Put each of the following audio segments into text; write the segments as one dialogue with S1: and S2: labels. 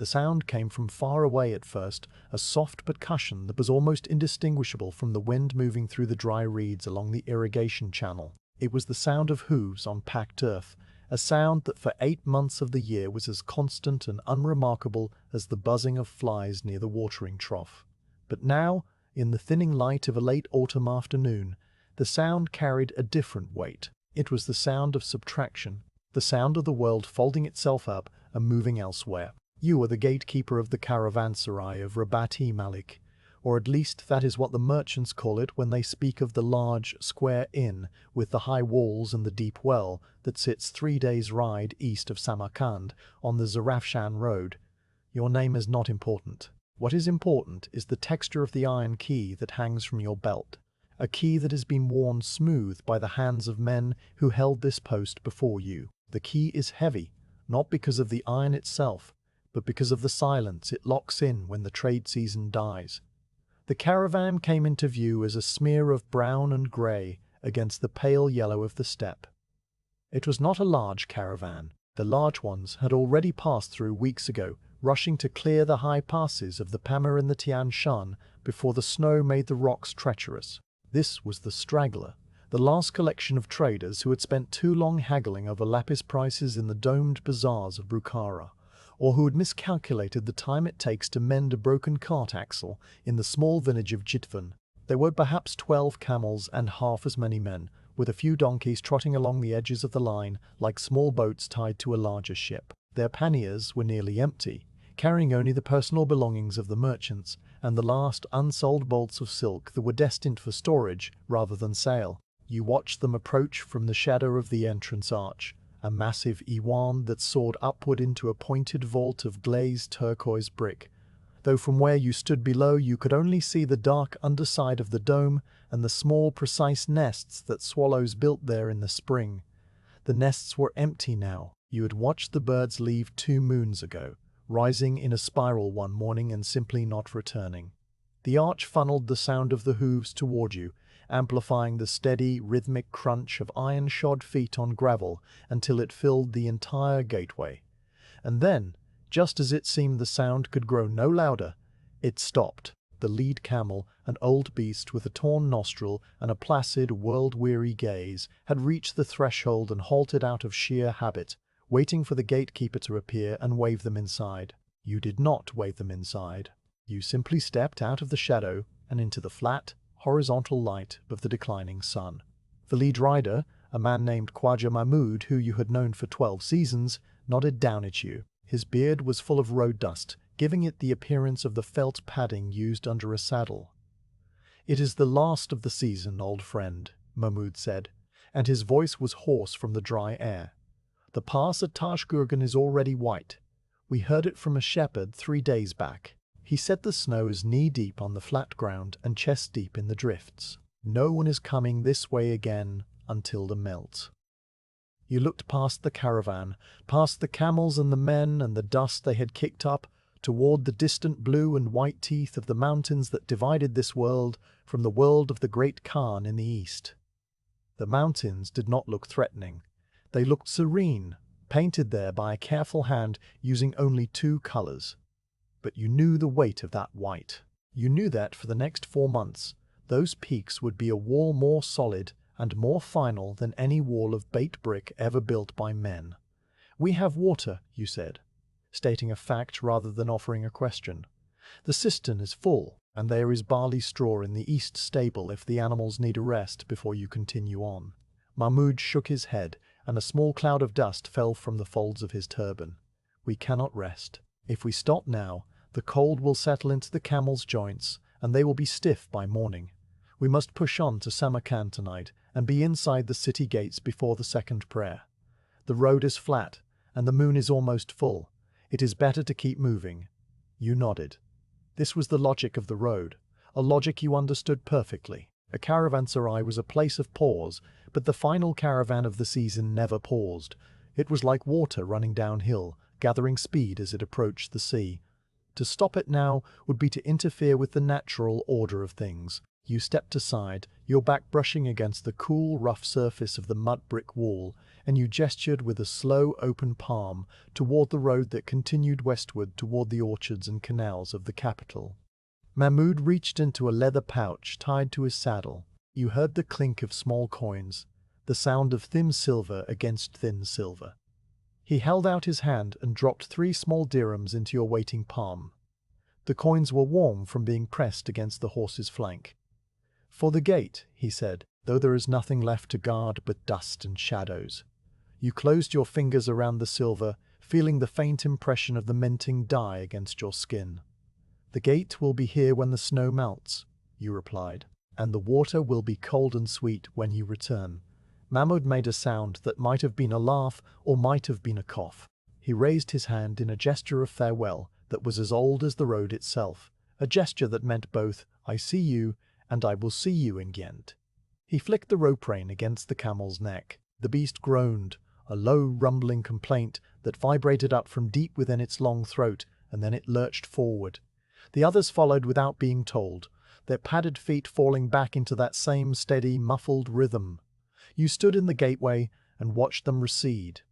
S1: The sound came from far away at first, a soft percussion that was almost indistinguishable from the wind moving through the dry reeds along the irrigation channel. It was the sound of hooves on packed earth, a sound that for 8 months of the year was as constant and unremarkable as the buzzing of flies near the watering trough. But now, in the thinning light of a late autumn afternoon, the sound carried a different weight. It was the sound of subtraction, the sound of the world folding itself up and moving elsewhere. You are the gatekeeper of the Caravanserai of Rabat-e Malik, or at least that is what the merchants call it when they speak of the large, square inn with the high walls and the deep well that sits 3 days' ride east of Samarkand on the Zarafshan road. Your name is not important. What is important is the texture of the iron key that hangs from your belt, a key that has been worn smooth by the hands of men who held this post before you. The key is heavy, not because of the iron itself, but because of the silence it locks in when the trade season dies. The caravan came into view as a smear of brown and grey against the pale yellow of the steppe. It was not a large caravan. The large ones had already passed through weeks ago, rushing to clear the high passes of the Pamir and the Tian Shan before the snow made the rocks treacherous. This was the straggler, the last collection of traders who had spent too long haggling over lapis prices in the domed bazaars of Bukhara, or who had miscalculated the time it takes to mend a broken cart axle in the small village of Jitvan. There were perhaps 12 camels and half as many men, with a few donkeys trotting along the edges of the line like small boats tied to a larger ship. Their panniers were nearly empty, carrying only the personal belongings of the merchants and the last unsold bolts of silk that were destined for storage rather than sale. You watched them approach from the shadow of the entrance arch, a massive iwan that soared upward into a pointed vault of glazed turquoise brick, though from where you stood below you could only see the dark underside of the dome and the small precise nests that swallows built there in the spring. The nests were empty now. You had watched the birds leave 2 moons ago, rising in a spiral one morning and simply not returning. The arch funneled the sound of the hooves toward you, amplifying the steady, rhythmic crunch of iron-shod feet on gravel until it filled the entire gateway. And then, just as it seemed the sound could grow no louder, it stopped. The lead camel, an old beast with a torn nostril and a placid, world-weary gaze, had reached the threshold and halted out of sheer habit, waiting for the gatekeeper to appear and wave them inside. You did not wave them inside. You simply stepped out of the shadow and into the flat, horizontal light of the declining sun. The lead rider, a man named Khwaja Mahmud, who you had known for 12 seasons, nodded down at you. His beard was full of road dust, giving it the appearance of the felt padding used under a saddle. "It is the last of the season, old friend," Mahmud said, and his voice was hoarse from the dry air. "The pass at Tashgurgan is already white. We heard it from a shepherd 3 days back. He said the snow is knee-deep on the flat ground and chest-deep in the drifts. No one is coming this way again until the melt." You looked past the caravan, past the camels and the men and the dust they had kicked up, toward the distant blue and white teeth of the mountains that divided this world from the world of the great Khan in the east. The mountains did not look threatening. They looked serene, painted there by a careful hand using only 2 colors. But you knew the weight of that white. You knew that for the next 4 months, those peaks would be a wall more solid and more final than any wall of baked brick ever built by men. "We have water," you said, stating a fact rather than offering a question. "The cistern is full, and there is barley straw in the east stable if the animals need a rest before you continue on." Mahmud shook his head, and a small cloud of dust fell from the folds of his turban. "We cannot rest. If we stop now, the cold will settle into the camel's joints, and they will be stiff by morning. We must push on to Samarkand tonight and be inside the city gates before the second prayer. The road is flat, and the moon is almost full. It is better to keep moving." You nodded. This was the logic of the road, a logic you understood perfectly. A caravanserai was a place of pause, but the final caravan of the season never paused. It was like water running downhill, gathering speed as it approached the sea. To stop it now would be to interfere with the natural order of things. You stepped aside, your back brushing against the cool, rough surface of the mud brick wall, and you gestured with a slow, open palm toward the road that continued westward toward the orchards and canals of the capital. Mahmud reached into a leather pouch tied to his saddle. You heard the clink of small coins, the sound of thin silver against thin silver. He held out his hand and dropped 3 small dirhams into your waiting palm. The coins were warm from being pressed against the horse's flank. "For the gate," he said, "though there is nothing left to guard but dust and shadows." You closed your fingers around the silver, feeling the faint impression of the minting dye against your skin. "The gate will be here when the snow melts," you replied, "and the water will be cold and sweet when you return." Mahmud made a sound that might have been a laugh or might have been a cough. He raised his hand in a gesture of farewell that was as old as the road itself, a gesture that meant both, "I see you," and "I will see you in Ghent." He flicked the rope rein against the camel's neck. The beast groaned, a low rumbling complaint that vibrated up from deep within its long throat, and then it lurched forward. The others followed without being told, their padded feet falling back into that same steady, muffled rhythm. You stood in the gateway and watched them recede.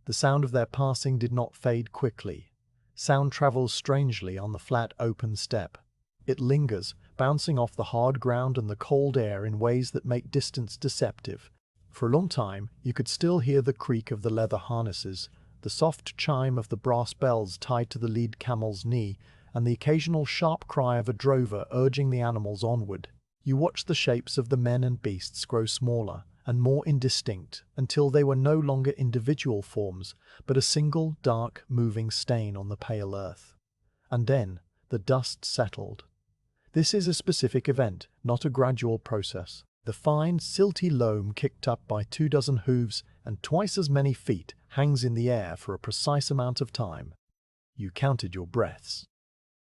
S1: The sound of their passing did not fade quickly. Sound travels strangely on the flat, open steppe. It lingers, bouncing off the hard ground and the cold air in ways that make distance deceptive. For a long time, you could still hear the creak of the leather harnesses, the soft chime of the brass bells tied to the lead camel's knee, and the occasional sharp cry of a drover urging the animals onward. You watched the shapes of the men and beasts grow smaller and more indistinct until they were no longer individual forms, but a single, dark, moving stain on the pale earth. And then the dust settled. This is a specific event, not a gradual process. The fine, silty loam kicked up by 24 hooves and twice as many feet hangs in the air for a precise amount of time. You counted your breaths.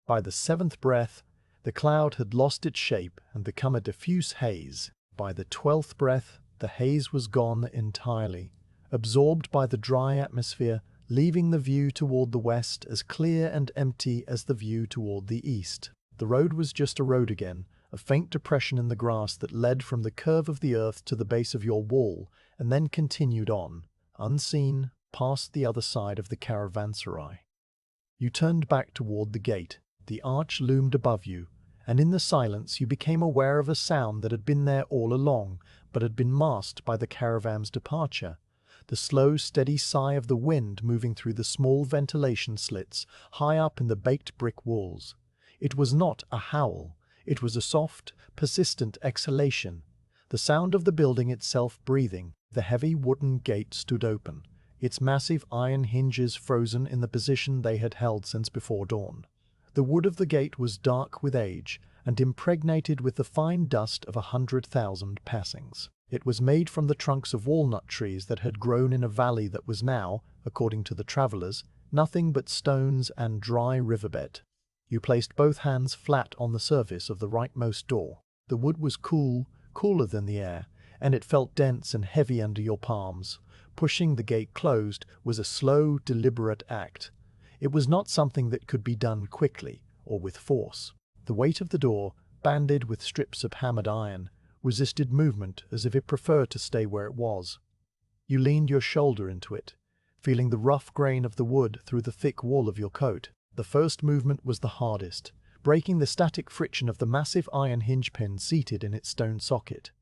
S1: By the 7th breath, the cloud had lost its shape and become a diffuse haze. By the 12th breath, the haze was gone entirely, absorbed by the dry atmosphere, leaving the view toward the west as clear and empty as the view toward the east. The road was just a road again, a faint depression in the grass that led from the curve of the earth to the base of your wall, and then continued on, unseen, past the other side of the Caravanserai. You turned back toward the gate. The arch loomed above you, and in the silence you became aware of a sound that had been there all along, but had been masked by the caravan's departure. The slow, steady sigh of the wind moving through the small ventilation slits high up in the baked brick walls. It was not a howl. It was a soft, persistent exhalation. The sound of the building itself breathing. The heavy wooden gate stood open, its massive iron hinges frozen in the position they had held since before dawn. The wood of the gate was dark with age and impregnated with the fine dust of 100,000 passings. It was made from the trunks of walnut trees that had grown in a valley that was now, according to the travellers, nothing but stones and dry riverbed. You placed both hands flat on the surface of the rightmost door. The wood was cool, cooler than the air, and it felt dense and heavy under your palms. Pushing the gate closed was a slow, deliberate act. It was not something that could be done quickly or with force. The weight of the door, banded with strips of hammered iron, resisted movement as if it preferred to stay where it was. You leaned your shoulder into it, feeling the rough grain of the wood through the thick wool of your coat. The first movement was the hardest, breaking the static friction of the massive iron hinge pin seated in its stone socket.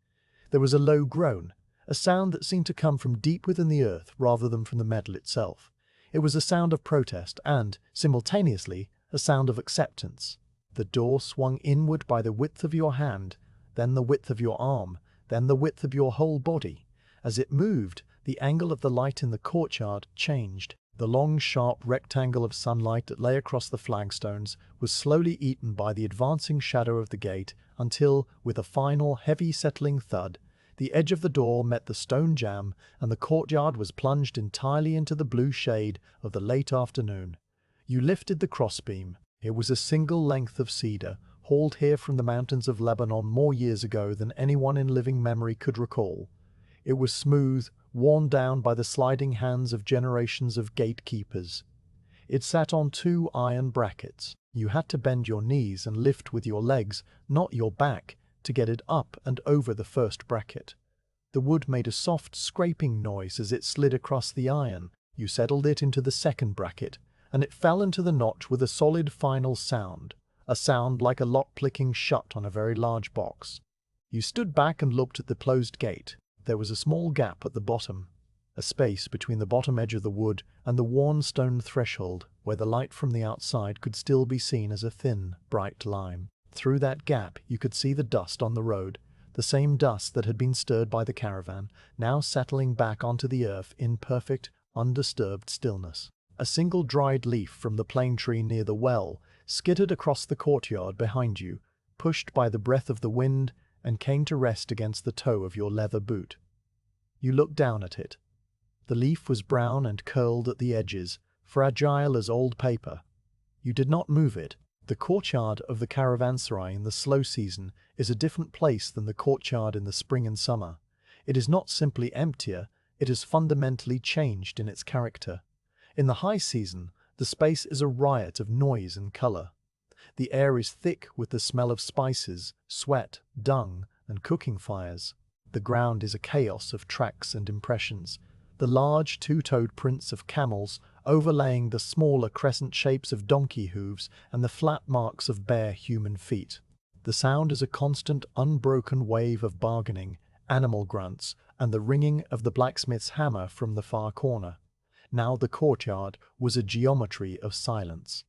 S1: There was a low groan, a sound that seemed to come from deep within the earth rather than from the metal itself. It was a sound of protest and, simultaneously, a sound of acceptance. The door swung inward by the width of your hand, then the width of your arm, then the width of your whole body. As it moved, the angle of the light in the courtyard changed. The long, sharp rectangle of sunlight that lay across the flagstones was slowly eaten by the advancing shadow of the gate until, with a final, heavy settling thud, the edge of the door met the stone jamb and the courtyard was plunged entirely into the blue shade of the late afternoon. You lifted the crossbeam. It was a single length of cedar, hauled here from the mountains of Lebanon more years ago than anyone in living memory could recall. It was smooth, worn down by the sliding hands of generations of gatekeepers. It sat on 2 iron brackets. You had to bend your knees and lift with your legs, not your back, to get it up and over the first bracket. The wood made a soft scraping noise as it slid across the iron. You settled it into the second bracket, and it fell into the notch with a solid final sound, a sound like a lock clicking shut on a very large box. You stood back and looked at the closed gate. There was a small gap at the bottom, a space between the bottom edge of the wood and the worn stone threshold, where the light from the outside could still be seen as a thin, bright line. Through that gap you could see the dust on the road, the same dust that had been stirred by the caravan, now settling back onto the earth in perfect, undisturbed stillness. A single dried leaf from the plane tree near the well skittered across the courtyard behind you, pushed by the breath of the wind, and came to rest against the toe of your leather boot. You looked down at it. The leaf was brown and curled at the edges, fragile as old paper. You did not move it. The courtyard of the Caravanserai in the slow season is a different place than the courtyard in the spring and summer. It is not simply emptier, it is fundamentally changed in its character. In the high season, the space is a riot of noise and color. The air is thick with the smell of spices, sweat, dung, and cooking fires. The ground is a chaos of tracks and impressions, the large two-toed prints of camels overlaying the smaller crescent shapes of donkey hooves and the flat marks of bare human feet. The sound is a constant, unbroken wave of bargaining, animal grunts, and the ringing of the blacksmith's hammer from the far corner. Now the courtyard was a geometry of silence.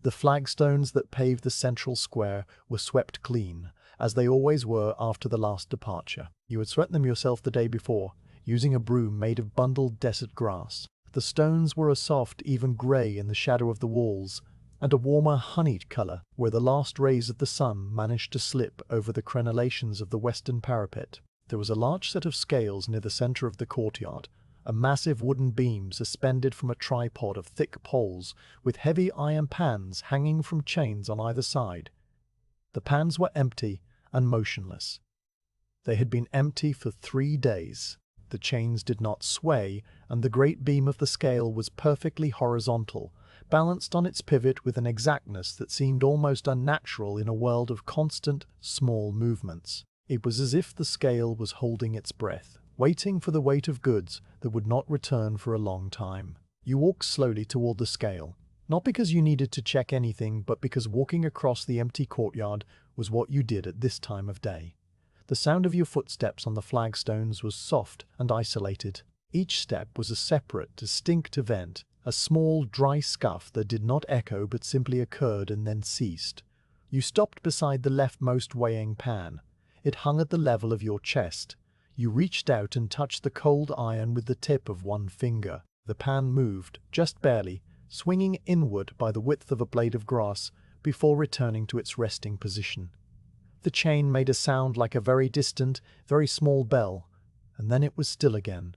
S1: The flagstones that paved the central square were swept clean, as they always were after the last departure. You had swept them yourself the day before, using a broom made of bundled desert grass. The stones were a soft, even grey in the shadow of the walls, and a warmer honeyed colour where the last rays of the sun managed to slip over the crenellations of the western parapet. There was a large set of scales near the centre of the courtyard, a massive wooden beam suspended from a tripod of thick poles with heavy iron pans hanging from chains on either side. The pans were empty and motionless. They had been empty for 3 days. The chains did not sway, and the great beam of the scale was perfectly horizontal, balanced on its pivot with an exactness that seemed almost unnatural in a world of constant, small movements. It was as if the scale was holding its breath, waiting for the weight of goods that would not return for a long time. You walked slowly toward the scale, not because you needed to check anything, but because walking across the empty courtyard was what you did at this time of day. The sound of your footsteps on the flagstones was soft and isolated. Each step was a separate, distinct event, a small, dry scuff that did not echo but simply occurred and then ceased. You stopped beside the leftmost weighing pan. It hung at the level of your chest. You reached out and touched the cold iron with the tip of one finger. The pan moved, just barely, swinging inward by the width of a blade of grass before returning to its resting position. The chain made a sound like a very distant, very small bell, and then it was still again.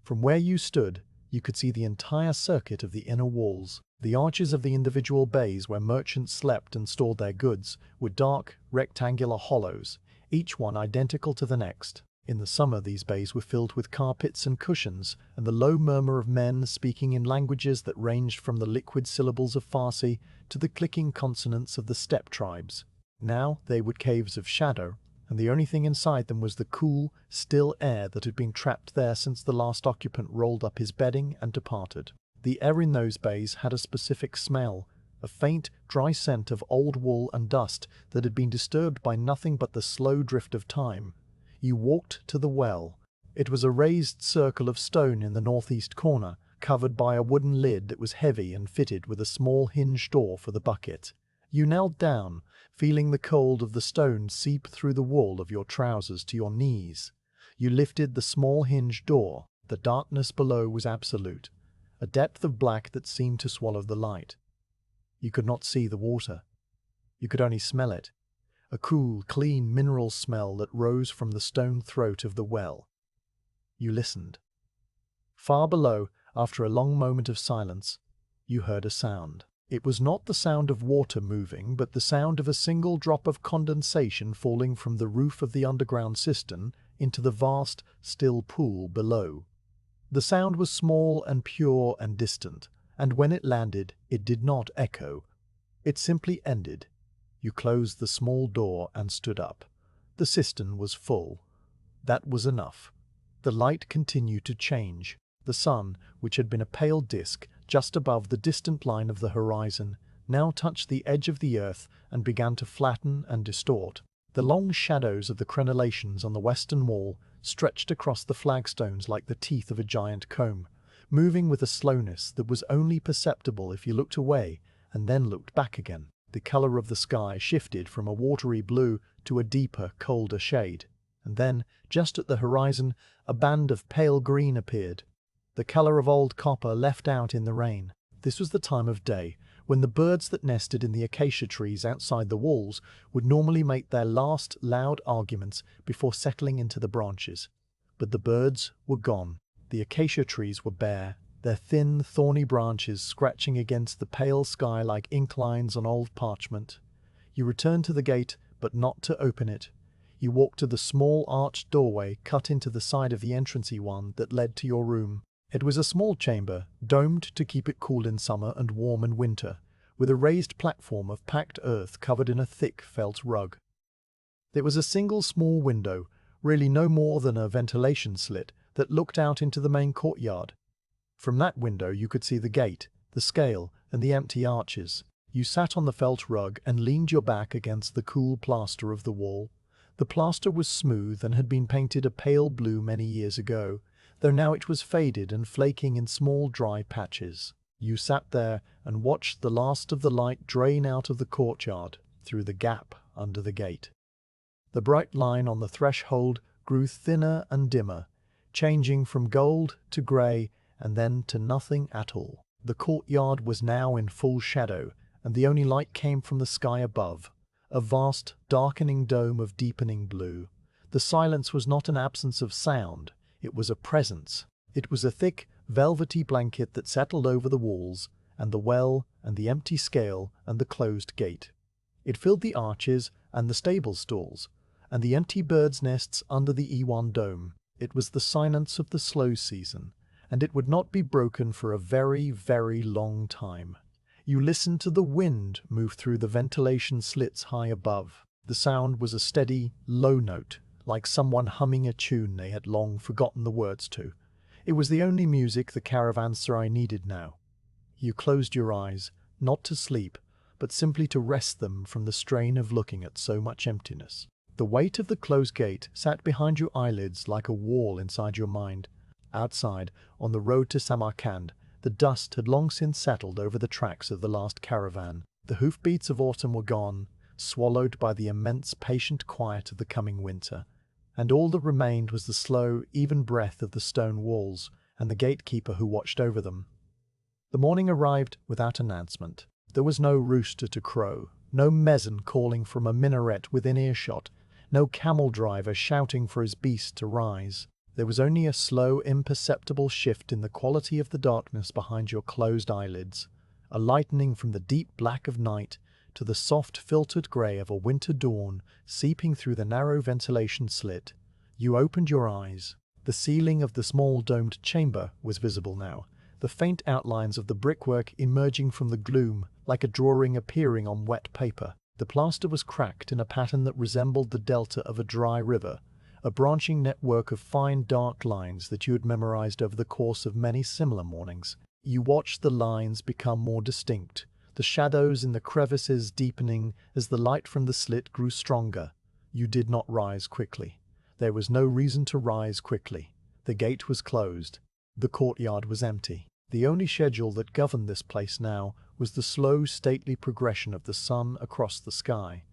S1: From where you stood, you could see the entire circuit of the inner walls. The arches of the individual bays where merchants slept and stored their goods were dark, rectangular hollows, each one identical to the next. In the summer these bays were filled with carpets and cushions, and the low murmur of men speaking in languages that ranged from the liquid syllables of Farsi to the clicking consonants of the steppe tribes. Now they were caves of shadow, and the only thing inside them was the cool, still air that had been trapped there since the last occupant rolled up his bedding and departed. The air in those bays had a specific smell, a faint, dry scent of old wool and dust that had been disturbed by nothing but the slow drift of time. You walked to the well. It was a raised circle of stone in the northeast corner, covered by a wooden lid that was heavy and fitted with a small hinged door for the bucket. You knelt down, feeling the cold of the stone seep through the wool of your trousers to your knees. You lifted the small hinged door. The darkness below was absolute, a depth of black that seemed to swallow the light. You could not see the water. You could only smell it, a cool, clean mineral smell that rose from the stone throat of the well. You listened. Far below, after a long moment of silence, you heard a sound. It was not the sound of water moving, but the sound of a single drop of condensation falling from the roof of the underground cistern into the vast, still pool below. The sound was small and pure and distant, and when it landed, it did not echo. It simply ended. You closed the small door and stood up. The cistern was full. That was enough. The light continued to change. The sun, which had been a pale disk just above the distant line of the horizon, now touched the edge of the earth and began to flatten and distort. The long shadows of the crenellations on the western wall stretched across the flagstones like the teeth of a giant comb, moving with a slowness that was only perceptible if you looked away and then looked back again. The color of the sky shifted from a watery blue to a deeper, colder shade. And then, just at the horizon, a band of pale green appeared, the color of old copper left out in the rain. This was the time of day when the birds that nested in the acacia trees outside the walls would normally make their last loud arguments before settling into the branches. But the birds were gone. The acacia trees were bare, their thin, thorny branches scratching against the pale sky like ink lines on old parchment. You returned to the gate, but not to open it. You walked to the small arched doorway cut into the side of the entrancey one that led to your room. It was a small chamber, domed to keep it cool in summer and warm in winter, with a raised platform of packed earth covered in a thick felt rug. There was a single small window, really no more than a ventilation slit, that looked out into the main courtyard. From that window you could see the gate, the scale, and the empty arches. You sat on the felt rug and leaned your back against the cool plaster of the wall. The plaster was smooth and had been painted a pale blue many years ago, though now it was faded and flaking in small dry patches. You sat there and watched the last of the light drain out of the courtyard through the gap under the gate. The bright line on the threshold grew thinner and dimmer, changing from gold to grey and then to nothing at all. The courtyard was now in full shadow, and the only light came from the sky above, a vast, darkening dome of deepening blue. The silence was not an absence of sound, it was a presence. It was a thick, velvety blanket that settled over the walls, and the well, and the empty scale, and the closed gate. It filled the arches, and the stable stalls, and the empty birds' nests under the E1 dome. It was the silence of the slow season, and it would not be broken for a very, very long time. You listened to the wind move through the ventilation slits high above. The sound was a steady, low note, like someone humming a tune they had long forgotten the words to. It was the only music the Caravanserai needed now. You closed your eyes, not to sleep, but simply to rest them from the strain of looking at so much emptiness. The weight of the closed gate sat behind your eyelids like a wall inside your mind. Outside, on the road to Samarkand, the dust had long since settled over the tracks of the last caravan. The hoofbeats of autumn were gone, swallowed by the immense patient quiet of the coming winter, and all that remained was the slow, even breath of the stone walls and the gatekeeper who watched over them. The morning arrived without announcement. There was no rooster to crow, no mezzan calling from a minaret within earshot, no camel driver shouting for his beast to rise. There was only a slow, imperceptible shift in the quality of the darkness behind your closed eyelids, a lightening from the deep black of night to the soft, filtered grey of a winter dawn seeping through the narrow ventilation slit. You opened your eyes. The ceiling of the small domed chamber was visible now, the faint outlines of the brickwork emerging from the gloom like a drawing appearing on wet paper. The plaster was cracked in a pattern that resembled the delta of a dry river, a branching network of fine dark lines that you had memorized over the course of many similar mornings. You watched the lines become more distinct, the shadows in the crevices deepening as the light from the slit grew stronger. You did not rise quickly. There was no reason to rise quickly. The gate was closed. The courtyard was empty. The only schedule that governed this place now was the slow, stately progression of the sun across the sky.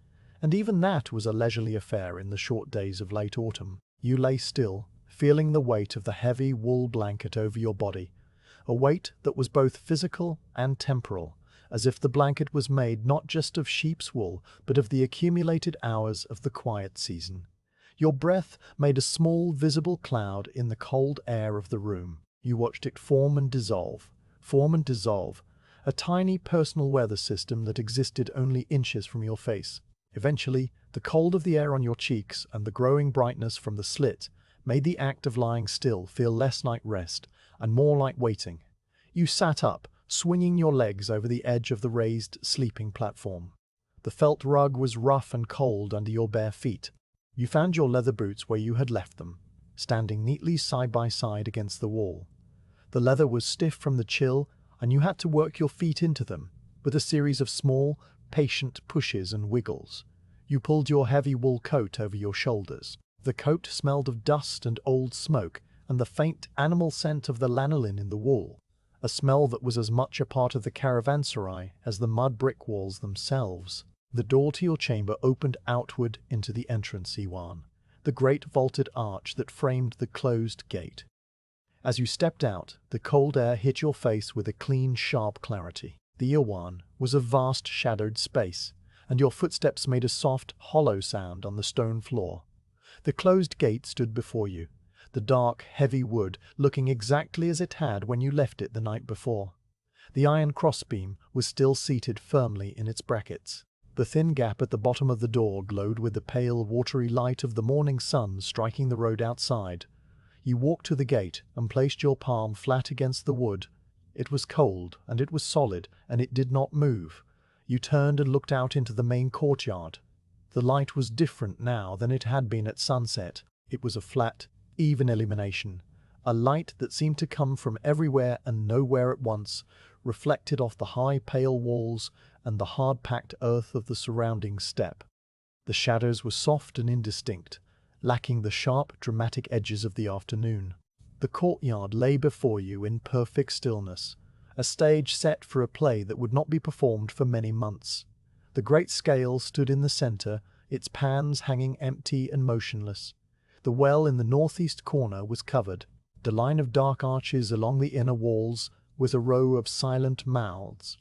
S1: And even that was a leisurely affair in the short days of late autumn. You lay still, feeling the weight of the heavy wool blanket over your body, a weight that was both physical and temporal, as if the blanket was made not just of sheep's wool, but of the accumulated hours of the quiet season. Your breath made a small, visible cloud in the cold air of the room. You watched it form and dissolve, a tiny personal weather system that existed only inches from your face. Eventually, the cold of the air on your cheeks and the growing brightness from the slit made the act of lying still feel less like rest and more like waiting. You sat up, swinging your legs over the edge of the raised sleeping platform. The felt rug was rough and cold under your bare feet. You found your leather boots where you had left them, standing neatly side by side against the wall. The leather was stiff from the chill, and you had to work your feet into them, with a series of small, patient pushes and wiggles. You pulled your heavy wool coat over your shoulders. The coat smelled of dust and old smoke, and the faint animal scent of the lanolin in the wool, a smell that was as much a part of the caravanserai as the mud brick walls themselves. The door to your chamber opened outward into the entrance Iwan, the great vaulted arch that framed the closed gate. As you stepped out, the cold air hit your face with a clean, sharp clarity. The Iwan was a vast shadowed space, and your footsteps made a soft, hollow sound on the stone floor. The closed gate stood before you, the dark, heavy wood looking exactly as it had when you left it the night before. The iron crossbeam was still seated firmly in its brackets. The thin gap at the bottom of the door glowed with the pale, watery light of the morning sun striking the road outside. You walked to the gate and placed your palm flat against the wood. It was cold, and it was solid, and it did not move. You turned and looked out into the main courtyard. The light was different now than it had been at sunset. It was a flat, even illumination, a light that seemed to come from everywhere and nowhere at once, reflected off the high, pale walls and the hard-packed earth of the surrounding steppe. The shadows were soft and indistinct, lacking the sharp, dramatic edges of the afternoon. The courtyard lay before you in perfect stillness, a stage set for a play that would not be performed for many months. The great scale stood in the center, its pans hanging empty and motionless. The well in the northeast corner was covered. The line of dark arches along the inner walls was a row of silent mouths.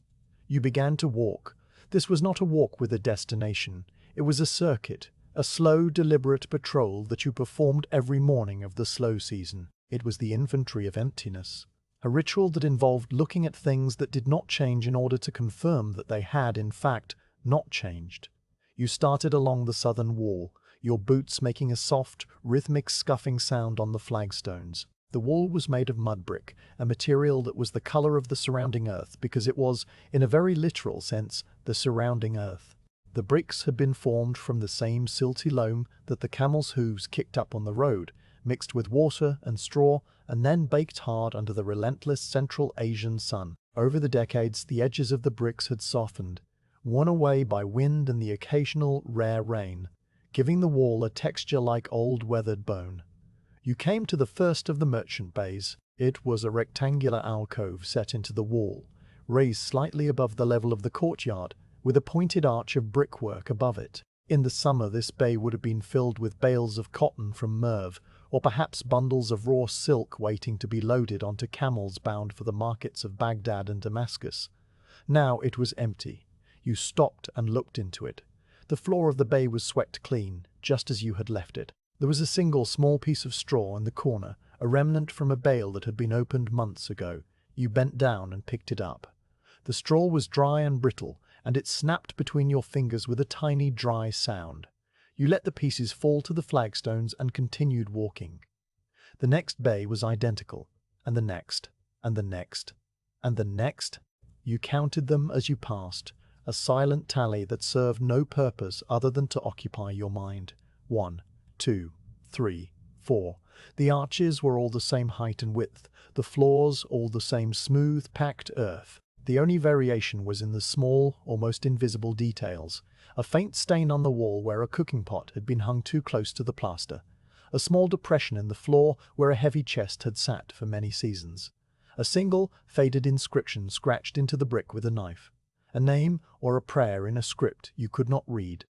S1: You began to walk. This was not a walk with a destination. It was a circuit, a slow, deliberate patrol that you performed every morning of the slow season. It was the inventory of emptiness, a ritual that involved looking at things that did not change in order to confirm that they had, in fact, not changed. You started along the southern wall, your boots making a soft, rhythmic scuffing sound on the flagstones. The wall was made of mud brick, a material that was the color of the surrounding earth because it was, in a very literal sense, the surrounding earth. The bricks had been formed from the same silty loam that the camels' hooves kicked up on the road, mixed with water and straw, and then baked hard under the relentless Central Asian sun. Over the decades, the edges of the bricks had softened, worn away by wind and the occasional rare rain, giving the wall a texture like old weathered bone. You came to the first of the merchant bays. It was a rectangular alcove set into the wall, raised slightly above the level of the courtyard, with a pointed arch of brickwork above it. In the summer, this bay would have been filled with bales of cotton from Merv, or perhaps bundles of raw silk waiting to be loaded onto camels bound for the markets of Baghdad and Damascus. Now it was empty. You stopped and looked into it. The floor of the bay was swept clean, just as you had left it. There was a single small piece of straw in the corner, a remnant from a bale that had been opened months ago. You bent down and picked it up. The straw was dry and brittle, and it snapped between your fingers with a tiny dry sound. You let the pieces fall to the flagstones and continued walking. The next bay was identical, and the next, and the next, and the next. You counted them as you passed, a silent tally that served no purpose other than to occupy your mind. 1, 2, 3, 4. The arches were all the same height and width, the floors all the same smooth, packed earth. The only variation was in the small, almost invisible details. A faint stain on the wall where a cooking pot had been hung too close to the plaster. A small depression in the floor where a heavy chest had sat for many seasons. A single, faded inscription scratched into the brick with a knife. A name or a prayer in a script you could not read.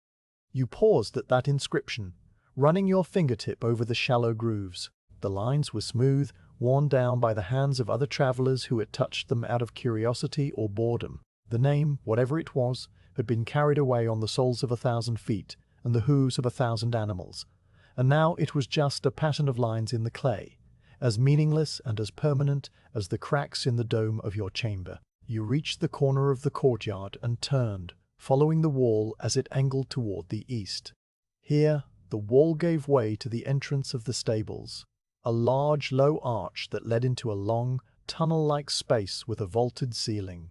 S1: You paused at that inscription, running your fingertip over the shallow grooves. The lines were smooth, worn down by the hands of other travelers who had touched them out of curiosity or boredom. The name, whatever it was, had been carried away on the soles of 1,000 feet and the hooves of 1,000 animals, and now it was just a pattern of lines in the clay, as meaningless and as permanent as the cracks in the dome of your chamber. You reached the corner of the courtyard and turned, following the wall as it angled toward the east. Here, the wall gave way to the entrance of the stables, a large, low arch that led into a long, tunnel-like space with a vaulted ceiling.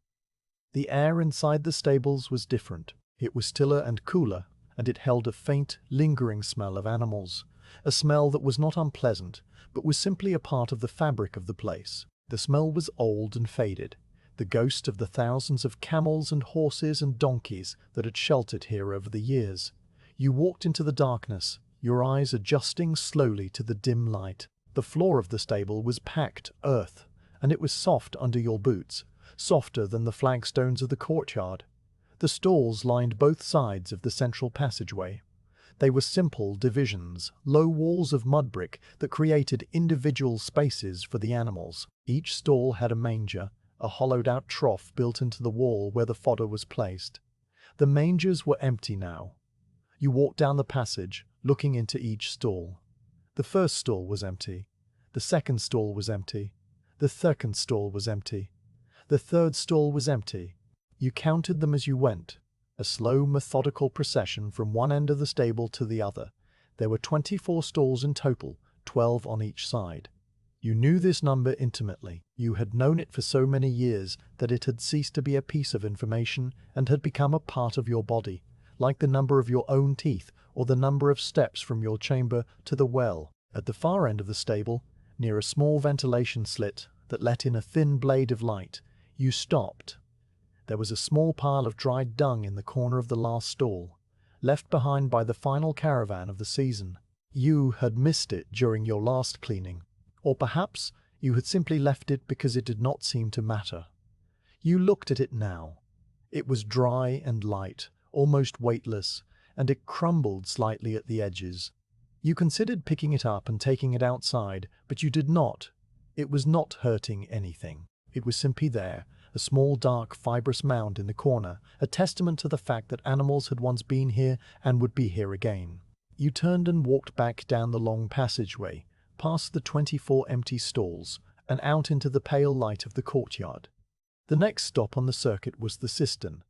S1: The air inside the stables was different. It was stiller and cooler, and it held a faint, lingering smell of animals, a smell that was not unpleasant, but was simply a part of the fabric of the place. The smell was old and faded, the ghost of the thousands of camels and horses and donkeys that had sheltered here over the years. You walked into the darkness, your eyes adjusting slowly to the dim light. The floor of the stable was packed earth, and it was soft under your boots, softer than the flagstones of the courtyard. The stalls lined both sides of the central passageway. They were simple divisions, low walls of mud brick that created individual spaces for the animals. Each stall had a manger, a hollowed-out trough built into the wall where the fodder was placed. The mangers were empty now. You walked down the passage, looking into each stall. The first stall was empty. The second stall was empty. The second stall was empty. The third stall was empty. You counted them as you went, a slow, methodical procession from one end of the stable to the other. There were 24 stalls in total, 12 on each side. You knew this number intimately. You had known it for so many years that it had ceased to be a piece of information and had become a part of your body, like the number of your own teeth or the number of steps from your chamber to the well. At the far end of the stable, near a small ventilation slit that let in a thin blade of light, you stopped. There was a small pile of dried dung in the corner of the last stall, left behind by the final caravan of the season. You had missed it during your last cleaning, or perhaps you had simply left it because it did not seem to matter. You looked at it now. It was dry and light, almost weightless, and it crumbled slightly at the edges. You considered picking it up and taking it outside, but you did not. It was not hurting anything. It was simply there, a small dark fibrous mound in the corner, a testament to the fact that animals had once been here and would be here again. You turned and walked back down the long passageway, past the 24 empty stalls, and out into the pale light of the courtyard. The next stop on the circuit was the cistern.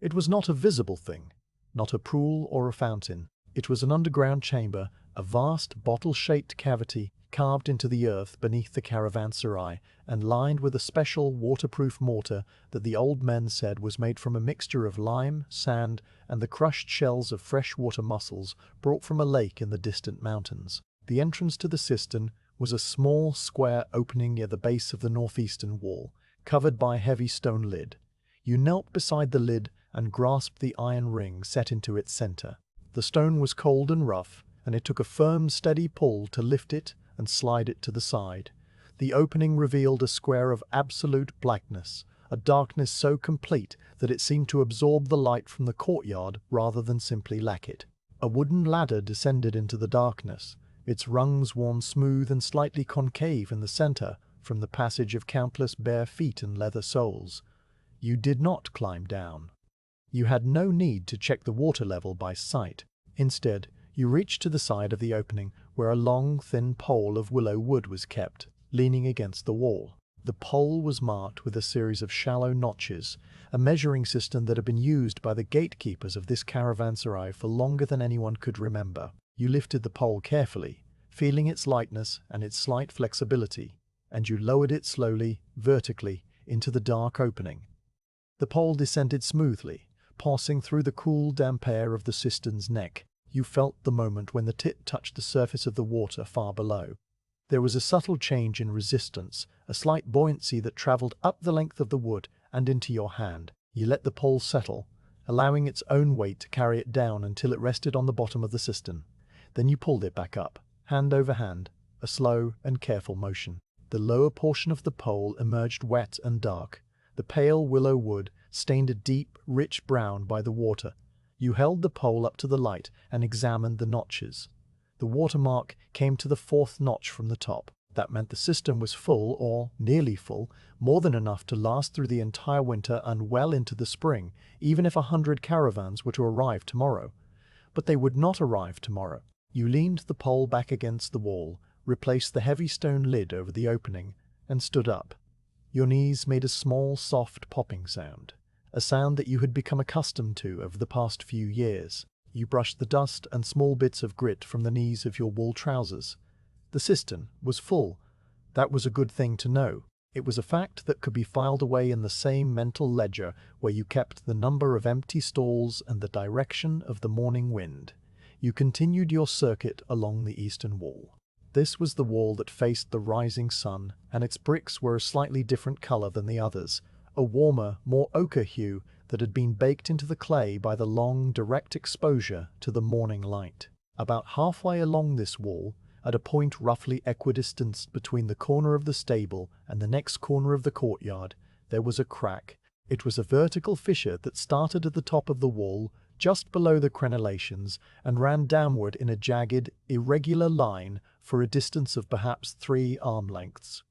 S1: It was not a visible thing, not a pool or a fountain. It was an underground chamber, a vast bottle-shaped cavity carved into the earth beneath the Caravanserai and lined with a special waterproof mortar that the old men said was made from a mixture of lime, sand, and the crushed shells of freshwater mussels brought from a lake in the distant mountains. The entrance to the cistern was a small square opening near the base of the northeastern wall, covered by a heavy stone lid. You knelt beside the lid and grasped the iron ring set into its center. The stone was cold and rough, and it took a firm, steady pull to lift it and slide it to the side. The opening revealed a square of absolute blackness, a darkness so complete that it seemed to absorb the light from the courtyard rather than simply lack it. A wooden ladder descended into the darkness, its rungs worn smooth and slightly concave in the center from the passage of countless bare feet and leather soles. You did not climb down. You had no need to check the water level by sight. Instead, you reached to the side of the opening where a long, thin pole of willow wood was kept, leaning against the wall. The pole was marked with a series of shallow notches, a measuring system that had been used by the gatekeepers of this caravanserai for longer than anyone could remember. You lifted the pole carefully, feeling its lightness and its slight flexibility, and you lowered it slowly, vertically, into the dark opening. The pole descended smoothly, passing through the cool, damp air of the cistern's neck. You felt the moment when the tip touched the surface of the water far below. There was a subtle change in resistance, a slight buoyancy that traveled up the length of the wood and into your hand. You let the pole settle, allowing its own weight to carry it down until it rested on the bottom of the cistern. Then you pulled it back up, hand over hand, a slow and careful motion. The lower portion of the pole emerged wet and dark. The pale willow wood stained a deep, rich brown by the water. You held the pole up to the light and examined the notches. The watermark came to the fourth notch from the top. That meant the cistern was full, or nearly full, more than enough to last through the entire winter and well into the spring, even if 100 caravans were to arrive tomorrow. But they would not arrive tomorrow. You leaned the pole back against the wall, replaced the heavy stone lid over the opening, and stood up. Your knees made a small, soft popping sound, a sound that you had become accustomed to over the past few years. You brushed the dust and small bits of grit from the knees of your wool trousers. The cistern was full. That was a good thing to know. It was a fact that could be filed away in the same mental ledger where you kept the number of empty stalls and the direction of the morning wind. You continued your circuit along the eastern wall. This was the wall that faced the rising sun, and its bricks were a slightly different color than the others, a warmer, more ochre hue that had been baked into the clay by the long, direct exposure to the morning light. About halfway along this wall, at a point roughly equidistant between the corner of the stable and the next corner of the courtyard, there was a crack. It was a vertical fissure that started at the top of the wall, just below the crenellations, and ran downward in a jagged, irregular line for a distance of perhaps 3 arm lengths.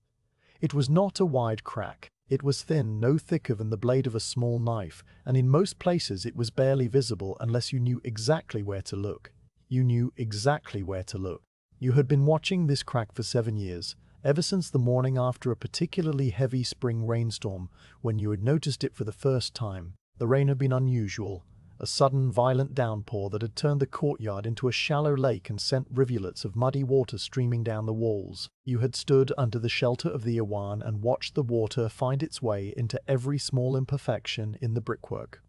S1: It was not a wide crack. It was thin, no thicker than the blade of a small knife, and in most places it was barely visible unless you knew exactly where to look. You knew exactly where to look. You had been watching this crack for 7 years, ever since the morning after a particularly heavy spring rainstorm, when you had noticed it for the first time. The rain had been unusual, a sudden violent downpour that had turned the courtyard into a shallow lake and sent rivulets of muddy water streaming down the walls. You had stood under the shelter of the Iwan and watched the water find its way into every small imperfection in the brickwork.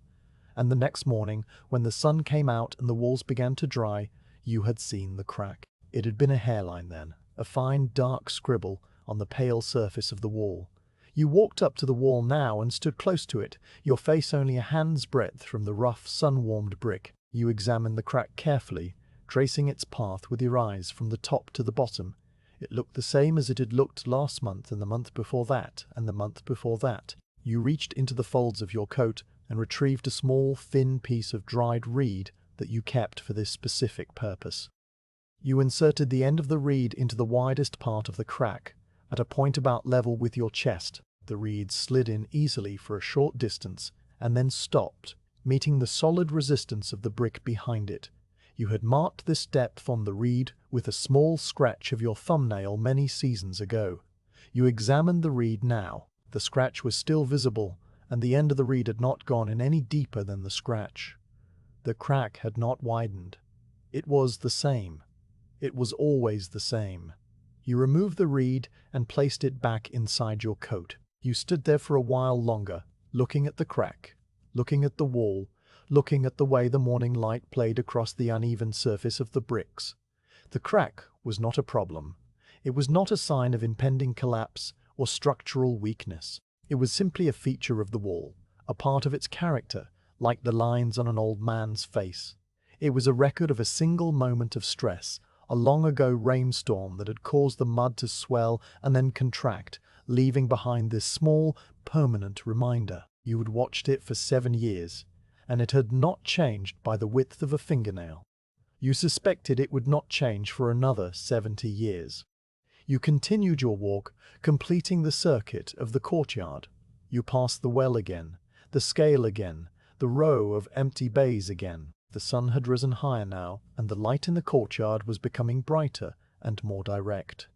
S1: And the next morning, when the sun came out and the walls began to dry, you had seen the crack. It had been a hairline then, a fine dark scribble on the pale surface of the wall. You walked up to the wall now and stood close to it, your face only a hand's breadth from the rough, sun-warmed brick. You examined the crack carefully, tracing its path with your eyes from the top to the bottom. It looked the same as it had looked last month and the month before that and the month before that. You reached into the folds of your coat and retrieved a small, thin piece of dried reed that you kept for this specific purpose. You inserted the end of the reed into the widest part of the crack, at a point about level with your chest. The reed slid in easily for a short distance, and then stopped, meeting the solid resistance of the brick behind it. You had marked this depth on the reed with a small scratch of your thumbnail many seasons ago. You examined the reed now. The scratch was still visible, and the end of the reed had not gone in any deeper than the scratch. The crack had not widened. It was the same. It was always the same. You removed the reed and placed it back inside your coat. You stood there for a while longer, looking at the crack, looking at the wall, looking at the way the morning light played across the uneven surface of the bricks. The crack was not a problem. It was not a sign of impending collapse or structural weakness. It was simply a feature of the wall, a part of its character, like the lines on an old man's face. It was a record of a single moment of stress, a long-ago rainstorm that had caused the mud to swell and then contract, leaving behind this small, permanent reminder. You had watched it for 7 years, and it had not changed by the width of a fingernail. You suspected it would not change for another 70 years. You continued your walk, completing the circuit of the courtyard. You passed the well again, the scale again, the row of empty bays again. The sun had risen higher now, and the light in the courtyard was becoming brighter and more direct.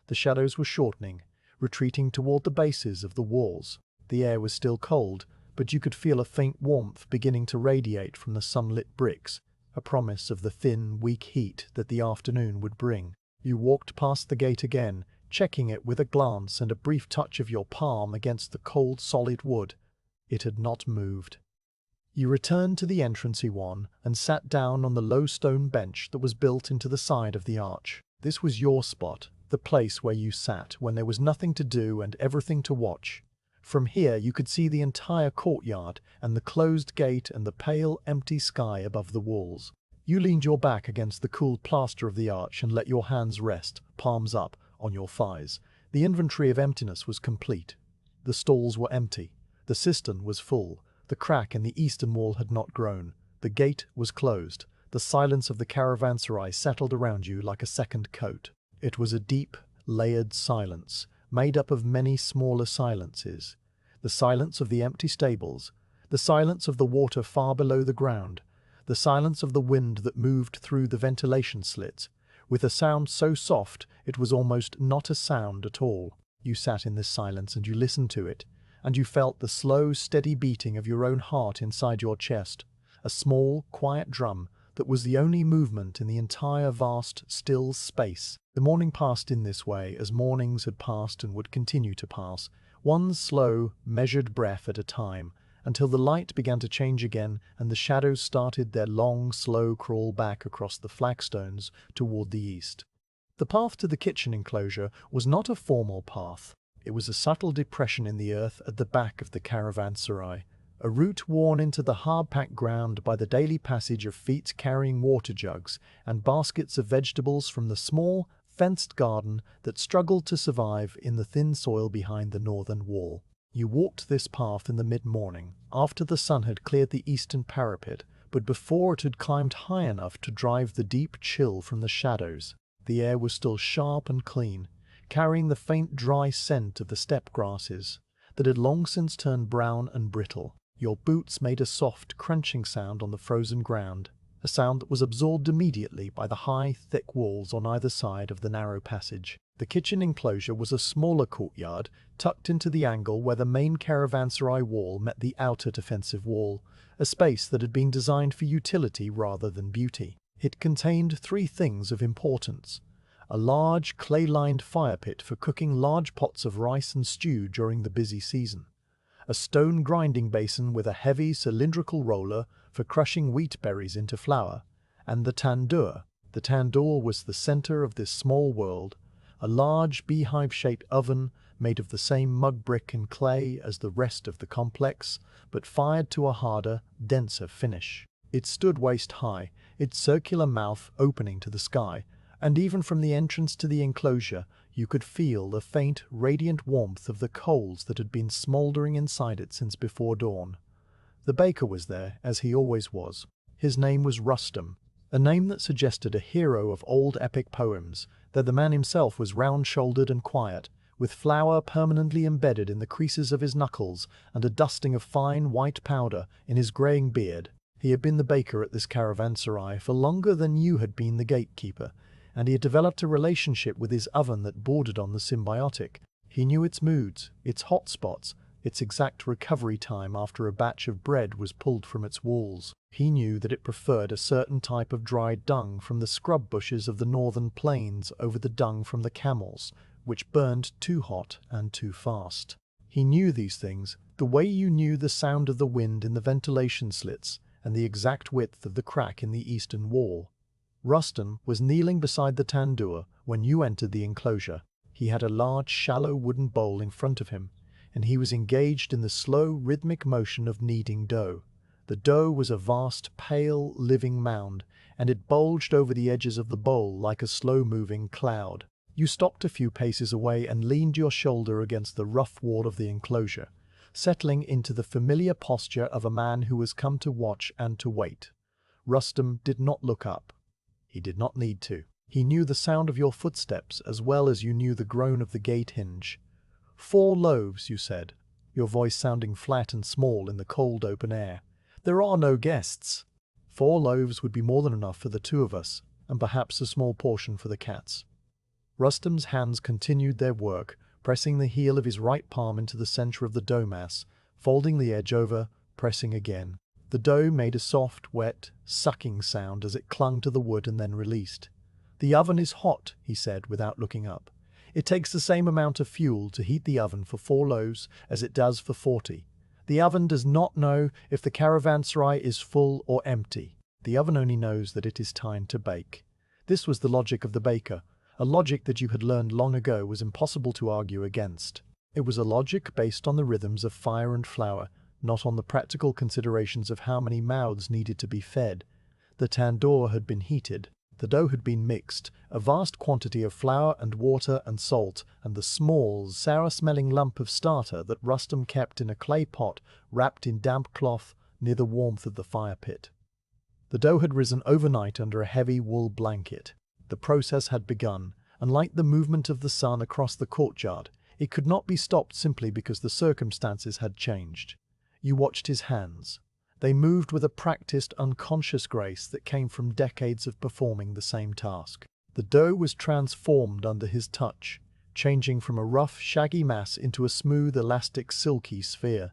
S1: The shadows were shortening, retreating toward the bases of the walls. The air was still cold, but you could feel a faint warmth beginning to radiate from the sunlit bricks, a promise of the thin, weak heat that the afternoon would bring. You walked past the gate again, checking it with a glance and a brief touch of your palm against the cold, solid wood. It had not moved. You returned to the entrance Iwan and sat down on the low stone bench that was built into the side of the arch. This was your spot, the place where you sat when there was nothing to do and everything to watch. From here you could see the entire courtyard and the closed gate and the pale, empty sky above the walls. You leaned your back against the cool plaster of the arch and let your hands rest, palms up, on your thighs. The inventory of emptiness was complete. The stalls were empty. The cistern was full. The crack in the eastern wall had not grown. The gate was closed. The silence of the Caravanserai settled around you like a second coat. It was a deep, layered silence, made up of many smaller silences. The silence of the empty stables, the silence of the water far below the ground, the silence of the wind that moved through the ventilation slits, with a sound so soft it was almost not a sound at all. You sat in this silence and you listened to it, and you felt the slow, steady beating of your own heart inside your chest, a small, quiet drum that was the only movement in the entire vast, still space. The morning passed in this way, as mornings had passed and would continue to pass, one slow, measured breath at a time, until the light began to change again and the shadows started their long, slow crawl back across the flagstones toward the east. The path to the kitchen enclosure was not a formal path. It was a subtle depression in the earth at the back of the caravanserai, a route worn into the hard-packed ground by the daily passage of feet carrying water jugs and baskets of vegetables from the small, fenced garden that struggled to survive in the thin soil behind the northern wall. You walked this path in the mid-morning, after the sun had cleared the eastern parapet, but before it had climbed high enough to drive the deep chill from the shadows. The air was still sharp and clean, carrying the faint dry scent of the steppe grasses that had long since turned brown and brittle. Your boots made a soft, crunching sound on the frozen ground, a sound that was absorbed immediately by the high, thick walls on either side of the narrow passage. The kitchen enclosure was a smaller courtyard, tucked into the angle where the main caravanserai wall met the outer defensive wall, a space that had been designed for utility rather than beauty. It contained three things of importance: a large, clay-lined fire pit for cooking large pots of rice and stew during the busy season, a stone grinding basin with a heavy cylindrical roller for crushing wheat berries into flour, and the tandoor. The tandoor was the center of this small world, a large beehive-shaped oven made of the same mud brick and clay as the rest of the complex, but fired to a harder, denser finish. It stood waist-high, its circular mouth opening to the sky, and even from the entrance to the enclosure you could feel the faint, radiant warmth of the coals that had been smoldering inside it since before dawn. The baker was there, as he always was. His name was Rustum, a name that suggested a hero of old epic poems, though the man himself was round-shouldered and quiet, with flour permanently embedded in the creases of his knuckles and a dusting of fine white powder in his greying beard. He had been the baker at this caravanserai for longer than you had been the gatekeeper, and he had developed a relationship with his oven that bordered on the symbiotic. He knew its moods, its hot spots, its exact recovery time after a batch of bread was pulled from its walls. He knew that it preferred a certain type of dried dung from the scrub bushes of the northern plains over the dung from the camels, which burned too hot and too fast. He knew these things, the way you knew the sound of the wind in the ventilation slits and the exact width of the crack in the eastern wall. Rustum was kneeling beside the tandoor when you entered the enclosure. He had a large, shallow wooden bowl in front of him, and he was engaged in the slow, rhythmic motion of kneading dough. The dough was a vast, pale, living mound, and it bulged over the edges of the bowl like a slow-moving cloud. You stopped a few paces away and leaned your shoulder against the rough wall of the enclosure, settling into the familiar posture of a man who has come to watch and to wait. Rustum did not look up. He did not need to. He knew the sound of your footsteps as well as you knew the groan of the gate hinge. 4 loaves, you said, your voice sounding flat and small in the cold open air. There are no guests. 4 loaves would be more than enough for the 2 of us, and perhaps a small portion for the cats. Rustum's hands continued their work, pressing the heel of his right palm into the center of the dough mass, folding the edge over, pressing again. The dough made a soft, wet, sucking sound as it clung to the wood and then released. The oven is hot, he said without looking up. It takes the same amount of fuel to heat the oven for 4 loaves as it does for 40. The oven does not know if the caravanserai is full or empty. The oven only knows that it is time to bake. This was the logic of the baker, a logic that you had learned long ago was impossible to argue against. It was a logic based on the rhythms of fire and flour, not on the practical considerations of how many mouths needed to be fed. The tandoor had been heated, the dough had been mixed, a vast quantity of flour and water and salt, and the small, sour-smelling lump of starter that Rustum kept in a clay pot wrapped in damp cloth near the warmth of the fire pit. The dough had risen overnight under a heavy wool blanket. The process had begun, and like the movement of the sun across the courtyard, it could not be stopped simply because the circumstances had changed. You watched his hands. They moved with a practiced, unconscious grace that came from decades of performing the same task. The dough was transformed under his touch, changing from a rough, shaggy mass into a smooth, elastic, silky sphere.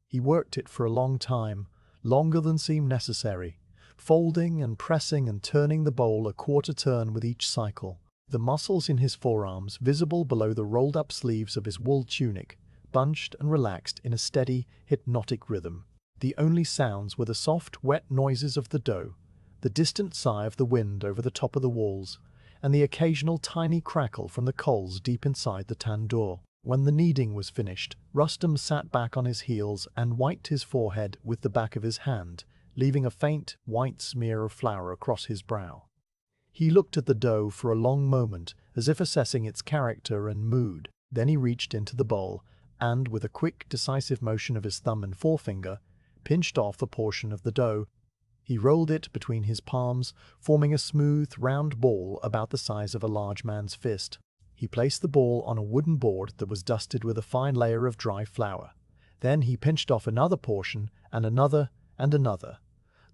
S1: He worked it for a long time, longer than seemed necessary, folding and pressing and turning the bowl a quarter turn with each cycle. The muscles in his forearms, visible below the rolled-up sleeves of his wool tunic, bunched and relaxed in a steady, hypnotic rhythm. The only sounds were the soft, wet noises of the dough, the distant sigh of the wind over the top of the walls, and the occasional tiny crackle from the coals deep inside the tandoor. When the kneading was finished, Rustam sat back on his heels and wiped his forehead with the back of his hand, leaving a faint, white smear of flour across his brow. He looked at the dough for a long moment, as if assessing its character and mood. Then he reached into the bowl and, with a quick, decisive motion of his thumb and forefinger, pinched off a portion of the dough. He rolled it between his palms, forming a smooth, round ball about the size of a large man's fist. He placed the ball on a wooden board that was dusted with a fine layer of dry flour. Then he pinched off another portion, and another, and another.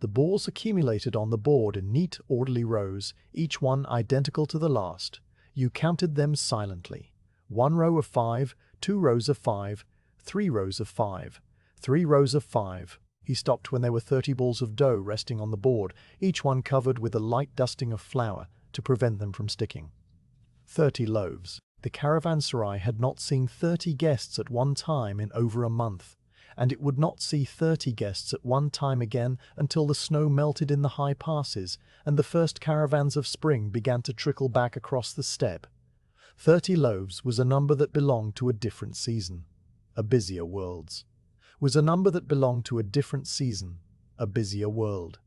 S1: The balls accumulated on the board in neat, orderly rows, each one identical to the last. You counted them silently. 1 row of 5, 2 rows of 5, 3 rows of 5, 3 rows of 5. He stopped when there were 30 balls of dough resting on the board, each one covered with a light dusting of flour to prevent them from sticking. 30 loaves. The Caravanserai had not seen 30 guests at one time in over a month, and it would not see 30 guests at one time again until the snow melted in the high passes and the first caravans of spring began to trickle back across the steppe. 30 loaves was a number that belonged to a different season, a busier world's. Was a number that belonged to a different season, a busier world.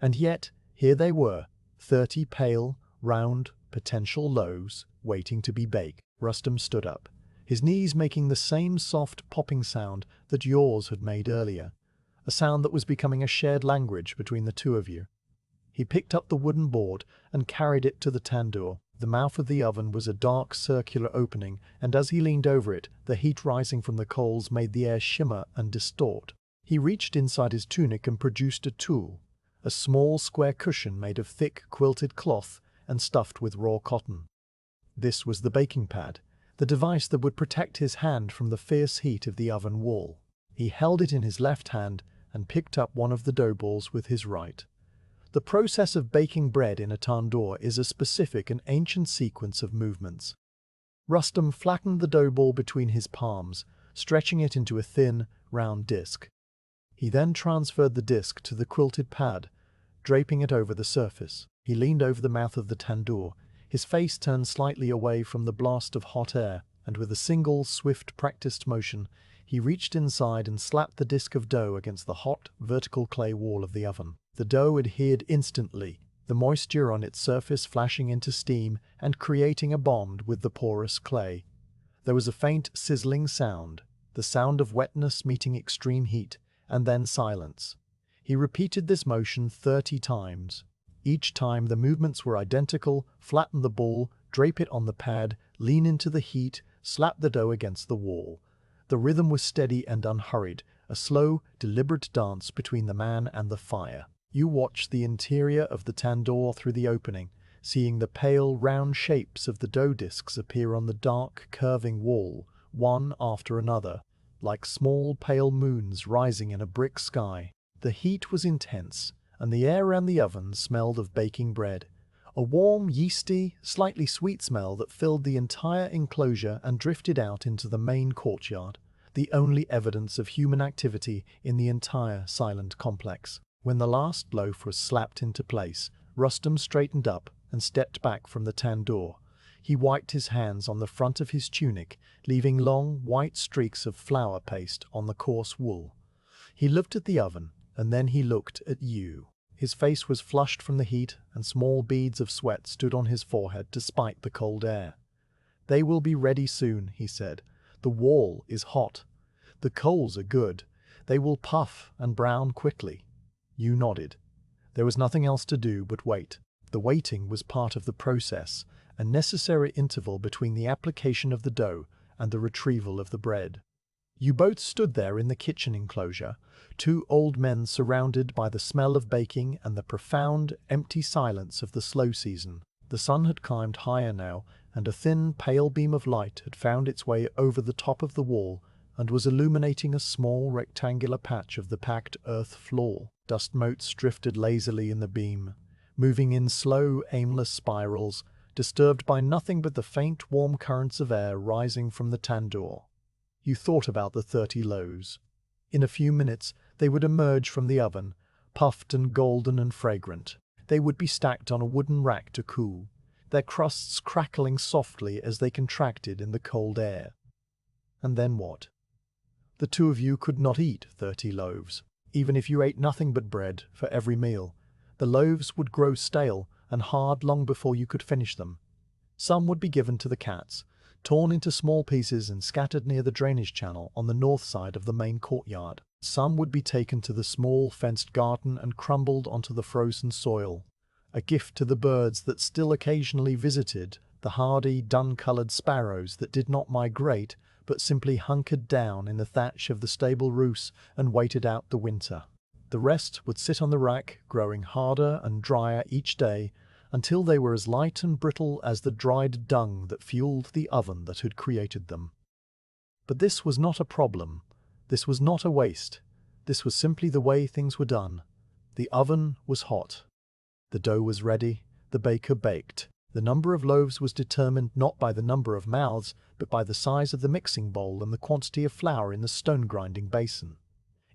S1: And yet, here they were, 30 pale, round, potential loaves waiting to be baked. Rustam stood up, his knees making the same soft popping sound that yours had made earlier, a sound that was becoming a shared language between the two of you. He picked up the wooden board and carried it to the tandoor. The mouth of the oven was a dark circular opening, and as he leaned over it, the heat rising from the coals made the air shimmer and distort. He reached inside his tunic and produced a tool, a small square cushion made of thick quilted cloth and stuffed with raw cotton. This was the baking pad, the device that would protect his hand from the fierce heat of the oven wall. He held it in his left hand and picked up one of the dough balls with his right. The process of baking bread in a tandoor is a specific and ancient sequence of movements. Rustam flattened the dough ball between his palms, stretching it into a thin, round disc. He then transferred the disc to the quilted pad, draping it over the surface. He leaned over the mouth of the tandoor, his face turned slightly away from the blast of hot air, and with a single, swift, practiced motion, he reached inside and slapped the disc of dough against the hot, vertical clay wall of the oven. The dough adhered instantly, the moisture on its surface flashing into steam and creating a bond with the porous clay. There was a faint, sizzling sound, the sound of wetness meeting extreme heat, and then silence. He repeated this motion 30 times. Each time the movements were identical: flatten the ball, drape it on the pad, lean into the heat, slap the dough against the wall. The rhythm was steady and unhurried, a slow, deliberate dance between the man and the fire. You watched the interior of the tandoor through the opening, seeing the pale, round shapes of the dough discs appear on the dark, curving wall, one after another, like small, pale moons rising in a brick sky. The heat was intense, and the air around the oven smelled of baking bread, a warm, yeasty, slightly sweet smell that filled the entire enclosure and drifted out into the main courtyard, the only evidence of human activity in the entire silent complex. When the last loaf was slapped into place, Rustam straightened up and stepped back from the tandoor. He wiped his hands on the front of his tunic, leaving long, white streaks of flour paste on the coarse wool. He looked at the oven, and then he looked at you. His face was flushed from the heat, and small beads of sweat stood on his forehead despite the cold air. "They will be ready soon," he said. "The wall is hot. The coals are good. They will puff and brown quickly." You nodded. There was nothing else to do but wait. The waiting was part of the process, a necessary interval between the application of the dough and the retrieval of the bread. You both stood there in the kitchen enclosure, two old men surrounded by the smell of baking and the profound, empty silence of the slow season. The sun had climbed higher now, and a thin, pale beam of light had found its way over the top of the wall and was illuminating a small, rectangular patch of the packed earth floor. Dust motes drifted lazily in the beam, moving in slow, aimless spirals, disturbed by nothing but the faint, warm currents of air rising from the tandoor. You thought about the 30 loaves. In a few minutes, they would emerge from the oven, puffed and golden and fragrant. They would be stacked on a wooden rack to cool. their crusts crackling softly as they contracted in the cold air. And then what? The two of you could not eat 30 loaves. Even if you ate nothing but bread for every meal, the loaves would grow stale and hard long before you could finish them. Some would be given to the cats, torn into small pieces and scattered near the drainage channel on the north side of the main courtyard. Some would be taken to the small fenced garden and crumbled onto the frozen soil, a gift to the birds that still occasionally visited, the hardy, dun-coloured sparrows that did not migrate but simply hunkered down in the thatch of the stable roofs and waited out the winter. The rest would sit on the rack, growing harder and drier each day, until they were as light and brittle as the dried dung that fueled the oven that had created them. But this was not a problem. This was not a waste. This was simply the way things were done. The oven was hot. The dough was ready. The baker baked. The number of loaves was determined not by the number of mouths, but by the size of the mixing bowl and the quantity of flour in the stone-grinding basin.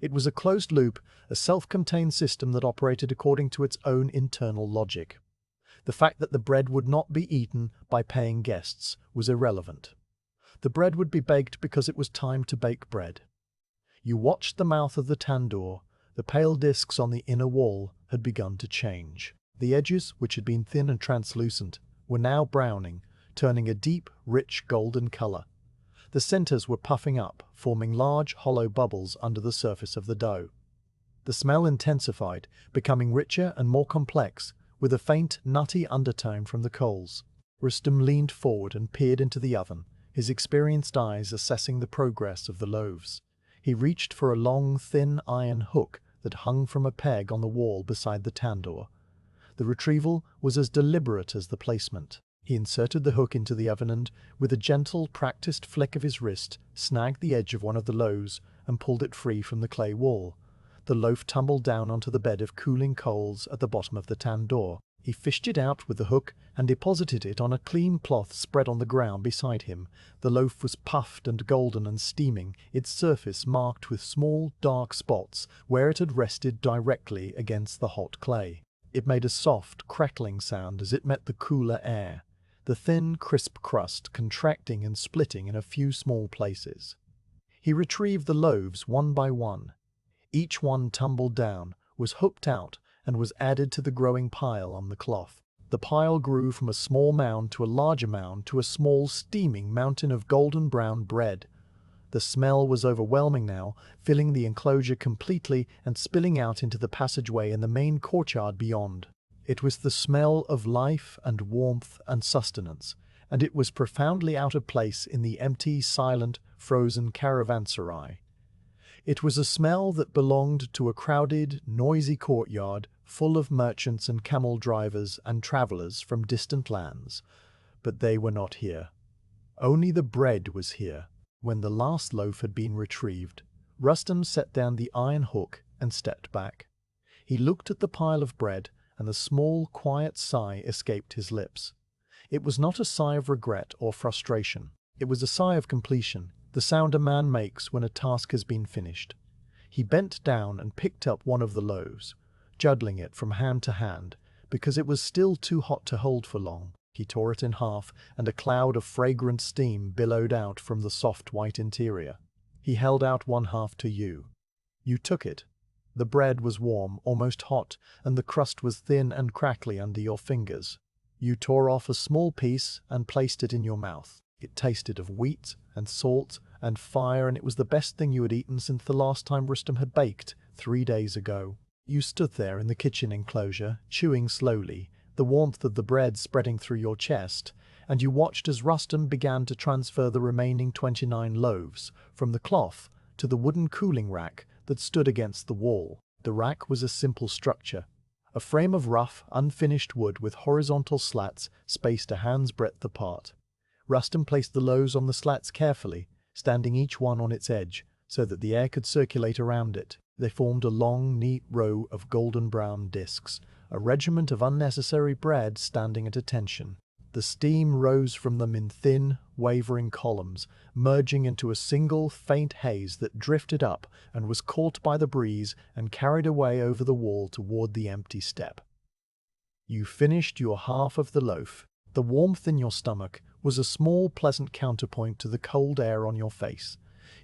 S1: It was a closed loop, a self-contained system that operated according to its own internal logic. The fact that the bread would not be eaten by paying guests was irrelevant. The bread would be baked because it was time to bake bread. You watched the mouth of the tandoor. The pale discs on the inner wall had begun to change. The edges, which had been thin and translucent, were now browning, turning a deep, rich golden color. The centers were puffing up, forming large, hollow bubbles under the surface of the dough. The smell intensified, becoming richer and more complex, with a faint, nutty undertone from the coals. Rustem leaned forward and peered into the oven, his experienced eyes assessing the progress of the loaves. He reached for a long, thin iron hook that hung from a peg on the wall beside the tandoor. The retrieval was as deliberate as the placement. He inserted the hook into the oven and, with a gentle, practiced flick of his wrist, snagged the edge of one of the loaves and pulled it free from the clay wall. The loaf tumbled down onto the bed of cooling coals at the bottom of the tandoor. He fished it out with the hook and deposited it on a clean cloth spread on the ground beside him. The loaf was puffed and golden and steaming, its surface marked with small, dark spots where it had rested directly against the hot clay. It made a soft, crackling sound as it met the cooler air, the thin, crisp crust contracting and splitting in a few small places. He retrieved the loaves one by one. Each one tumbled down, was hooked out, and was added to the growing pile on the cloth. The pile grew from a small mound to a larger mound to a small, steaming mountain of golden brown bread. The smell was overwhelming now, filling the enclosure completely and spilling out into the passageway and the main courtyard beyond. It was the smell of life and warmth and sustenance, and it was profoundly out of place in the empty, silent, frozen Caravanserai. It was a smell that belonged to a crowded, noisy courtyard full of merchants and camel drivers and travellers from distant lands. But they were not here. Only the bread was here. When the last loaf had been retrieved, Rustem set down the iron hook and stepped back. He looked at the pile of bread, and a small, quiet sigh escaped his lips. It was not a sigh of regret or frustration. It was a sigh of completion, the sound a man makes when a task has been finished. He bent down and picked up one of the loaves, juggling it from hand to hand, because it was still too hot to hold for long. He tore it in half, and a cloud of fragrant steam billowed out from the soft white interior. He held out one half to you. You took it. The bread was warm, almost hot, and the crust was thin and crackly under your fingers. You tore off a small piece and placed it in your mouth. It tasted of wheat and salt and fire, and it was the best thing you had eaten since the last time Rustem had baked, 3 days ago. You stood there in the kitchen enclosure, chewing slowly, the warmth of the bread spreading through your chest, and you watched as Rustem began to transfer the remaining 29 loaves from the cloth to the wooden cooling rack that stood against the wall. The rack was a simple structure, a frame of rough, unfinished wood with horizontal slats spaced a hand's breadth apart. Rustem placed the loaves on the slats carefully, standing each one on its edge, so that the air could circulate around it. They formed a long, neat row of golden brown discs, a regiment of unnecessary bread standing at attention. The steam rose from them in thin, wavering columns, merging into a single, faint haze that drifted up and was caught by the breeze and carried away over the wall toward the empty step. You finished your half of the loaf. The warmth in your stomach was a small, pleasant counterpoint to the cold air on your face.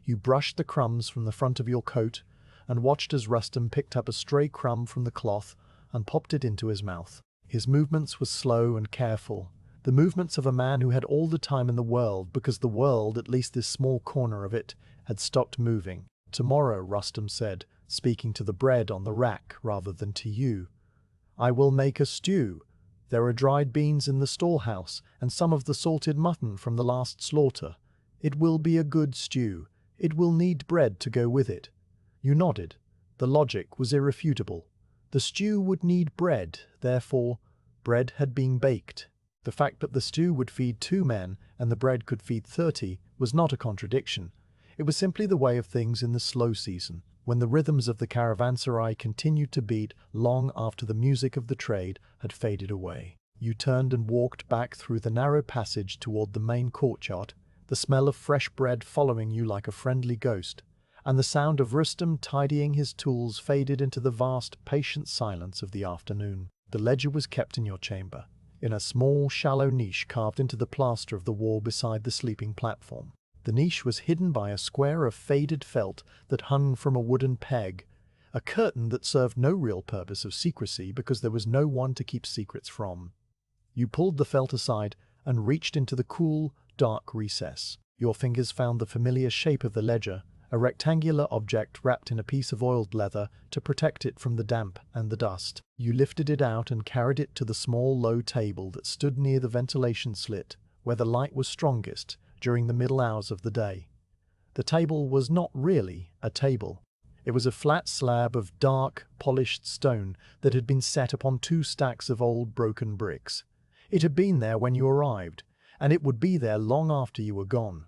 S1: You brushed the crumbs from the front of your coat and watched as Rustum picked up a stray crumb from the cloth and popped it into his mouth. His movements were slow and careful, the movements of a man who had all the time in the world because the world, at least this small corner of it, had stopped moving. "Tomorrow," Rustum said, speaking to the bread on the rack rather than to you, "I will make a stew. There are dried beans in the storehouse and some of the salted mutton from the last slaughter. It will be a good stew. It will need bread to go with it." You nodded. The logic was irrefutable. The stew would need bread, therefore, bread had been baked. The fact that the stew would feed 2 men and the bread could feed 30 was not a contradiction. It was simply the way of things in the slow season, when the rhythms of the caravanserai continued to beat long after the music of the trade had faded away. You turned and walked back through the narrow passage toward the main courtyard, the smell of fresh bread following you like a friendly ghost, and the sound of Rustum tidying his tools faded into the vast, patient silence of the afternoon. The ledger was kept in your chamber, in a small, shallow niche carved into the plaster of the wall beside the sleeping platform. The niche was hidden by a square of faded felt that hung from a wooden peg, a curtain that served no real purpose of secrecy because there was no one to keep secrets from. You pulled the felt aside and reached into the cool, dark recess. Your fingers found the familiar shape of the ledger, a rectangular object wrapped in a piece of oiled leather to protect it from the damp and the dust. You lifted it out and carried it to the small, low table that stood near the ventilation slit, where the light was strongest during the middle hours of the day. The table was not really a table. It was a flat slab of dark, polished stone that had been set upon 2 stacks of old broken bricks. It had been there when you arrived, and it would be there long after you were gone.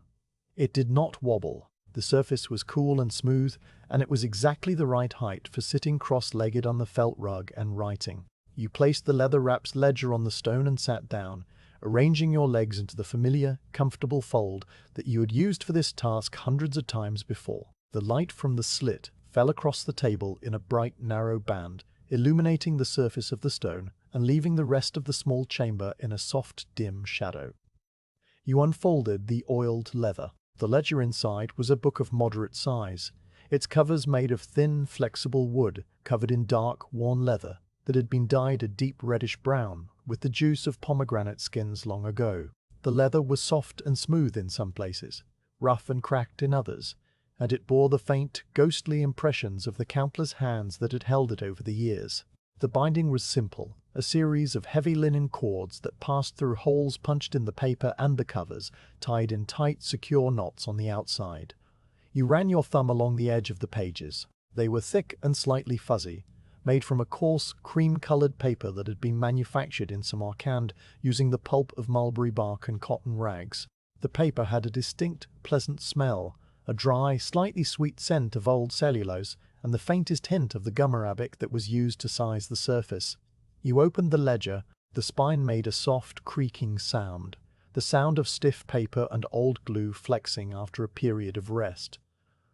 S1: It did not wobble. The surface was cool and smooth, and it was exactly the right height for sitting cross-legged on the felt rug and writing. You placed the leather-wrapped ledger on the stone and sat down, arranging your legs into the familiar, comfortable fold that you had used for this task hundreds of times before. The light from the slit fell across the table in a bright, narrow band, illuminating the surface of the stone and leaving the rest of the small chamber in a soft, dim shadow. You unfolded the oiled leather. The ledger inside was a book of moderate size, its covers made of thin, flexible wood covered in dark, worn leather that had been dyed a deep reddish brown with the juice of pomegranate skins long ago. The leather was soft and smooth in some places, rough and cracked in others, and it bore the faint, ghostly impressions of the countless hands that had held it over the years. The binding was simple, a series of heavy linen cords that passed through holes punched in the paper and the covers, tied in tight, secure knots on the outside. You ran your thumb along the edge of the pages. They were thick and slightly fuzzy, made from a coarse, cream-colored paper that had been manufactured in Samarkand using the pulp of mulberry bark and cotton rags. The paper had a distinct, pleasant smell, a dry, slightly sweet scent of old cellulose, and the faintest hint of the gum arabic that was used to size the surface. You opened the ledger. The spine made a soft, creaking sound, the sound of stiff paper and old glue flexing after a period of rest.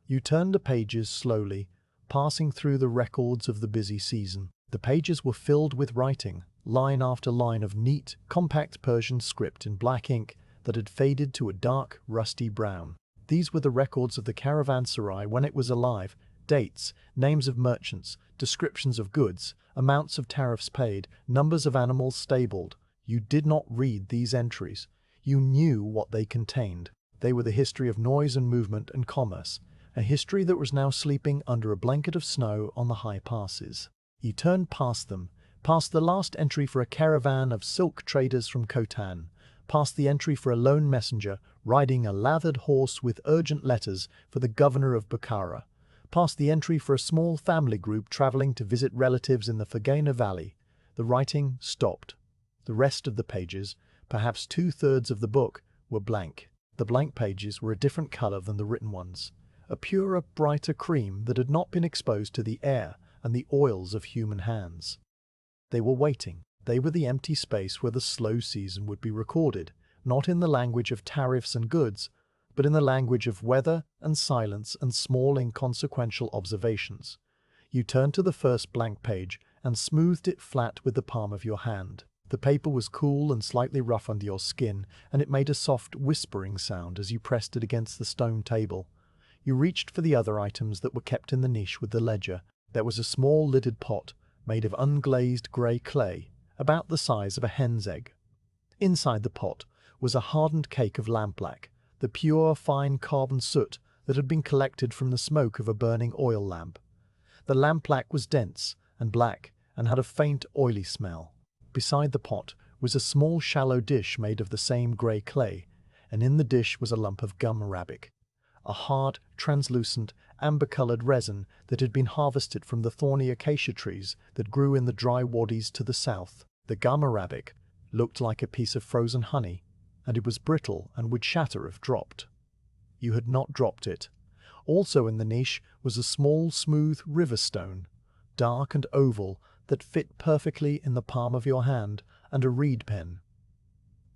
S1: You turned the pages slowly, passing through the records of the busy season. The pages were filled with writing, line after line of neat, compact Persian script in black ink that had faded to a dark, rusty brown. These were the records of the Caravanserai when it was alive: dates, names of merchants, descriptions of goods, amounts of tariffs paid, numbers of animals stabled. You did not read these entries. You knew what they contained. They were the history of noise and movement and commerce, a history that was now sleeping under a blanket of snow on the high passes. You turned past them, past the last entry for a caravan of silk traders from Khotan, past the entry for a lone messenger riding a lathered horse with urgent letters for the governor of Bukhara, past the entry for a small family group traveling to visit relatives in the Fergana Valley. The writing stopped. The rest of the pages, perhaps 2/3 of the book, were blank. The blank pages were a different color than the written ones, a purer, brighter cream that had not been exposed to the air and the oils of human hands. They were waiting. They were the empty space where the slow season would be recorded, not in the language of tariffs and goods, but in the language of weather and silence and small inconsequential observations. You turned to the first blank page and smoothed it flat with the palm of your hand. The paper was cool and slightly rough under your skin, and it made a soft whispering sound as you pressed it against the stone table. You reached for the other items that were kept in the niche with the ledger. There was a small lidded pot made of unglazed grey clay, about the size of a hen's egg. Inside the pot was a hardened cake of lampblack, the pure, fine carbon soot that had been collected from the smoke of a burning oil lamp. The lampblack was dense and black and had a faint, oily smell. Beside the pot was a small, shallow dish made of the same grey clay, and in the dish was a lump of gum arabic, a hard, translucent, amber-coloured resin that had been harvested from the thorny acacia trees that grew in the dry wadis to the south. The gum arabic looked like a piece of frozen honey, and it was brittle and would shatter if dropped. You had not dropped it. Also in the niche was a small, smooth river stone, dark and oval, that fit perfectly in the palm of your hand, and a reed pen.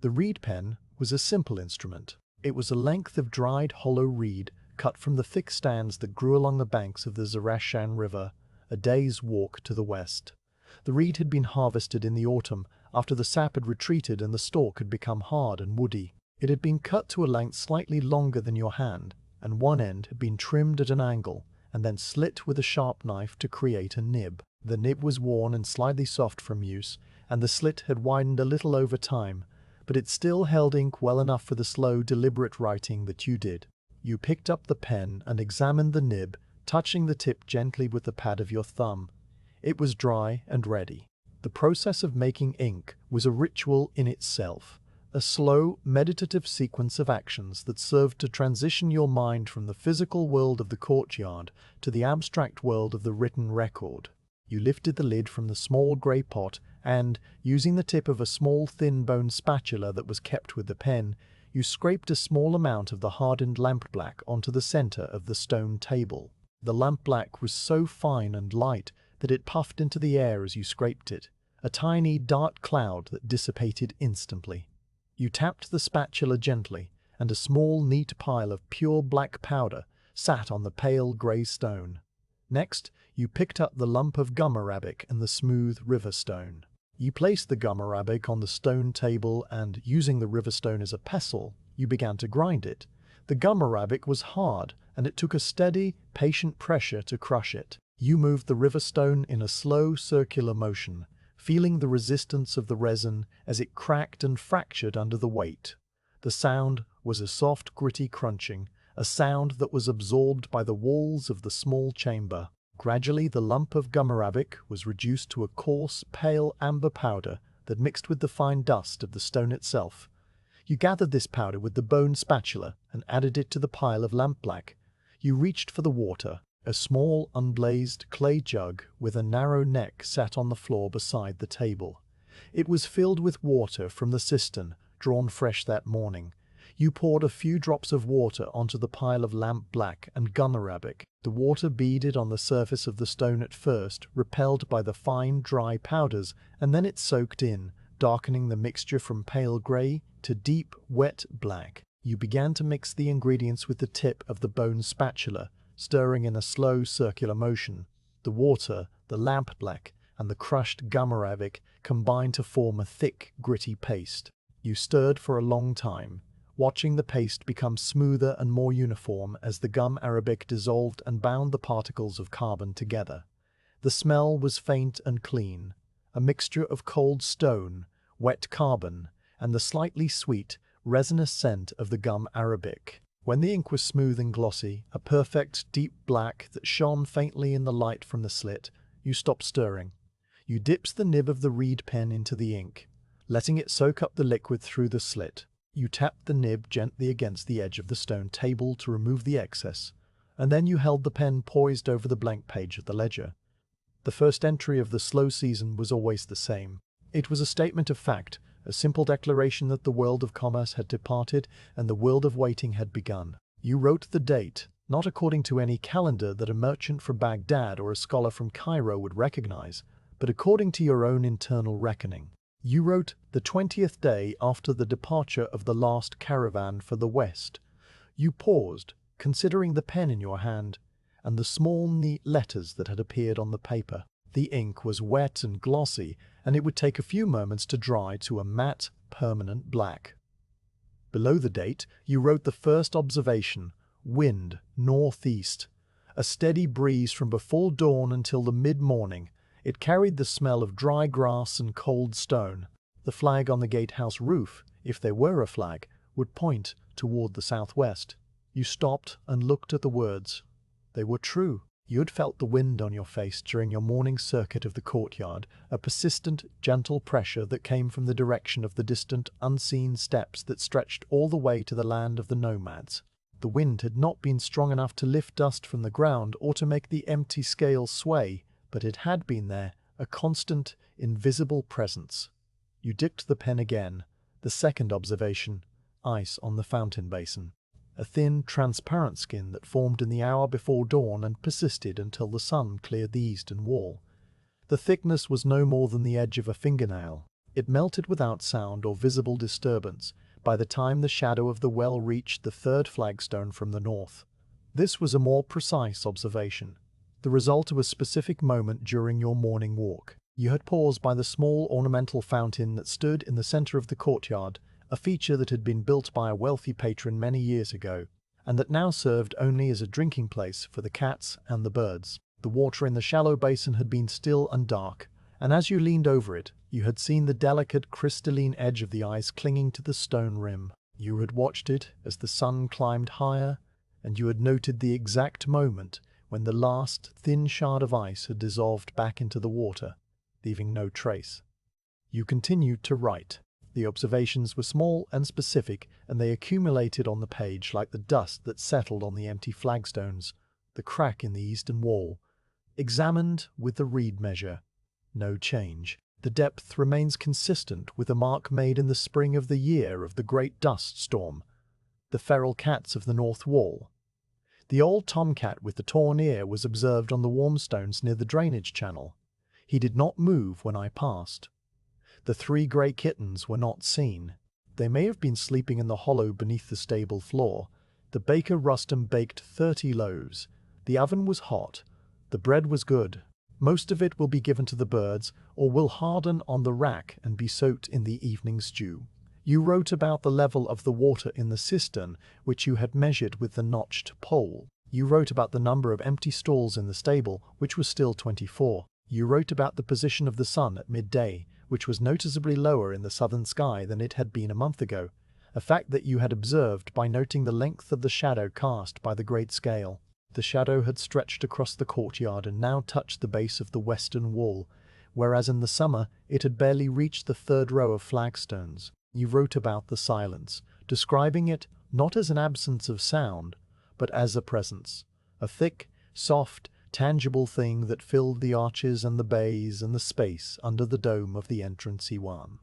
S1: The reed pen was a simple instrument. It was a length of dried hollow reed cut from the thick stands that grew along the banks of the Narration River, a day's walk to the west. The reed had been harvested in the autumn after the sap had retreated and the stalk had become hard and woody. It had been cut to a length slightly longer than your hand, and one end had been trimmed at an angle and then slit with a sharp knife to create a nib. The nib was worn and slightly soft from use, and the slit had widened a little over time, but it still held ink well enough for the slow, deliberate writing that you did. You picked up the pen and examined the nib, touching the tip gently with the pad of your thumb. It was dry and ready. The process of making ink was a ritual in itself, a slow, meditative sequence of actions that served to transition your mind from the physical world of the courtyard to the abstract world of the written record. You lifted the lid from the small grey pot and, using the tip of a small thin bone spatula that was kept with the pen, you scraped a small amount of the hardened lampblack onto the centre of the stone table. The lampblack was so fine and light that it puffed into the air as you scraped it, a tiny dark cloud that dissipated instantly. You tapped the spatula gently, and a small neat pile of pure black powder sat on the pale grey stone. Next, you picked up the lump of gum arabic and the smooth river stone. You placed the gum arabic on the stone table and, using the river stone as a pestle, you began to grind it. The gum arabic was hard, and it took a steady, patient pressure to crush it. You moved the river stone in a slow, circular motion, feeling the resistance of the resin as it cracked and fractured under the weight. The sound was a soft, gritty crunching, a sound that was absorbed by the walls of the small chamber. Gradually, the lump of gum arabic was reduced to a coarse, pale amber powder that mixed with the fine dust of the stone itself. You gathered this powder with the bone spatula and added it to the pile of lampblack. You reached for the water. A small, unblazed clay jug with a narrow neck sat on the floor beside the table. It was filled with water from the cistern, drawn fresh that morning. You poured a few drops of water onto the pile of lampblack and gum arabic. The water beaded on the surface of the stone at first, repelled by the fine, dry powders, and then it soaked in, darkening the mixture from pale grey to deep, wet black. You began to mix the ingredients with the tip of the bone spatula, stirring in a slow, circular motion. The water, the lampblack, and the crushed gum arabic combined to form a thick, gritty paste. You stirred for a long time, watching the paste become smoother and more uniform as the gum arabic dissolved and bound the particles of carbon together. The smell was faint and clean, a mixture of cold stone, wet carbon, and the slightly sweet, resinous scent of the gum arabic. When the ink was smooth and glossy, a perfect deep black that shone faintly in the light from the slit, you stopped stirring. You dipped the nib of the reed pen into the ink, letting it soak up the liquid through the slit. You tapped the nib gently against the edge of the stone table to remove the excess, and then you held the pen poised over the blank page of the ledger. The first entry of the slow season was always the same. It was a statement of fact, a simple declaration that the world of commerce had departed and the world of waiting had begun. You wrote the date, not according to any calendar that a merchant from Baghdad or a scholar from Cairo would recognize, but according to your own internal reckoning. You wrote the 20th day after the departure of the last caravan for the west. You paused, considering the pen in your hand, and the small, neat letters that had appeared on the paper. The ink was wet and glossy, and it would take a few moments to dry to a matte, permanent black. Below the date, you wrote the first observation: wind, northeast. A steady breeze from before dawn until the mid-morning. It carried the smell of dry grass and cold stone. The flag on the gatehouse roof, if there were a flag, would point toward the southwest. You stopped and looked at the words. They were true. You had felt the wind on your face during your morning circuit of the courtyard, a persistent, gentle pressure that came from the direction of the distant, unseen steps that stretched all the way to the land of the nomads. The wind had not been strong enough to lift dust from the ground or to make the empty scales sway, but it had been there, a constant, invisible presence. You dipped the pen again. The second observation: ice on the fountain basin. A thin, transparent skin that formed in the hour before dawn and persisted until the sun cleared the eastern wall. The thickness was no more than the edge of a fingernail. It melted without sound or visible disturbance by the time the shadow of the well reached the third flagstone from the north. This was a more precise observation, the result of a specific moment during your morning walk. You had paused by the small ornamental fountain that stood in the center of the courtyard, a feature that had been built by a wealthy patron many years ago, and that now served only as a drinking place for the cats and the birds. The water in the shallow basin had been still and dark, and as you leaned over it, you had seen the delicate crystalline edge of the ice clinging to the stone rim. You had watched it as the sun climbed higher, and you had noted the exact moment when the last thin shard of ice had dissolved back into the water, leaving no trace. You continued to write. The observations were small and specific, and they accumulated on the page like the dust that settled on the empty flagstones. The crack in the eastern wall. Examined with the reed measure. No change. The depth remains consistent with the mark made in the spring of the year of the great dust storm. The feral cats of the north wall. The old tomcat with the torn ear was observed on the warm stones near the drainage channel. He did not move when I passed. The 3 grey kittens were not seen. They may have been sleeping in the hollow beneath the stable floor. The baker Rustum baked 30 loaves. The oven was hot. The bread was good. Most of it will be given to the birds, or will harden on the rack and be soaked in the evening stew. You wrote about the level of the water in the cistern, which you had measured with the notched pole. You wrote about the number of empty stalls in the stable, which was still 24. You wrote about the position of the sun at midday, which was noticeably lower in the southern sky than it had been a month ago, a fact that you had observed by noting the length of the shadow cast by the great scale. The shadow had stretched across the courtyard and now touched the base of the western wall, whereas in the summer it had barely reached the 3rd row of flagstones. You wrote about the silence, describing it not as an absence of sound, but as a presence, a thick, soft, tangible thing that filled the arches and the bays and the space under the dome of the entrance E1.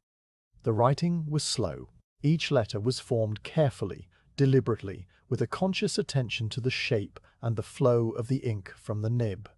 S1: The writing was slow. Each letter was formed carefully, deliberately, with a conscious attention to the shape and the flow of the ink from the nib.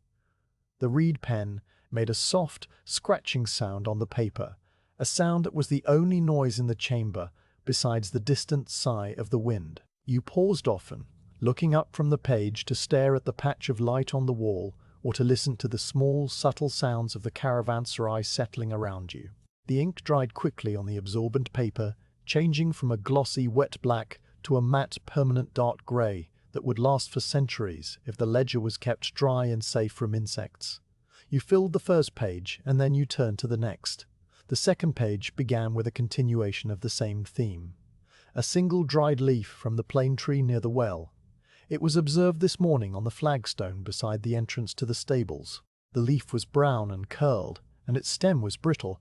S1: The reed pen made a soft, scratching sound on the paper, a sound that was the only noise in the chamber besides the distant sigh of the wind. You paused often, looking up from the page to stare at the patch of light on the wall or to listen to the small, subtle sounds of the caravanserai settling around you. The ink dried quickly on the absorbent paper, changing from a glossy, wet black to a matte, permanent dark grey that would last for centuries if the ledger was kept dry and safe from insects. You filled the first page, and then you turned to the next. The second page began with a continuation of the same theme. A single dried leaf from the plane tree near the well. It was observed this morning on the flagstone beside the entrance to the stables. The leaf was brown and curled, and its stem was brittle.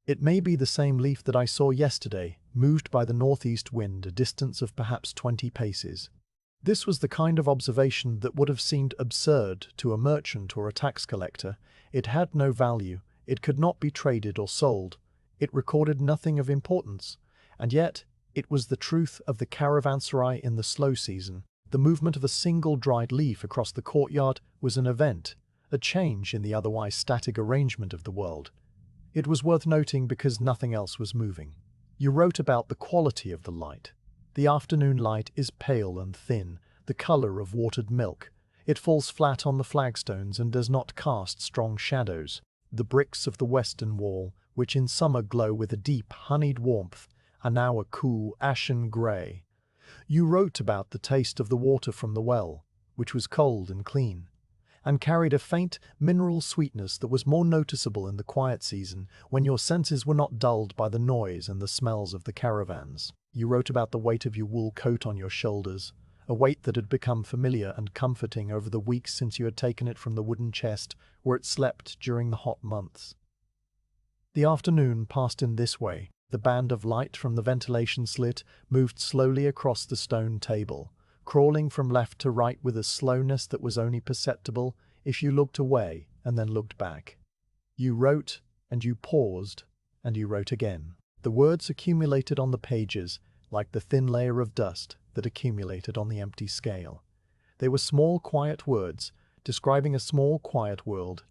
S1: It may be the same leaf that I saw yesterday, moved by the northeast wind a distance of perhaps 20 paces. This was the kind of observation that would have seemed absurd to a merchant or a tax collector. It had no value, it could not be traded or sold, it recorded nothing of importance, and yet it was the truth of the caravanserai in the slow season. The movement of a single dried leaf across the courtyard was an event, a change in the otherwise static arrangement of the world. It was worth noting because nothing else was moving. You wrote about the quality of the light. The afternoon light is pale and thin, the color of watered milk. It falls flat on the flagstones and does not cast strong shadows. The bricks of the western wall, which in summer glow with a deep, honeyed warmth, are now a cool, ashen grey. You wrote about the taste of the water from the well, which was cold and clean, and carried a faint, mineral sweetness that was more noticeable in the quiet season, when your senses were not dulled by the noise and the smells of the caravans. You wrote about the weight of your wool coat on your shoulders, a weight that had become familiar and comforting over the weeks since you had taken it from the wooden chest where it slept during the hot months. The afternoon passed in this way. The band of light from the ventilation slit moved slowly across the stone table, crawling from left to right with a slowness that was only perceptible if you looked away and then looked back. You wrote, and you paused, and you wrote again. The words accumulated on the pages like the thin layer of dust that accumulated on the empty scale. They were small, quiet words, describing a small, quiet world.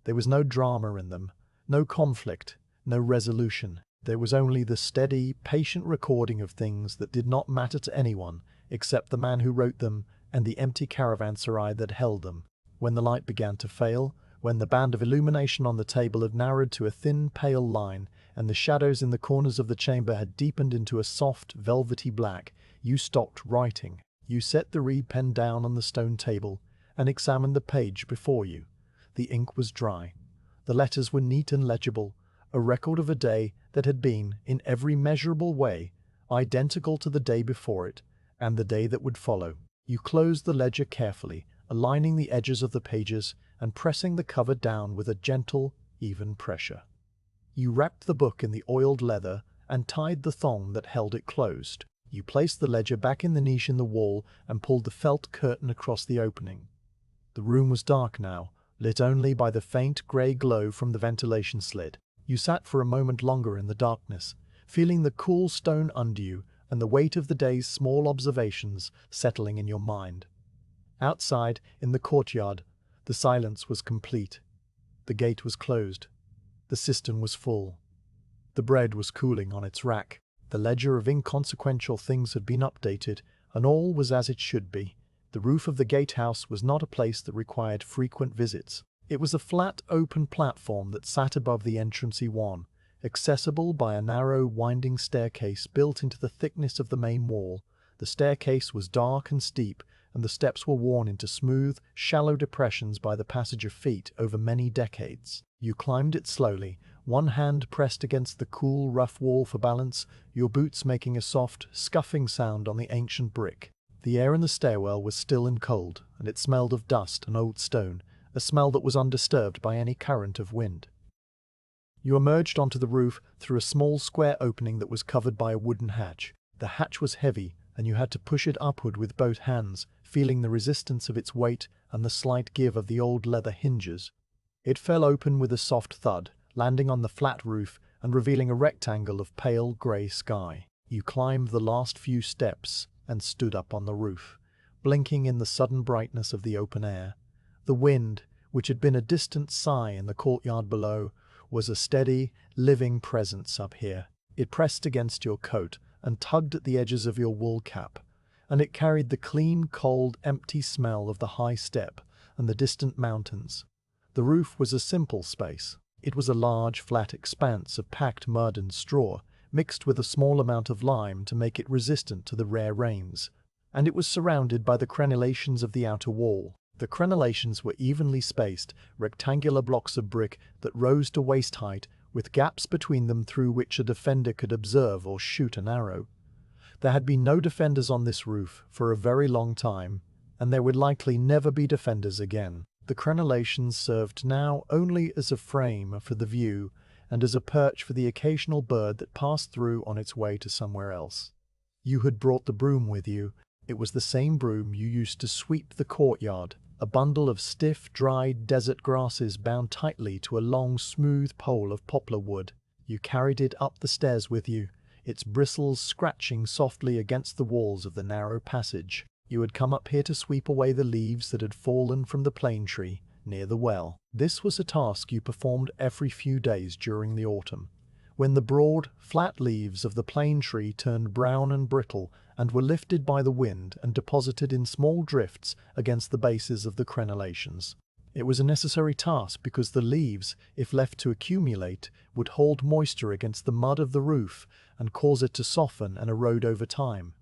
S1: There was no drama in them, no conflict, no resolution. There was only the steady, patient recording of things that did not matter to anyone except the man who wrote them and the empty caravanserai that held them. When the light began to fail, when the band of illumination on the table had narrowed to a thin, pale line, and the shadows in the corners of the chamber had deepened into a soft, velvety black, you stopped writing. You set the reed pen down on the stone table and examined the page before you. The ink was dry. The letters were neat and legible, a record of a day that had been, in every measurable way, identical to the day before it and the day that would follow. You closed the ledger carefully, aligning the edges of the pages and pressing the cover down with a gentle, even pressure. You wrapped the book in the oiled leather and tied the thong that held it closed. You placed the ledger back in the niche in the wall and pulled the felt curtain across the opening. The room was dark now, lit only by the faint grey glow from the ventilation slit. You sat for a moment longer in the darkness, feeling the cool stone under you and the weight of the day's small observations settling in your mind. Outside, in the courtyard, the silence was complete. The gate was closed. The cistern was full. The bread was cooling on its rack. The ledger of inconsequential things had been updated, and all was as it should be. The roof of the gatehouse was not a place that required frequent visits. It was a flat, open platform that sat above the entrance E1, accessible by a narrow, winding staircase built into the thickness of the main wall. The staircase was dark and steep, and the steps were worn into smooth, shallow depressions by the passage of feet over many decades. You climbed it slowly, one hand pressed against the cool, rough wall for balance, your boots making a soft, scuffing sound on the ancient brick. The air in the stairwell was still and cold, and it smelled of dust and old stone, a smell that was undisturbed by any current of wind. You emerged onto the roof through a small square opening that was covered by a wooden hatch. The hatch was heavy, and you had to push it upward with both hands, feeling the resistance of its weight and the slight give of the old leather hinges. It fell open with a soft thud, landing on the flat roof and revealing a rectangle of pale grey sky. You climbed the last few steps and stood up on the roof, blinking in the sudden brightness of the open air. The wind, which had been a distant sigh in the courtyard below, was a steady, living presence up here. It pressed against your coat and tugged at the edges of your wool cap, and it carried the clean, cold, empty smell of the high steppe and the distant mountains. The roof was a simple space. It was a large, flat expanse of packed mud and straw, mixed with a small amount of lime to make it resistant to the rare rains, and it was surrounded by the crenellations of the outer wall. The crenellations were evenly spaced, rectangular blocks of brick that rose to waist height, with gaps between them through which a defender could observe or shoot an arrow. There had been no defenders on this roof for a very long time, and there would likely never be defenders again. The crenellations served now only as a frame for the view and as a perch for the occasional bird that passed through on its way to somewhere else. You had brought the broom with you. It was the same broom you used to sweep the courtyard, a bundle of stiff, dried desert grasses bound tightly to a long, smooth pole of poplar wood. You carried it up the stairs with you, its bristles scratching softly against the walls of the narrow passage. You had come up here to sweep away the leaves that had fallen from the plane tree near the well. This was a task you performed every few days during the autumn, when the broad, flat leaves of the plane tree turned brown and brittle and were lifted by the wind and deposited in small drifts against the bases of the crenellations. It was a necessary task because the leaves, if left to accumulate, would hold moisture against the mud of the roof and cause it to soften and erode over time.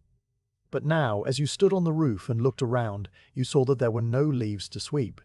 S1: But now, as you stood on the roof and looked around, you saw that there were no leaves to sweep.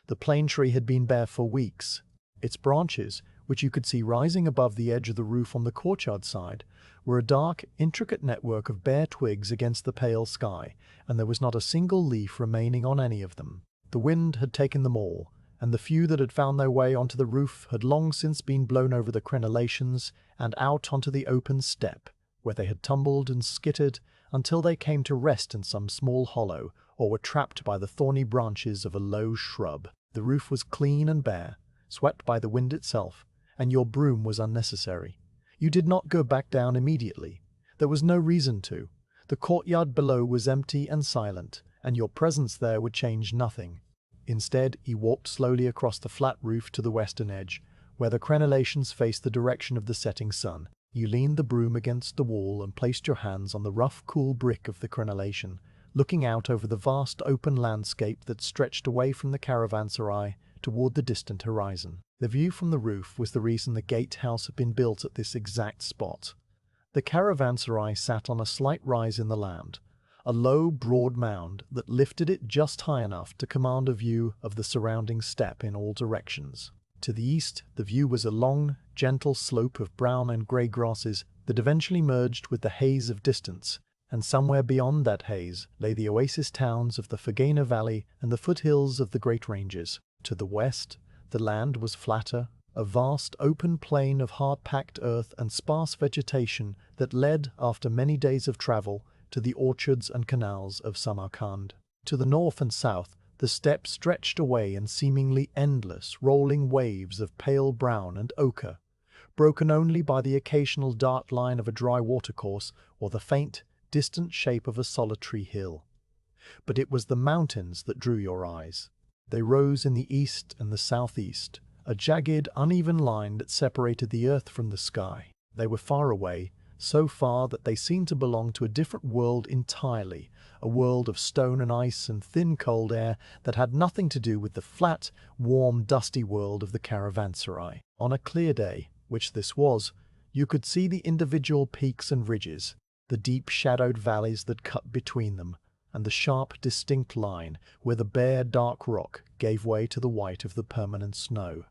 S1: The plane tree had been bare for weeks. Its branches, which you could see rising above the edge of the roof on the courtyard side, were a dark, intricate network of bare twigs against the pale sky, and there was not a single leaf remaining on any of them. The wind had taken them all, and the few that had found their way onto the roof had long since been blown over the crenellations and out onto the open steppe, where they had tumbled and skittered until they came to rest in some small hollow or were trapped by the thorny branches of a low shrub. The roof was clean and bare, swept by the wind itself, and your broom was unnecessary. You did not go back down immediately. There was no reason to. The courtyard below was empty and silent, and your presence there would change nothing. Instead, he walked slowly across the flat roof to the western edge, where the crenellations faced the direction of the setting sun. You leaned the broom against the wall and placed your hands on the rough, cool brick of the crenellation, looking out over the vast open landscape that stretched away from the Caravanserai toward the distant horizon. The view from the roof was the reason the gatehouse had been built at this exact spot. The Caravanserai sat on a slight rise in the land, a low, broad mound that lifted it just high enough to command a view of the surrounding steppe in all directions. To the east, the view was a long, gentle slope of brown and grey grasses that eventually merged with the haze of distance, and somewhere beyond that haze lay the oasis towns of the Fergana Valley and the foothills of the Great Ranges. To the west, the land was flatter, a vast open plain of hard-packed earth and sparse vegetation that led, after many days of travel, to the orchards and canals of Samarkand. To the north and south, the steppe stretched away in seemingly endless, rolling waves of pale brown and ochre, broken only by the occasional dark line of a dry watercourse or the faint, distant shape of a solitary hill. But it was the mountains that drew your eyes. They rose in the east and the southeast, a jagged, uneven line that separated the earth from the sky. They were far away, so far that they seemed to belong to a different world entirely, a world of stone and ice and thin cold air that had nothing to do with the flat, warm, dusty world of the Caravanserai. On a clear day, which this was, you could see the individual peaks and ridges, the deep shadowed valleys that cut between them, and the sharp, distinct line where the bare, dark rock gave way to the white of the permanent snow.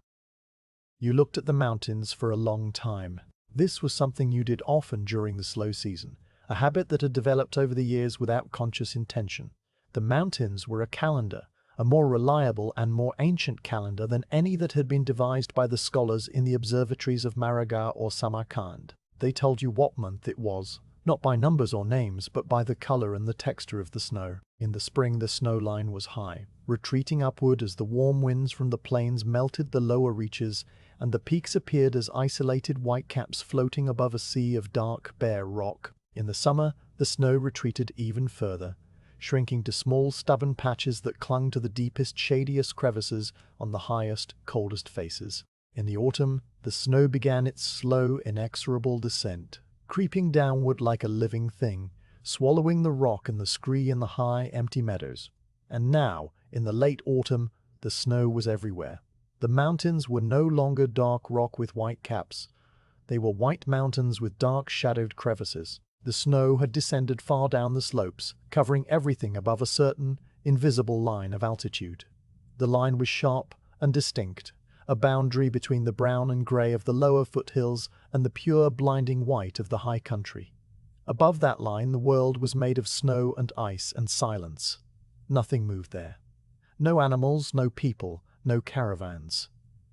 S1: You looked at the mountains for a long time. This was something you did often during the slow season, a habit that had developed over the years without conscious intention. The mountains were a calendar, a more reliable and more ancient calendar than any that had been devised by the scholars in the observatories of Maraga or Samarkand. They told you what month it was, not by numbers or names, but by the color and the texture of the snow. In the spring the snow line was high, retreating upward as the warm winds from the plains melted the lower reaches, and the peaks appeared as isolated whitecaps floating above a sea of dark, bare rock. In the summer, the snow retreated even further, shrinking to small, stubborn patches that clung to the deepest, shadiest crevices on the highest, coldest faces. In the autumn, the snow began its slow, inexorable descent, creeping downward like a living thing, swallowing the rock and the scree in the high, empty meadows. And now, in the late autumn, the snow was everywhere. The mountains were no longer dark rock with white caps. They were white mountains with dark, shadowed crevices. The snow had descended far down the slopes, covering everything above a certain, invisible line of altitude. The line was sharp and distinct, a boundary between the brown and grey of the lower foothills and the pure, blinding white of the high country. Above that line the world was made of snow and ice and silence. Nothing moved there. No animals, no people, no caravans.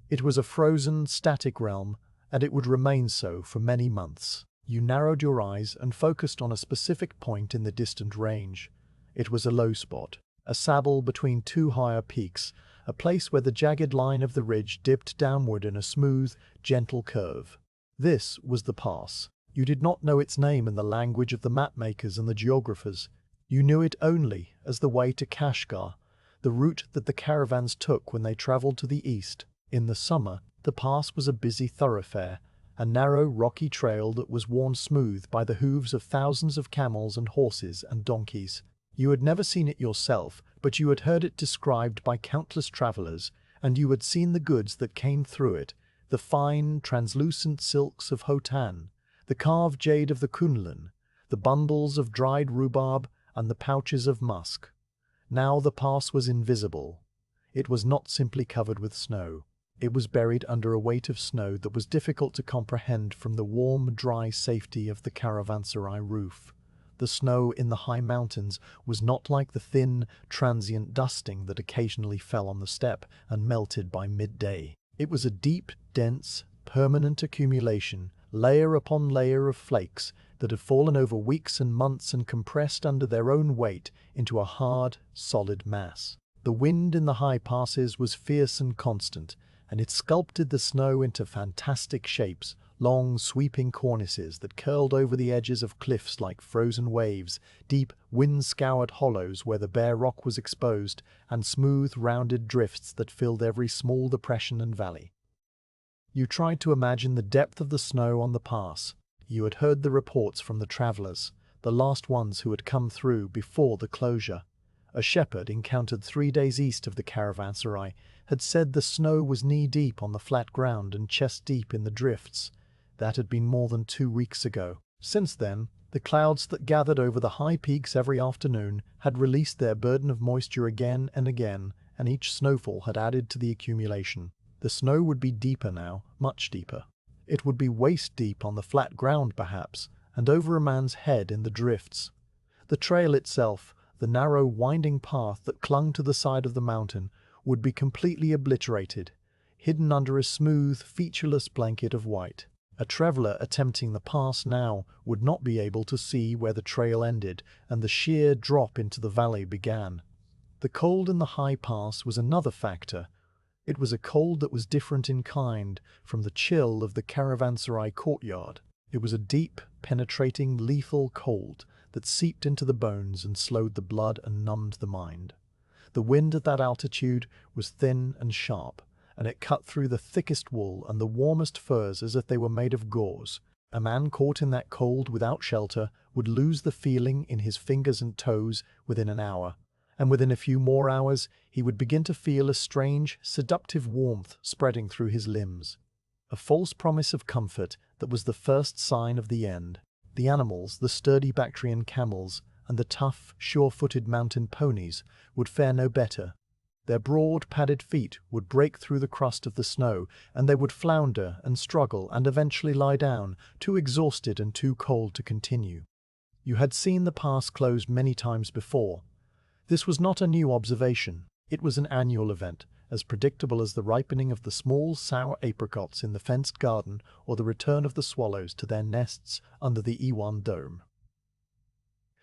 S1: It was a frozen, static realm, and it would remain so for many months. You narrowed your eyes and focused on a specific point in the distant range. It was a low spot, a saddle between two higher peaks, a place where the jagged line of the ridge dipped downward in a smooth, gentle curve. This was the pass. You did not know its name in the language of the mapmakers and the geographers. You knew it only as the way to Kashgar, the route that the caravans took when they travelled to the east. In the summer, the pass was a busy thoroughfare, a narrow, rocky trail that was worn smooth by the hooves of thousands of camels and horses and donkeys. You had never seen it yourself, but you had heard it described by countless travelers, and you had seen the goods that came through it, the fine, translucent silks of Khotan, the carved jade of the Kunlun, the bundles of dried rhubarb, and the pouches of musk. Now the pass was invisible. It was not simply covered with snow. It was buried under a weight of snow that was difficult to comprehend from the warm, dry safety of the Caravanserai roof. The snow in the high mountains was not like the thin, transient dusting that occasionally fell on the steppe and melted by midday. It was a deep, dense, permanent accumulation, layer upon layer of flakes that had fallen over weeks and months and compressed under their own weight into a hard, solid mass. The wind in the high passes was fierce and constant, and it sculpted the snow into fantastic shapes, long, sweeping cornices that curled over the edges of cliffs like frozen waves, deep, wind-scoured hollows where the bare rock was exposed, and smooth, rounded drifts that filled every small depression and valley. You tried to imagine the depth of the snow on the pass. You had heard the reports from the travelers, the last ones who had come through before the closure. A shepherd encountered 3 days east of the Caravanserai had said the snow was knee-deep on the flat ground and chest-deep in the drifts. That had been more than 2 weeks ago. Since then, the clouds that gathered over the high peaks every afternoon had released their burden of moisture again and again, and each snowfall had added to the accumulation. The snow would be deeper now, much deeper. It would be waist-deep on the flat ground perhaps, and over a man's head in the drifts. The trail itself, the narrow, winding path that clung to the side of the mountain, would be completely obliterated, hidden under a smooth, featureless blanket of white. A traveler attempting the pass now would not be able to see where the trail ended and the sheer drop into the valley began. The cold in the high pass was another factor. It was a cold that was different in kind from the chill of the Caravanserai courtyard. It was a deep, penetrating, lethal cold that seeped into the bones and slowed the blood and numbed the mind. The wind at that altitude was thin and sharp, and it cut through the thickest wool and the warmest furs as if they were made of gauze. A man caught in that cold without shelter would lose the feeling in his fingers and toes within an hour, and within a few more hours he would begin to feel a strange, seductive warmth spreading through his limbs. A false promise of comfort that was the first sign of the end. The animals, the sturdy Bactrian camels, and the tough, sure-footed mountain ponies would fare no better. Their broad, padded feet would break through the crust of the snow, and they would flounder and struggle and eventually lie down, too exhausted and too cold to continue. You had seen the pass closed many times before. This was not a new observation. It was an annual event, as predictable as the ripening of the small, sour apricots in the fenced garden or the return of the swallows to their nests under the Iwan dome.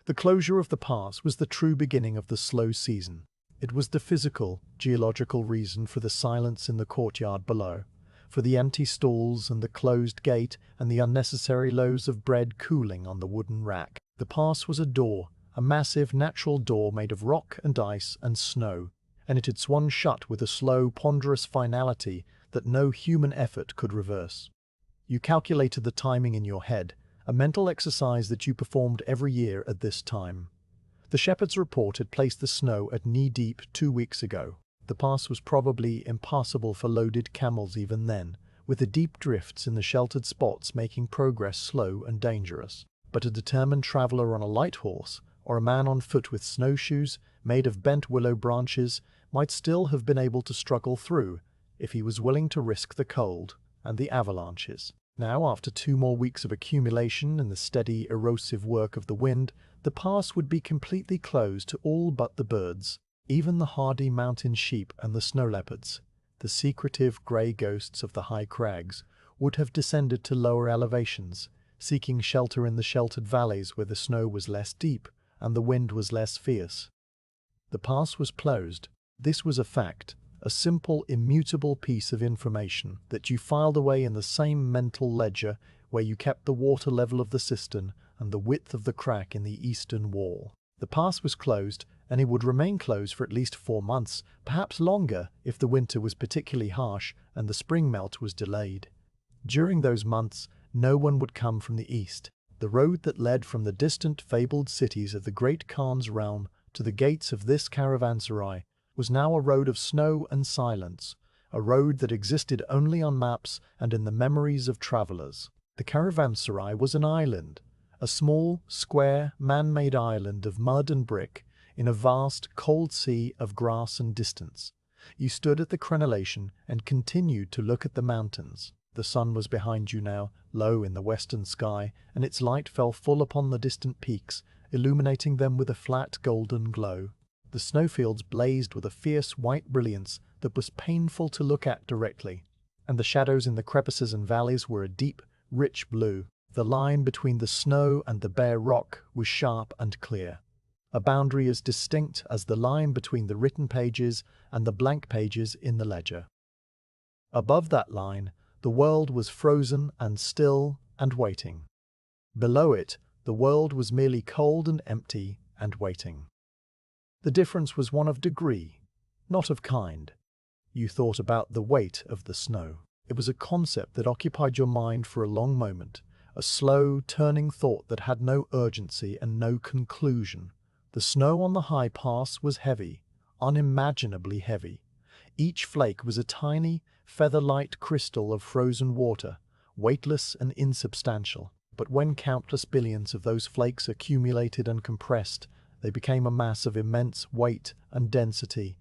S1: The closure of the pass was the true beginning of the slow season. It was the physical, geological reason for the silence in the courtyard below, for the empty stalls and the closed gate and the unnecessary loaves of bread cooling on the wooden rack. The pass was a door, a massive natural door made of rock and ice and snow, and it had swung shut with a slow, ponderous finality that no human effort could reverse. You calculated the timing in your head, a mental exercise that you performed every year at this time. The shepherd's report had placed the snow at knee-deep 2 weeks ago. The pass was probably impassable for loaded camels even then, with the deep drifts in the sheltered spots making progress slow and dangerous. But a determined traveler on a light horse, or a man on foot with snowshoes made of bent willow branches, might still have been able to struggle through, if he was willing to risk the cold and the avalanches. Now, after 2 more weeks of accumulation and the steady, erosive work of the wind, the pass would be completely closed to all but the birds, even the hardy mountain sheep and the snow leopards. The secretive grey ghosts of the high crags would have descended to lower elevations, seeking shelter in the sheltered valleys where the snow was less deep and the wind was less fierce. The pass was closed. This was a fact, a simple, immutable piece of information that you filed away in the same mental ledger where you kept the water level of the cistern and the width of the crack in the eastern wall. The pass was closed, and it would remain closed for at least 4 months, perhaps longer if the winter was particularly harsh and the spring melt was delayed. During those months, no one would come from the east. The road that led from the distant fabled cities of the great Khan's realm to the gates of this caravanserai was now a road of snow and silence, a road that existed only on maps and in the memories of travelers. The caravanserai was an island, a small, square, man-made island of mud and brick in a vast, cold sea of grass and distance. You stood at the crenellation and continued to look at the mountains. The sun was behind you now, low in the western sky, and its light fell full upon the distant peaks, illuminating them with a flat golden glow. The snowfields blazed with a fierce white brilliance that was painful to look at directly, and the shadows in the crevices and valleys were a deep, rich blue. The line between the snow and the bare rock was sharp and clear, a boundary as distinct as the line between the written pages and the blank pages in the ledger. Above that line, the world was frozen and still and waiting. Below it, the world was merely cold and empty and waiting. The difference was one of degree, not of kind. You thought about the weight of the snow. It was a concept that occupied your mind for a long moment, a slow, turning thought that had no urgency and no conclusion. The snow on the high pass was heavy, unimaginably heavy. Each flake was a tiny, feather-light crystal of frozen water, weightless and insubstantial. But when countless billions of those flakes accumulated and compressed, they became a mass of immense weight and density.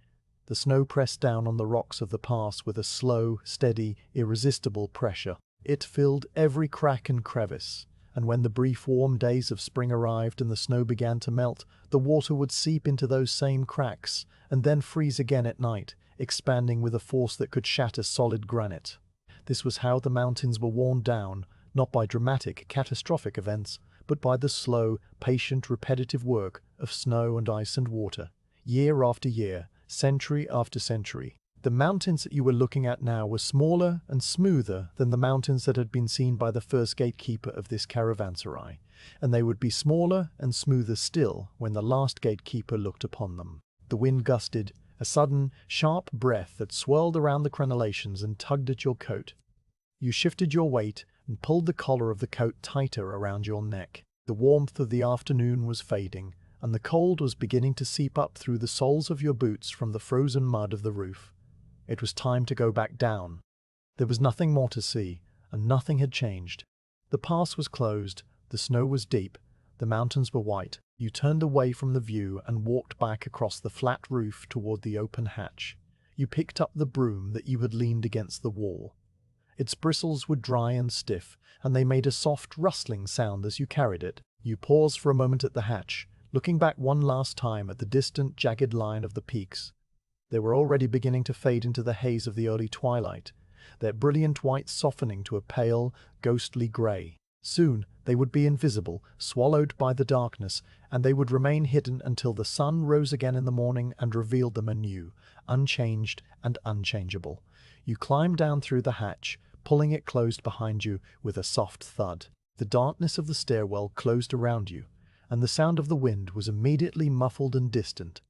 S1: The snow pressed down on the rocks of the pass with a slow, steady, irresistible pressure. It filled every crack and crevice, and when the brief warm days of spring arrived and the snow began to melt, the water would seep into those same cracks, and then freeze again at night, expanding with a force that could shatter solid granite. This was how the mountains were worn down, not by dramatic, catastrophic events, but by the slow, patient, repetitive work of snow and ice and water, year after year, century after century. The mountains that you were looking at now were smaller and smoother than the mountains that had been seen by the first gatekeeper of this caravanserai, and they would be smaller and smoother still when the last gatekeeper looked upon them. The wind gusted, a sudden, sharp breath that swirled around the crenellations and tugged at your coat. You shifted your weight and pulled the collar of the coat tighter around your neck. The warmth of the afternoon was fading, and the cold was beginning to seep up through the soles of your boots from the frozen mud of the roof. It was time to go back down. There was nothing more to see, and nothing had changed. The pass was closed, the snow was deep, the mountains were white. You turned away from the view and walked back across the flat roof toward the open hatch. You picked up the broom that you had leaned against the wall. Its bristles were dry and stiff, and they made a soft rustling sound as you carried it. You paused for a moment at the hatch, looking back one last time at the distant, jagged line of the peaks. They were already beginning to fade into the haze of the early twilight, their brilliant white softening to a pale, ghostly grey. Soon they would be invisible, swallowed by the darkness, and they would remain hidden until the sun rose again in the morning and revealed them anew, unchanged and unchangeable. You climbed down through the hatch, pulling it closed behind you with a soft thud. The darkness of the stairwell closed around you, and the sound of the wind was immediately muffled and distant.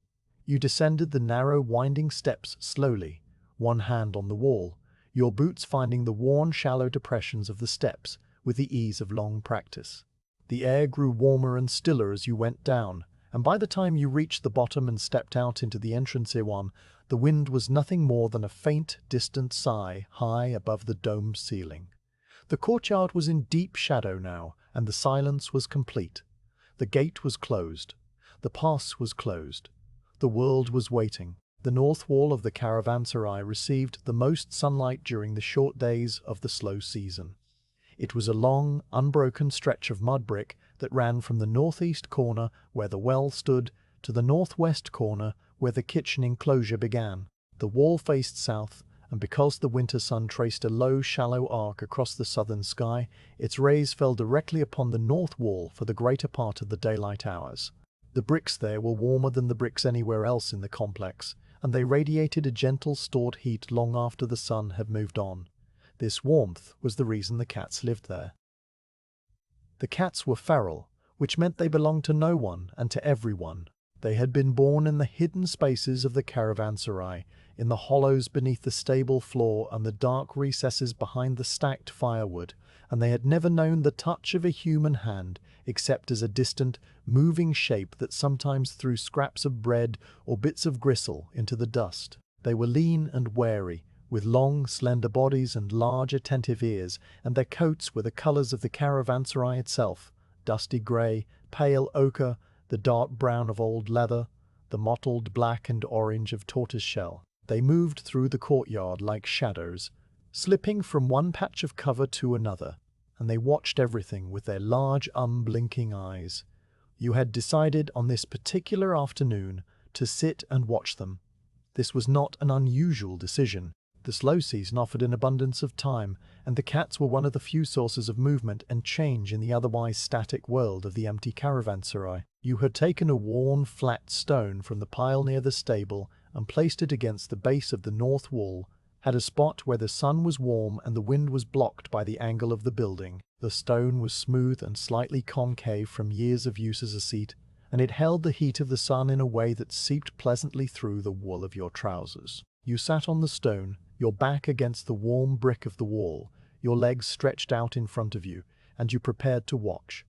S1: You descended the narrow, winding steps slowly, one hand on the wall, your boots finding the worn, shallow depressions of the steps with the ease of long practice. The air grew warmer and stiller as you went down, and by the time you reached the bottom and stepped out into the entrance Iwan, the wind was nothing more than a faint, distant sigh high above the domed ceiling. The courtyard was in deep shadow now, and the silence was complete. The gate was closed. The pass was closed. The world was waiting. The north wall of the caravanserai received the most sunlight during the short days of the slow season. It was a long, unbroken stretch of mud brick that ran from the northeast corner where the well stood to the northwest corner where the kitchen enclosure began. The wall faced south, and because the winter sun traced a low, shallow arc across the southern sky, its rays fell directly upon the north wall for the greater part of the daylight hours. The bricks there were warmer than the bricks anywhere else in the complex, and they radiated a gentle stored heat long after the sun had moved on. This warmth was the reason the cats lived there. The cats were feral, which meant they belonged to no one and to everyone. They had been born in the hidden spaces of the Caravanserai, in the hollows beneath the stable floor and the dark recesses behind the stacked firewood, and they had never known the touch of a human hand except as a distant, moving shape that sometimes threw scraps of bread or bits of gristle into the dust. They were lean and wary, with long, slender bodies and large, attentive ears, and their coats were the colors of the Caravanserai itself: dusty grey, pale ochre, the dark brown of old leather, the mottled black and orange of tortoiseshell. They moved through the courtyard like shadows, slipping from one patch of cover to another, and they watched everything with their large, unblinking eyes. You had decided on this particular afternoon to sit and watch them. This was not an unusual decision. The slow season offered an abundance of time, and the cats were one of the few sources of movement and change in the otherwise static world of the empty caravanserai. You had taken a worn, flat stone from the pile near the stable and placed it against the base of the north wall, had a spot where the sun was warm and the wind was blocked by the angle of the building. The stone was smooth and slightly concave from years of use as a seat, and it held the heat of the sun in a way that seeped pleasantly through the wool of your trousers. You sat on the stone, your back against the warm brick of the wall, your legs stretched out in front of you, and you prepared to watch.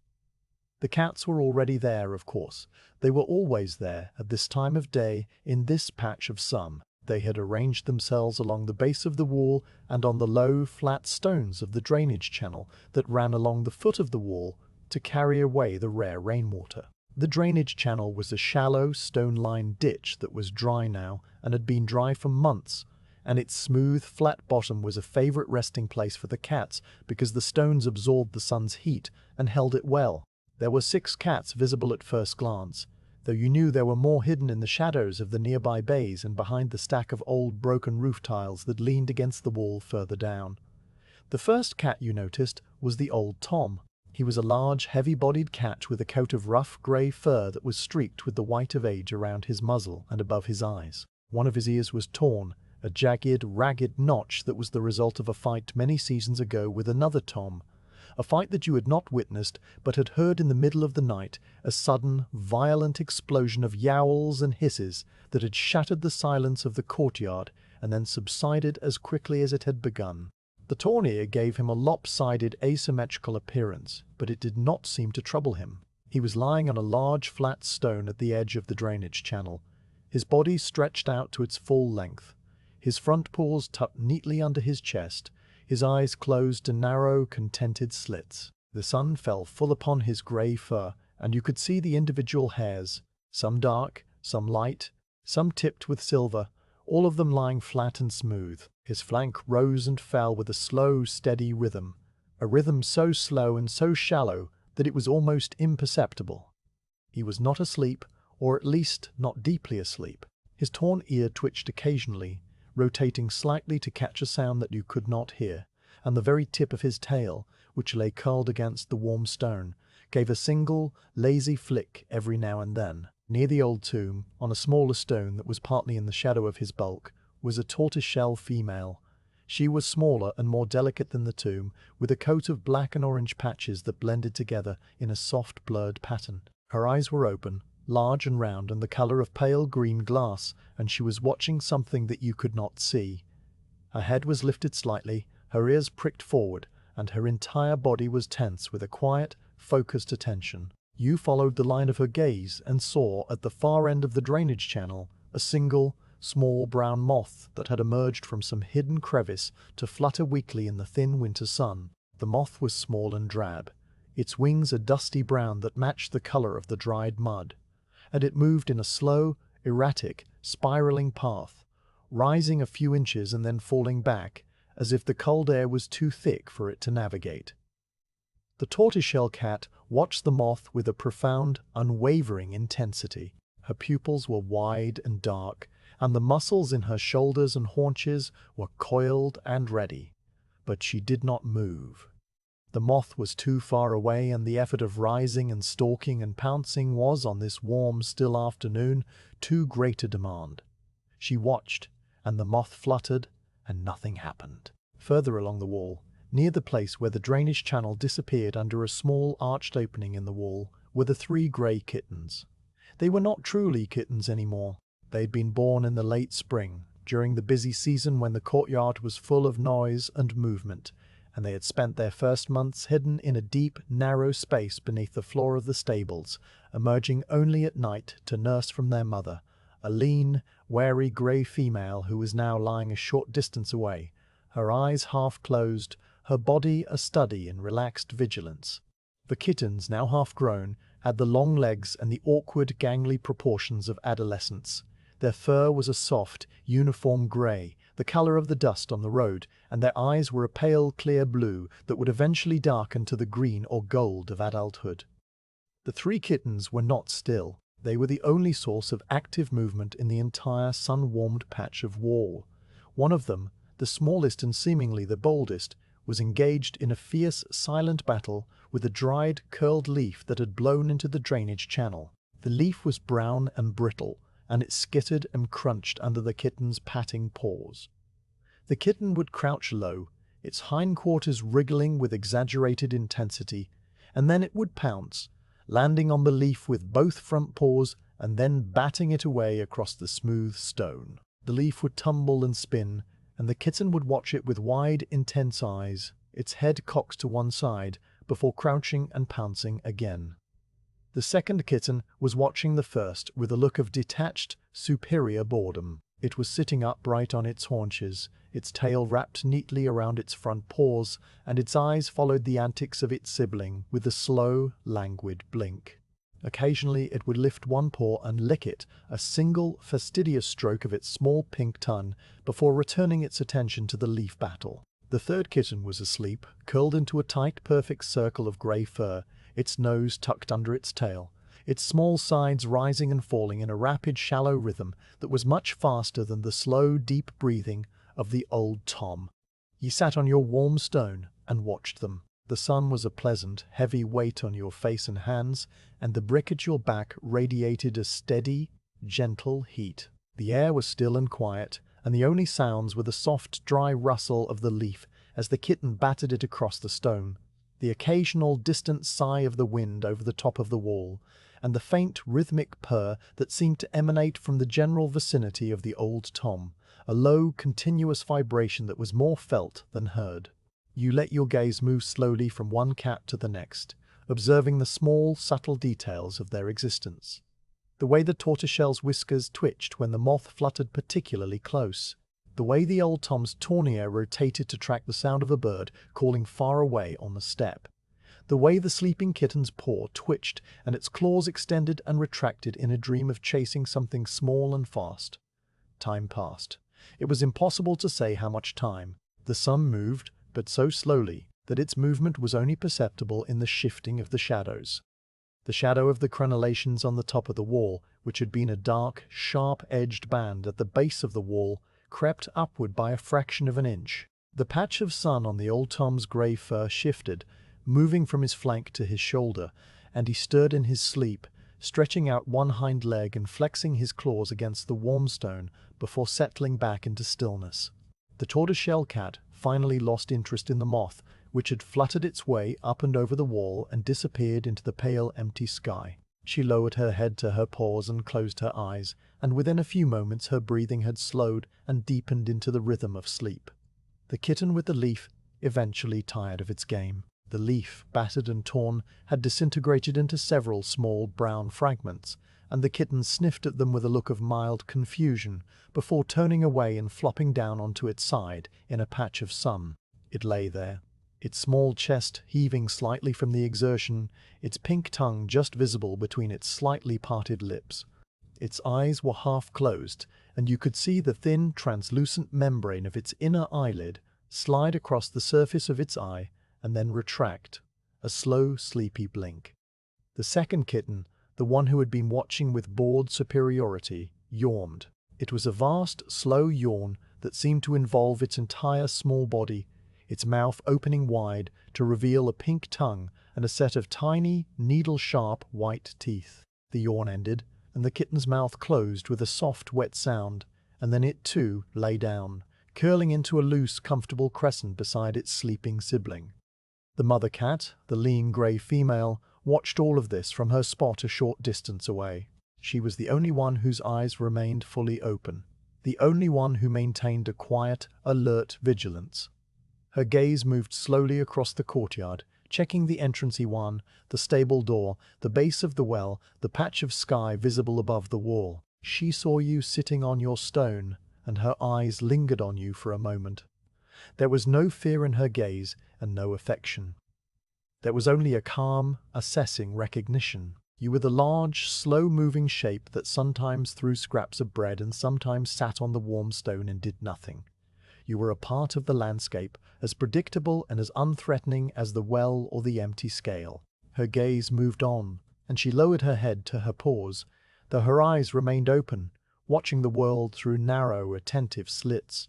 S1: The cats were already there, of course. They were always there at this time of day in this patch of sun. They had arranged themselves along the base of the wall and on the low, flat stones of the drainage channel that ran along the foot of the wall to carry away the rare rainwater. The drainage channel was a shallow, stone-lined ditch that was dry now and had been dry for months, and its smooth, flat bottom was a favorite resting place for the cats because the stones absorbed the sun's heat and held it well. There were 6 cats visible at first glance, though you knew there were more hidden in the shadows of the nearby bays and behind the stack of old broken roof tiles that leaned against the wall further down. The first cat you noticed was the old Tom. He was a large, heavy-bodied cat with a coat of rough grey fur that was streaked with the white of age around his muzzle and above his eyes. One of his ears was torn, a jagged, ragged notch that was the result of a fight many seasons ago with another Tom. A fight that you had not witnessed, but had heard in the middle of the night, a sudden, violent explosion of yowls and hisses that had shattered the silence of the courtyard and then subsided as quickly as it had begun. The torn ear gave him a lopsided, asymmetrical appearance, but it did not seem to trouble him. He was lying on a large, flat stone at the edge of the drainage channel, his body stretched out to its full length, his front paws tucked neatly under his chest, his eyes closed to narrow, contented slits. The sun fell full upon his grey fur, and you could see the individual hairs, some dark, some light, some tipped with silver, all of them lying flat and smooth. His flank rose and fell with a slow, steady rhythm, a rhythm so slow and so shallow that it was almost imperceptible. He was not asleep, or at least not deeply asleep. His torn ear twitched occasionally, rotating slightly to catch a sound that you could not hear, and the very tip of his tail, which lay curled against the warm stone, gave a single, lazy flick every now and then. Near the old tomb, on a smaller stone that was partly in the shadow of his bulk, was a tortoiseshell female. She was smaller and more delicate than the tomb, with a coat of black and orange patches that blended together in a soft, blurred pattern. Her eyes were open, large and round and the color of pale green glass, and she was watching something that you could not see. Her head was lifted slightly, her ears pricked forward, and her entire body was tense with a quiet, focused attention. You followed the line of her gaze and saw, at the far end of the drainage channel, a single, small brown moth that had emerged from some hidden crevice to flutter weakly in the thin winter sun. The moth was small and drab, its wings a dusty brown that matched the color of the dried mud, and it moved in a slow, erratic, spiraling path, rising a few inches and then falling back, as if the cold air was too thick for it to navigate. The tortoiseshell cat watched the moth with a profound, unwavering intensity. Her pupils were wide and dark, and the muscles in her shoulders and haunches were coiled and ready. But she did not move. The moth was too far away, and the effort of rising and stalking and pouncing was, on this warm, still afternoon, too great a demand. She watched, and the moth fluttered, and nothing happened. Further along the wall, near the place where the drainage channel disappeared under a small arched opening in the wall, were the 3 grey kittens. They were not truly kittens anymore. They had been born in the late spring, during the busy season when the courtyard was full of noise and movement, and they had spent their first months hidden in a deep, narrow space beneath the floor of the stables, emerging only at night to nurse from their mother, a lean, wary grey female who was now lying a short distance away, her eyes half closed, her body a study in relaxed vigilance. The kittens, now half grown, had the long legs and the awkward, gangly proportions of adolescence. Their fur was a soft, uniform grey, the colour of the dust on the road, and their eyes were a pale, clear blue that would eventually darken to the green or gold of adulthood. The three kittens were not still. They were the only source of active movement in the entire sun-warmed patch of wall. One of them, the smallest and seemingly the boldest, was engaged in a fierce, silent battle with a dried, curled leaf that had blown into the drainage channel. The leaf was brown and brittle, and it skittered and crunched under the kitten's patting paws. The kitten would crouch low, its hindquarters wriggling with exaggerated intensity, and then it would pounce, landing on the leaf with both front paws and then batting it away across the smooth stone. The leaf would tumble and spin, and the kitten would watch it with wide, intense eyes, its head cocked to one side, before crouching and pouncing again. The second kitten was watching the first with a look of detached, superior boredom. It was sitting upright on its haunches, its tail wrapped neatly around its front paws, and its eyes followed the antics of its sibling with a slow, languid blink. Occasionally it would lift one paw and lick it, a single, fastidious stroke of its small pink tongue, before returning its attention to the leaf battle. The third kitten was asleep, curled into a tight, perfect circle of grey fur, its nose tucked under its tail, its small sides rising and falling in a rapid, shallow rhythm that was much faster than the slow, deep breathing of the old Tom. You sat on your warm stone and watched them. The sun was a pleasant, heavy weight on your face and hands, and the brick at your back radiated a steady, gentle heat. The air was still and quiet, and the only sounds were the soft, dry rustle of the leaf as the kitten battered it across the stone, the occasional distant sigh of the wind over the top of the wall, and the faint, rhythmic purr that seemed to emanate from the general vicinity of the old Tom, a low, continuous vibration that was more felt than heard. You let your gaze move slowly from one cat to the next, observing the small, subtle details of their existence. The way the tortoiseshell's whiskers twitched when the moth fluttered particularly close. The way the old Tom's tournier rotated to track the sound of a bird calling far away on the step. The way the sleeping kitten's paw twitched and its claws extended and retracted in a dream of chasing something small and fast. Time passed. It was impossible to say how much time. The sun moved, but so slowly that its movement was only perceptible in the shifting of the shadows. The shadow of the crenellations on the top of the wall, which had been a dark, sharp-edged band at the base of the wall, crept upward by a fraction of an inch. The patch of sun on the old Tom's grey fur shifted, moving from his flank to his shoulder, and he stirred in his sleep, stretching out one hind leg and flexing his claws against the warm stone before settling back into stillness. The tortoiseshell cat finally lost interest in the moth, which had fluttered its way up and over the wall and disappeared into the pale, empty sky. She lowered her head to her paws and closed her eyes, and within a few moments her breathing had slowed and deepened into the rhythm of sleep. The kitten with the leaf eventually tired of its game. The leaf, battered and torn, had disintegrated into several small brown fragments, and the kitten sniffed at them with a look of mild confusion before turning away and flopping down onto its side in a patch of sun. It lay there, its small chest heaving slightly from the exertion, its pink tongue just visible between its slightly parted lips. Its eyes were half closed, and you could see the thin, translucent membrane of its inner eyelid slide across the surface of its eye and then retract, a slow, sleepy blink. The second kitten, the one who had been watching with bored superiority, yawned. It was a vast, slow yawn that seemed to involve its entire small body, its mouth opening wide to reveal a pink tongue and a set of tiny, needle-sharp white teeth. The yawn ended, and the kitten's mouth closed with a soft, wet sound, and then it too lay down, curling into a loose, comfortable crescent beside its sleeping sibling. The mother cat, the lean grey female, watched all of this from her spot a short distance away. She was the only one whose eyes remained fully open, the only one who maintained a quiet, alert vigilance. Her gaze moved slowly across the courtyard, checking the entrance E1, the stable door, the base of the well, the patch of sky visible above the wall. She saw you sitting on your stone, and her eyes lingered on you for a moment. There was no fear in her gaze and no affection. There was only a calm, assessing recognition. You were the large, slow-moving shape that sometimes threw scraps of bread and sometimes sat on the warm stone and did nothing. You were a part of the landscape, as predictable and as unthreatening as the well or the empty scale. Her gaze moved on, and she lowered her head to her paws, though her eyes remained open, watching the world through narrow, attentive slits.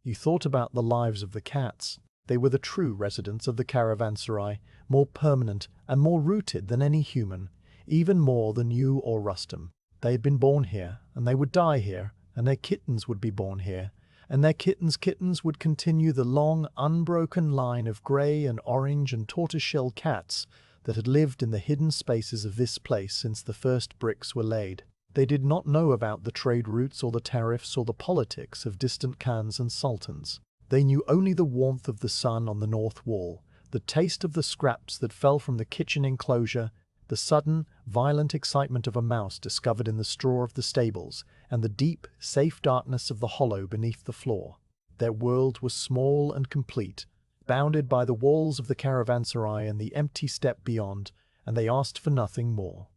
S1: You thought about the lives of the cats. They were the true residents of the Caravanserai, more permanent and more rooted than any human, even more than you or Rustum. They had been born here, and they would die here, and their kittens would be born here, and their kittens would continue the long, unbroken line of grey and orange and tortoiseshell cats that had lived in the hidden spaces of this place since the first bricks were laid. They did not know about the trade routes or the tariffs or the politics of distant khans and sultans. They knew only the warmth of the sun on the north wall, the taste of the scraps that fell from the kitchen enclosure, the sudden, violent excitement of a mouse discovered in the straw of the stables, and the deep, safe darkness of the hollow beneath the floor. Their world was small and complete, bounded by the walls of the Caravanserai and the empty steppe beyond, and they asked for nothing more.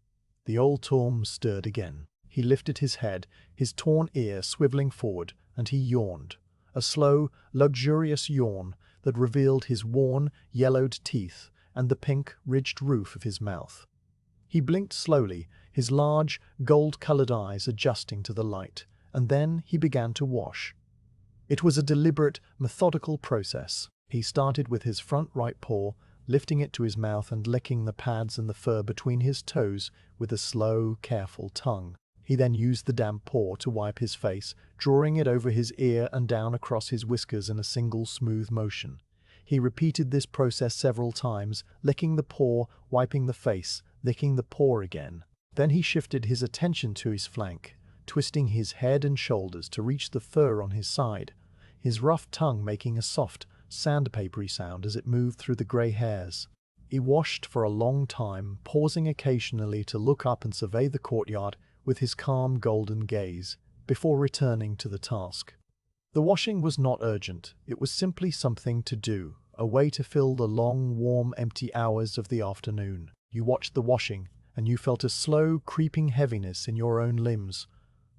S1: The old Torm stirred again. He lifted his head, his torn ear swiveling forward, and he yawned. A slow, luxurious yawn that revealed his worn, yellowed teeth and the pink, ridged roof of his mouth. He blinked slowly, his large, gold-colored eyes adjusting to the light, and then he began to wash. It was a deliberate, methodical process. He started with his front right paw, lifting it to his mouth and licking the pads and the fur between his toes with a slow, careful tongue. He then used the damp paw to wipe his face, drawing it over his ear and down across his whiskers in a single smooth motion. He repeated this process several times, licking the paw, wiping the face, licking the paw again. Then he shifted his attention to his flank, twisting his head and shoulders to reach the fur on his side, his rough tongue making a soft, sandpapery sound as it moved through the grey hairs. He washed for a long time, pausing occasionally to look up and survey the courtyard with his calm golden gaze, before returning to the task. The washing was not urgent, it was simply something to do, a way to fill the long, warm, empty hours of the afternoon. You watched the washing, and you felt a slow, creeping heaviness in your own limbs.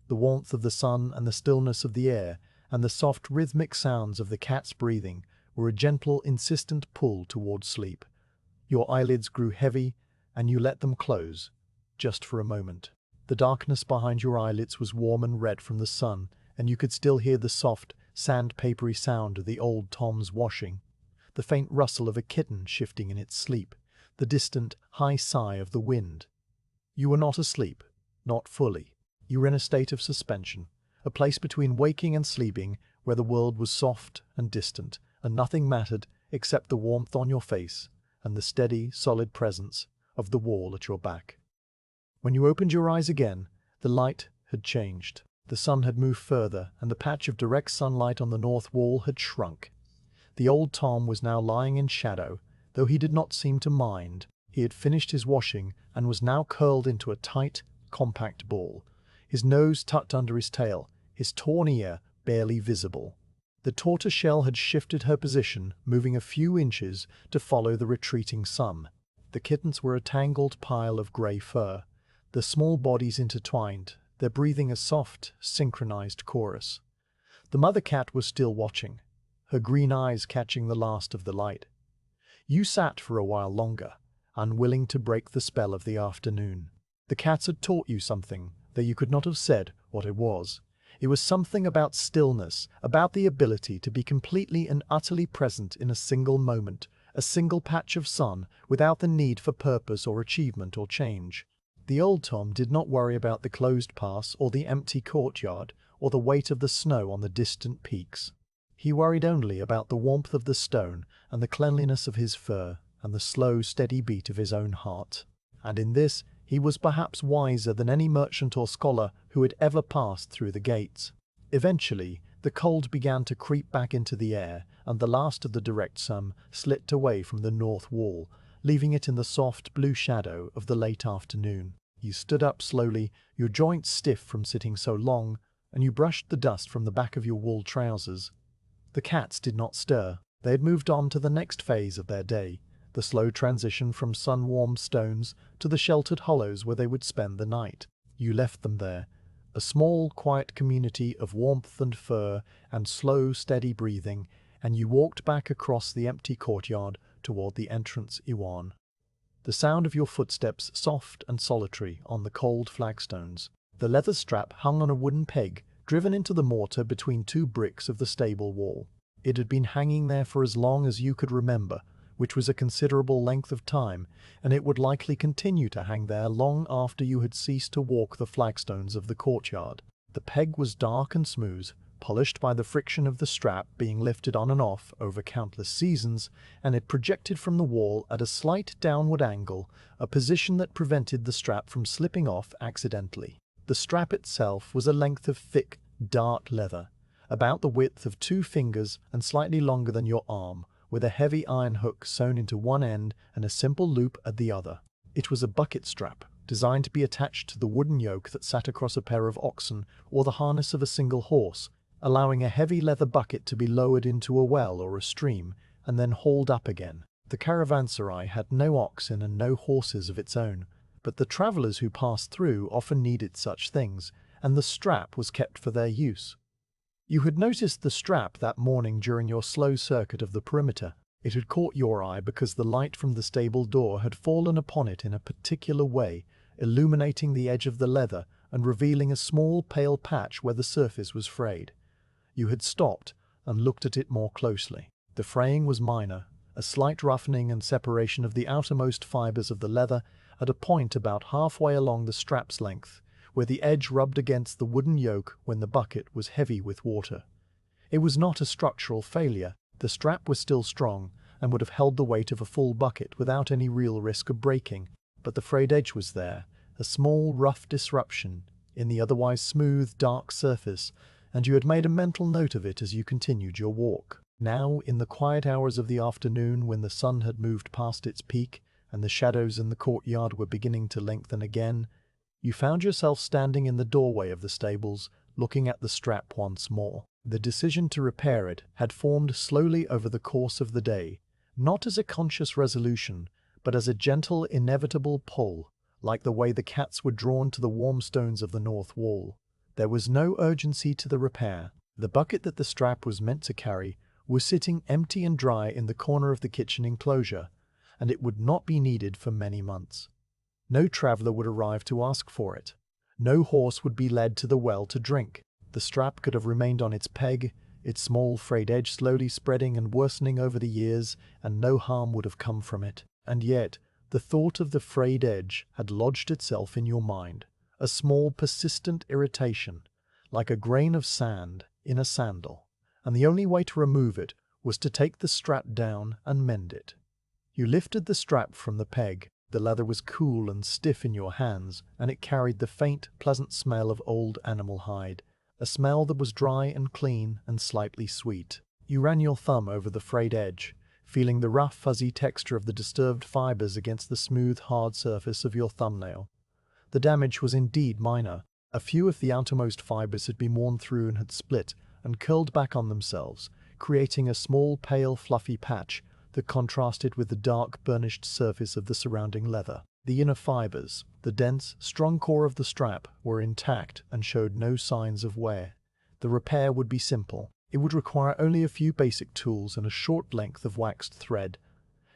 S1: The warmth of the sun and the stillness of the air, and the soft, rhythmic sounds of the cat's breathing were a gentle, insistent pull toward sleep. Your eyelids grew heavy, and you let them close, just for a moment. The darkness behind your eyelids was warm and red from the sun, and you could still hear the soft, sandpapery sound of the old Tom's washing, the faint rustle of a kitten shifting in its sleep, the distant, high sigh of the wind. You were not asleep, not fully. You were in a state of suspension, a place between waking and sleeping where the world was soft and distant, and nothing mattered except the warmth on your face and the steady, solid presence of the wall at your back. When you opened your eyes again, the light had changed. The sun had moved further, and the patch of direct sunlight on the north wall had shrunk. The old Tom was now lying in shadow, though he did not seem to mind. He had finished his washing and was now curled into a tight, compact ball, his nose tucked under his tail, his torn ear barely visible. The tortoiseshell had shifted her position, moving a few inches to follow the retreating sun. The kittens were a tangled pile of grey fur, the small bodies intertwined, their breathing a soft, synchronized chorus. The mother cat was still watching, her green eyes catching the last of the light. You sat for a while longer, unwilling to break the spell of the afternoon. The cats had taught you something, though you could not have said what it was. It was something about stillness, about the ability to be completely and utterly present in a single moment, a single patch of sun, without the need for purpose or achievement or change. The old Tom did not worry about the closed pass or the empty courtyard or the weight of the snow on the distant peaks. He worried only about the warmth of the stone and the cleanliness of his fur and the slow, steady beat of his own heart. And in this, he He was perhaps wiser than any merchant or scholar who had ever passed through the gates. Eventually, the cold began to creep back into the air, and the last of the direct sun slipped away from the north wall, leaving it in the soft blue shadow of the late afternoon. You stood up slowly, your joints stiff from sitting so long, and you brushed the dust from the back of your wool trousers. The cats did not stir. They had moved on to the next phase of their day, the slow transition from sun-warmed stones to the sheltered hollows where they would spend the night. You left them there, a small, quiet community of warmth and fur and slow, steady breathing, and you walked back across the empty courtyard toward the entrance Iwan. The sound of your footsteps soft and solitary on the cold flagstones. The leather strap hung on a wooden peg, driven into the mortar between two bricks of the stable wall. It had been hanging there for as long as you could remember, which was a considerable length of time, and it would likely continue to hang there long after you had ceased to walk the flagstones of the courtyard. The peg was dark and smooth, polished by the friction of the strap being lifted on and off over countless seasons, and it projected from the wall at a slight downward angle, a position that prevented the strap from slipping off accidentally. The strap itself was a length of thick, dark leather, about the width of 2 fingers and slightly longer than your arm, with a heavy iron hook sewn into one end and a simple loop at the other. It was a bucket strap, designed to be attached to the wooden yoke that sat across a pair of oxen or the harness of a single horse, allowing a heavy leather bucket to be lowered into a well or a stream and then hauled up again. The Caravanserai had no oxen and no horses of its own, but the travellers who passed through often needed such things, and the strap was kept for their use. You had noticed the strap that morning during your slow circuit of the perimeter. It had caught your eye because the light from the stable door had fallen upon it in a particular way, illuminating the edge of the leather and revealing a small pale patch where the surface was frayed. You had stopped and looked at it more closely. The fraying was minor, a slight roughening and separation of the outermost fibers of the leather at a point about halfway along the strap's length, where the edge rubbed against the wooden yoke when the bucket was heavy with water. It was not a structural failure. The strap was still strong and would have held the weight of a full bucket without any real risk of breaking, but the frayed edge was there, a small rough disruption in the otherwise smooth, dark surface, and you had made a mental note of it as you continued your walk. Now, in the quiet hours of the afternoon, when the sun had moved past its peak and the shadows in the courtyard were beginning to lengthen again, you found yourself standing in the doorway of the stables, looking at the strap once more. The decision to repair it had formed slowly over the course of the day, not as a conscious resolution, but as a gentle, inevitable pull, like the way the cats were drawn to the warm stones of the north wall. There was no urgency to the repair. The bucket that the strap was meant to carry was sitting empty and dry in the corner of the kitchen enclosure, and it would not be needed for many months. No traveller would arrive to ask for it. No horse would be led to the well to drink. The strap could have remained on its peg, its small frayed edge slowly spreading and worsening over the years, and no harm would have come from it. And yet, the thought of the frayed edge had lodged itself in your mind, a small persistent irritation, like a grain of sand in a sandal, and the only way to remove it was to take the strap down and mend it. You lifted the strap from the peg. The leather was cool and stiff in your hands, and it carried the faint, pleasant smell of old animal hide, a smell that was dry and clean and slightly sweet. You ran your thumb over the frayed edge, feeling the rough, fuzzy texture of the disturbed fibers against the smooth, hard surface of your thumbnail. The damage was indeed minor. A few of the outermost fibers had been worn through and had split and curled back on themselves, creating a small, pale, fluffy patch that contrasted with the dark, burnished surface of the surrounding leather. The inner fibers, the dense, strong core of the strap, were intact and showed no signs of wear. The repair would be simple. It would require only a few basic tools and a short length of waxed thread,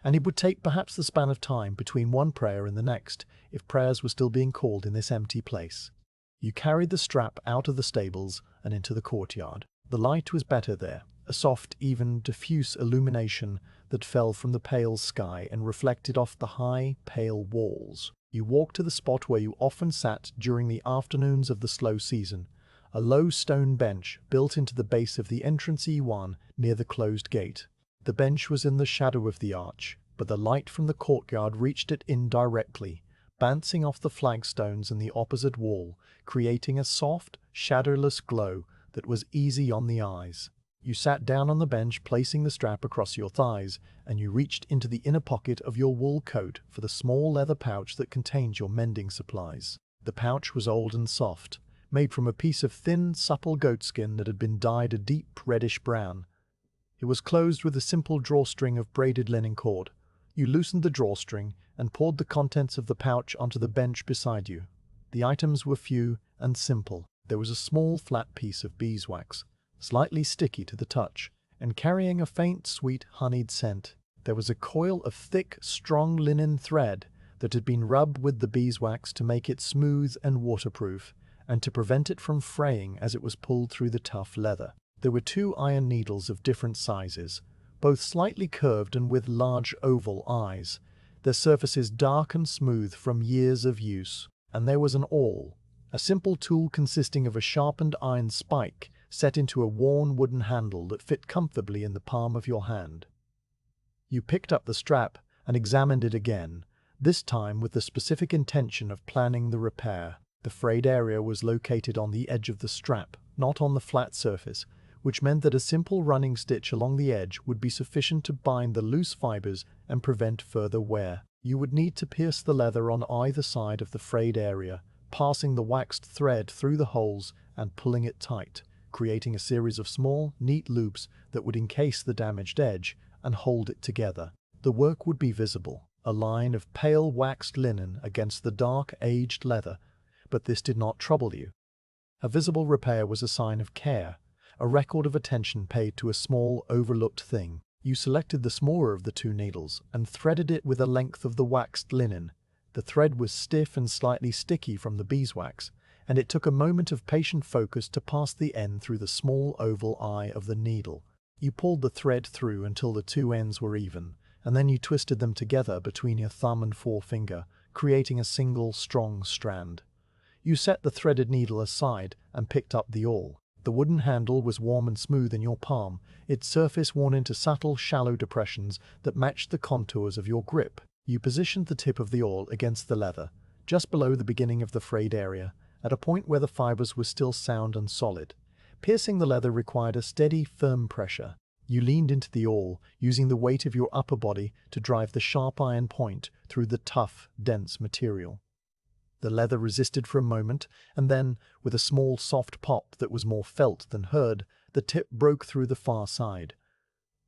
S1: and it would take perhaps the span of time between one prayer and the next, if prayers were still being called in this empty place. You carried the strap out of the stables and into the courtyard. The light was better there, a soft, even, diffuse illumination that fell from the pale sky and reflected off the high, pale walls. You walked to the spot where you often sat during the afternoons of the slow season, a low stone bench built into the base of the entrance E1 near the closed gate. The bench was in the shadow of the arch, but the light from the courtyard reached it indirectly, bouncing off the flagstones in the opposite wall, creating a soft, shadowless glow that was easy on the eyes. You sat down on the bench, placing the strap across your thighs, and you reached into the inner pocket of your wool coat for the small leather pouch that contained your mending supplies. The pouch was old and soft, made from a piece of thin, supple goatskin that had been dyed a deep reddish brown. It was closed with a simple drawstring of braided linen cord. You loosened the drawstring and poured the contents of the pouch onto the bench beside you. The items were few and simple. There was a small flat piece of beeswax, slightly sticky to the touch, and carrying a faint, sweet, honeyed scent. There was a coil of thick, strong linen thread that had been rubbed with the beeswax to make it smooth and waterproof, and to prevent it from fraying as it was pulled through the tough leather. There were 2 iron needles of different sizes, both slightly curved and with large oval eyes, their surfaces dark and smooth from years of use. And there was an awl, a simple tool consisting of a sharpened iron spike set into a worn wooden handle that fit comfortably in the palm of your hand. You picked up the strap and examined it again, this time with the specific intention of planning the repair. The frayed area was located on the edge of the strap, not on the flat surface, which meant that a simple running stitch along the edge would be sufficient to bind the loose fibers and prevent further wear. You would need to pierce the leather on either side of the frayed area, passing the waxed thread through the holes and pulling it tight, creating a series of small, neat loops that would encase the damaged edge and hold it together. The work would be visible, a line of pale waxed linen against the dark, aged leather, but this did not trouble you. A visible repair was a sign of care, a record of attention paid to a small, overlooked thing. You selected the smaller of the 2 needles and threaded it with a length of the waxed linen. The thread was stiff and slightly sticky from the beeswax, and it took a moment of patient focus to pass the end through the small oval eye of the needle. You pulled the thread through until the 2 ends were even, and then you twisted them together between your thumb and forefinger, creating a single, strong strand. You set the threaded needle aside and picked up the awl. The wooden handle was warm and smooth in your palm, its surface worn into subtle, shallow depressions that matched the contours of your grip. You positioned the tip of the awl against the leather, just below the beginning of the frayed area, at a point where the fibers were still sound and solid. Piercing the leather required a steady, firm pressure. You leaned into the awl, using the weight of your upper body to drive the sharp iron point through the tough, dense material. The leather resisted for a moment, and then, with a small soft pop that was more felt than heard, the tip broke through the far side.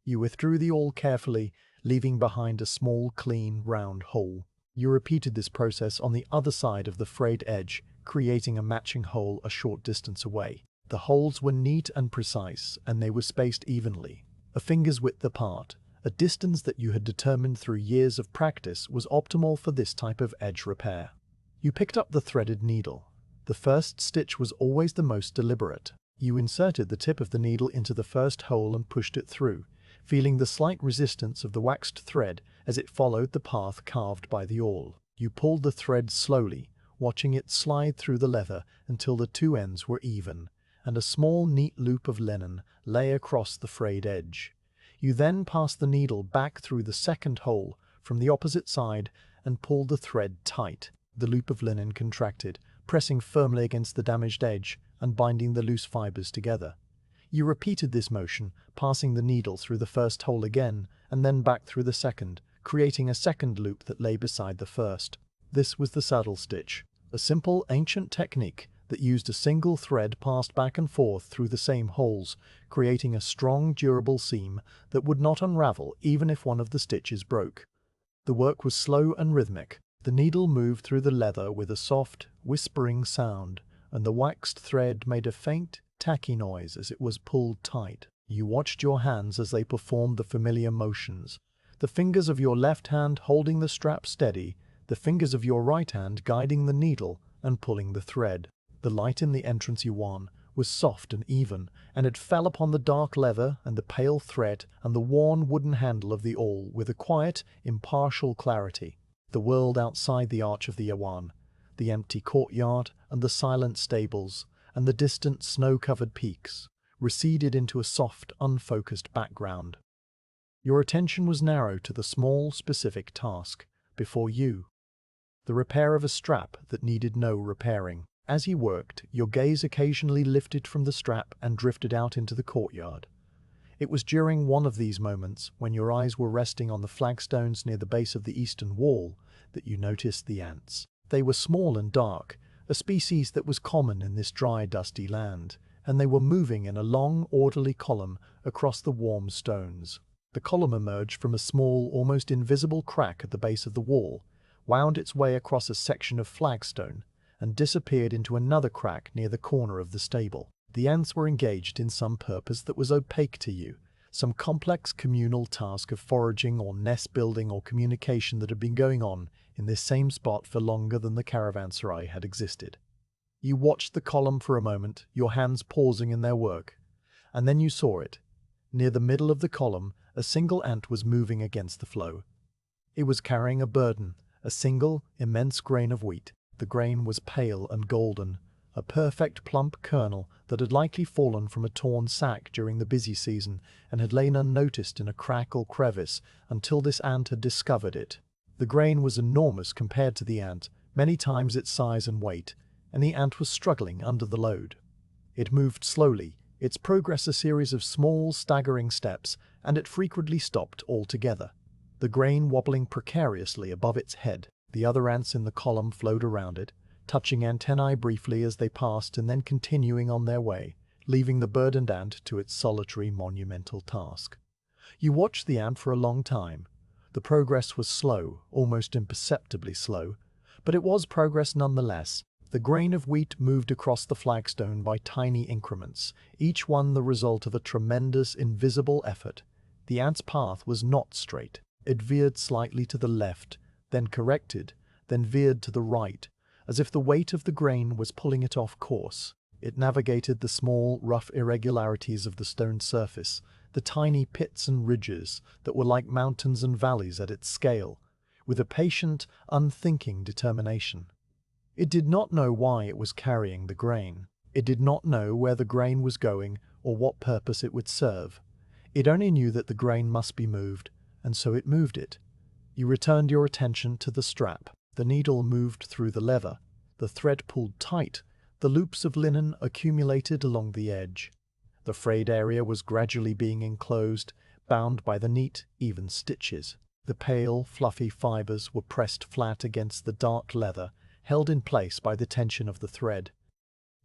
S1: You withdrew the awl carefully, leaving behind a small, clean, round hole. You repeated this process on the other side of the frayed edge, creating a matching hole a short distance away. The holes were neat and precise, and they were spaced evenly, a finger's width apart. A distance that you had determined through years of practice was optimal for this type of edge repair. You picked up the threaded needle. The first stitch was always the most deliberate. You inserted the tip of the needle into the first hole and pushed it through, feeling the slight resistance of the waxed thread as it followed the path carved by the awl. You pulled the thread slowly, watching it slide through the leather until the 2 ends were even, and a small, neat loop of linen lay across the frayed edge. You then passed the needle back through the second hole from the opposite side and pulled the thread tight. The loop of linen contracted, pressing firmly against the damaged edge and binding the loose fibers together. You repeated this motion, passing the needle through the first hole again and then back through the second, creating a second loop that lay beside the first. This was the saddle stitch, a simple ancient technique that used a single thread passed back and forth through the same holes, creating a strong, durable seam that would not unravel even if one of the stitches broke. The work was slow and rhythmic. The needle moved through the leather with a soft, whispering sound, and the waxed thread made a faint, tacky noise as it was pulled tight. You watched your hands as they performed the familiar motions, the fingers of your left hand holding the strap steady, the fingers of your right hand guiding the needle and pulling the thread. The light in the entrance you won was soft and even, and it fell upon the dark leather and the pale thread and the worn wooden handle of the awl with a quiet, impartial clarity. The world outside the arch of the Yawan, the empty courtyard and the silent stables, and the distant snow-covered peaks, receded into a soft, unfocused background. Your attention was narrowed to the small, specific task before you. the repair of a strap that needed no repairing. As he worked, your gaze occasionally lifted from the strap and drifted out into the courtyard. It was during one of these moments, when your eyes were resting on the flagstones near the base of the eastern wall, that you noticed the ants. They were small and dark, a species that was common in this dry, dusty land, and they were moving in a long, orderly column across the warm stones. The column emerged from a small, almost invisible crack at the base of the wall, wound its way across a section of flagstone, and disappeared into another crack near the corner of the stable. The ants were engaged in some purpose that was opaque to you, some complex communal task of foraging or nest building or communication that had been going on in this same spot for longer than the caravanserai had existed. You watched the column for a moment, your hands pausing in their work, and then you saw it. Near the middle of the column, a single ant was moving against the flow. It was carrying a burden, a single, immense grain of wheat. The grain was pale and golden, a perfect plump kernel that had likely fallen from a torn sack during the busy season and had lain unnoticed in a crack or crevice until this ant had discovered it. The grain was enormous compared to the ant, many times its size and weight, and the ant was struggling under the load. It moved slowly, its progress a series of small, staggering steps, and it frequently stopped altogether, the grain wobbling precariously above its head. The other ants in the column flowed around it, touching antennae briefly as they passed and then continuing on their way, leaving the burdened ant to its solitary monumental task. You watched the ant for a long time. The progress was slow, almost imperceptibly slow, but it was progress nonetheless. The grain of wheat moved across the flagstone by tiny increments, each one the result of a tremendous, invisible effort. The ant's path was not straight. It veered slightly to the left, then corrected, then veered to the right, as if the weight of the grain was pulling it off course. It navigated the small, rough irregularities of the stone surface, the tiny pits and ridges that were like mountains and valleys at its scale, with a patient, unthinking determination. It did not know why it was carrying the grain. It did not know where the grain was going or what purpose it would serve. It only knew that the grain must be moved, and so it moved it. You returned your attention to the strap. The needle moved through the leather. The thread pulled tight. The loops of linen accumulated along the edge. The frayed area was gradually being enclosed, bound by the neat, even stitches. The pale, fluffy fibers were pressed flat against the dark leather, held in place by the tension of the thread.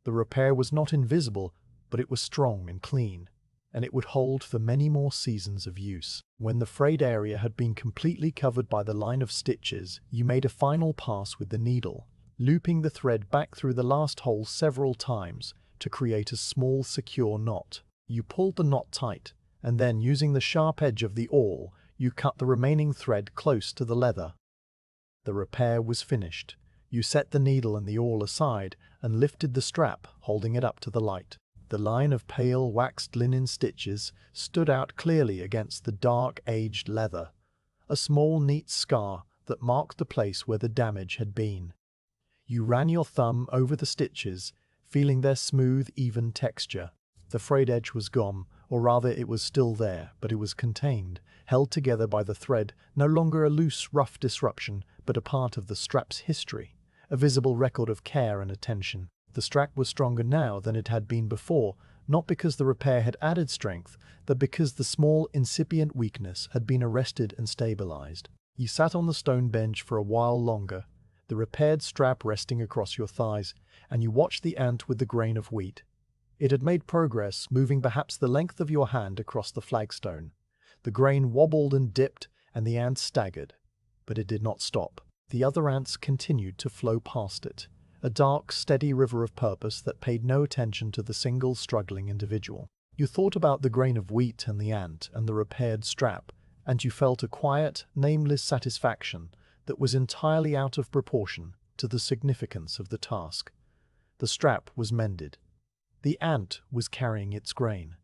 S1: The repair was not invisible, but it was strong and clean, and it would hold for many more seasons of use. When the frayed area had been completely covered by the line of stitches, you made a final pass with the needle, looping the thread back through the last hole several times to create a small, secure knot. You pulled the knot tight, and then, using the sharp edge of the awl, you cut the remaining thread close to the leather. The repair was finished. You set the needle and the awl aside and lifted the strap, holding it up to the light. The line of pale, waxed linen stitches stood out clearly against the dark, aged leather, a small, neat scar that marked the place where the damage had been. You ran your thumb over the stitches, feeling their smooth, even texture. The frayed edge was gone, or rather it was still there, but it was contained, held together by the thread, no longer a loose, rough disruption, but a part of the strap's history, a visible record of care and attention. The strap was stronger now than it had been before, not because the repair had added strength, but because the small, incipient weakness had been arrested and stabilized. You sat on the stone bench for a while longer, the repaired strap resting across your thighs, and you watched the ant with the grain of wheat. It had made progress, moving perhaps the length of your hand across the flagstone. The grain wobbled and dipped, and the ant staggered. But it did not stop. The other ants continued to flow past it, a dark, steady river of purpose that paid no attention to the single struggling individual. You thought about the grain of wheat and the ant and the repaired strap, and you felt a quiet, nameless satisfaction that was entirely out of proportion to the significance of the task. The strap was mended. The ant was carrying its grain.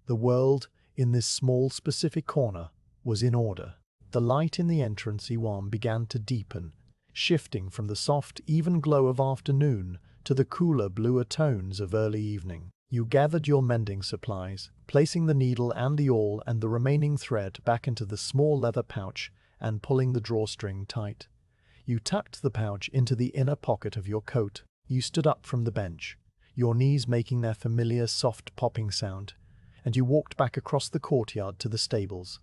S1: The world, in this small specific corner, was in order. The light in the entrance Iwan began to deepen, shifting from the soft, even glow of afternoon to the cooler, bluer tones of early evening. You gathered your mending supplies, placing the needle and the awl and the remaining thread back into the small leather pouch and pulling the drawstring tight. You tucked the pouch into the inner pocket of your coat. You stood up from the bench, your knees making their familiar soft popping sound, and you walked back across the courtyard to the stables.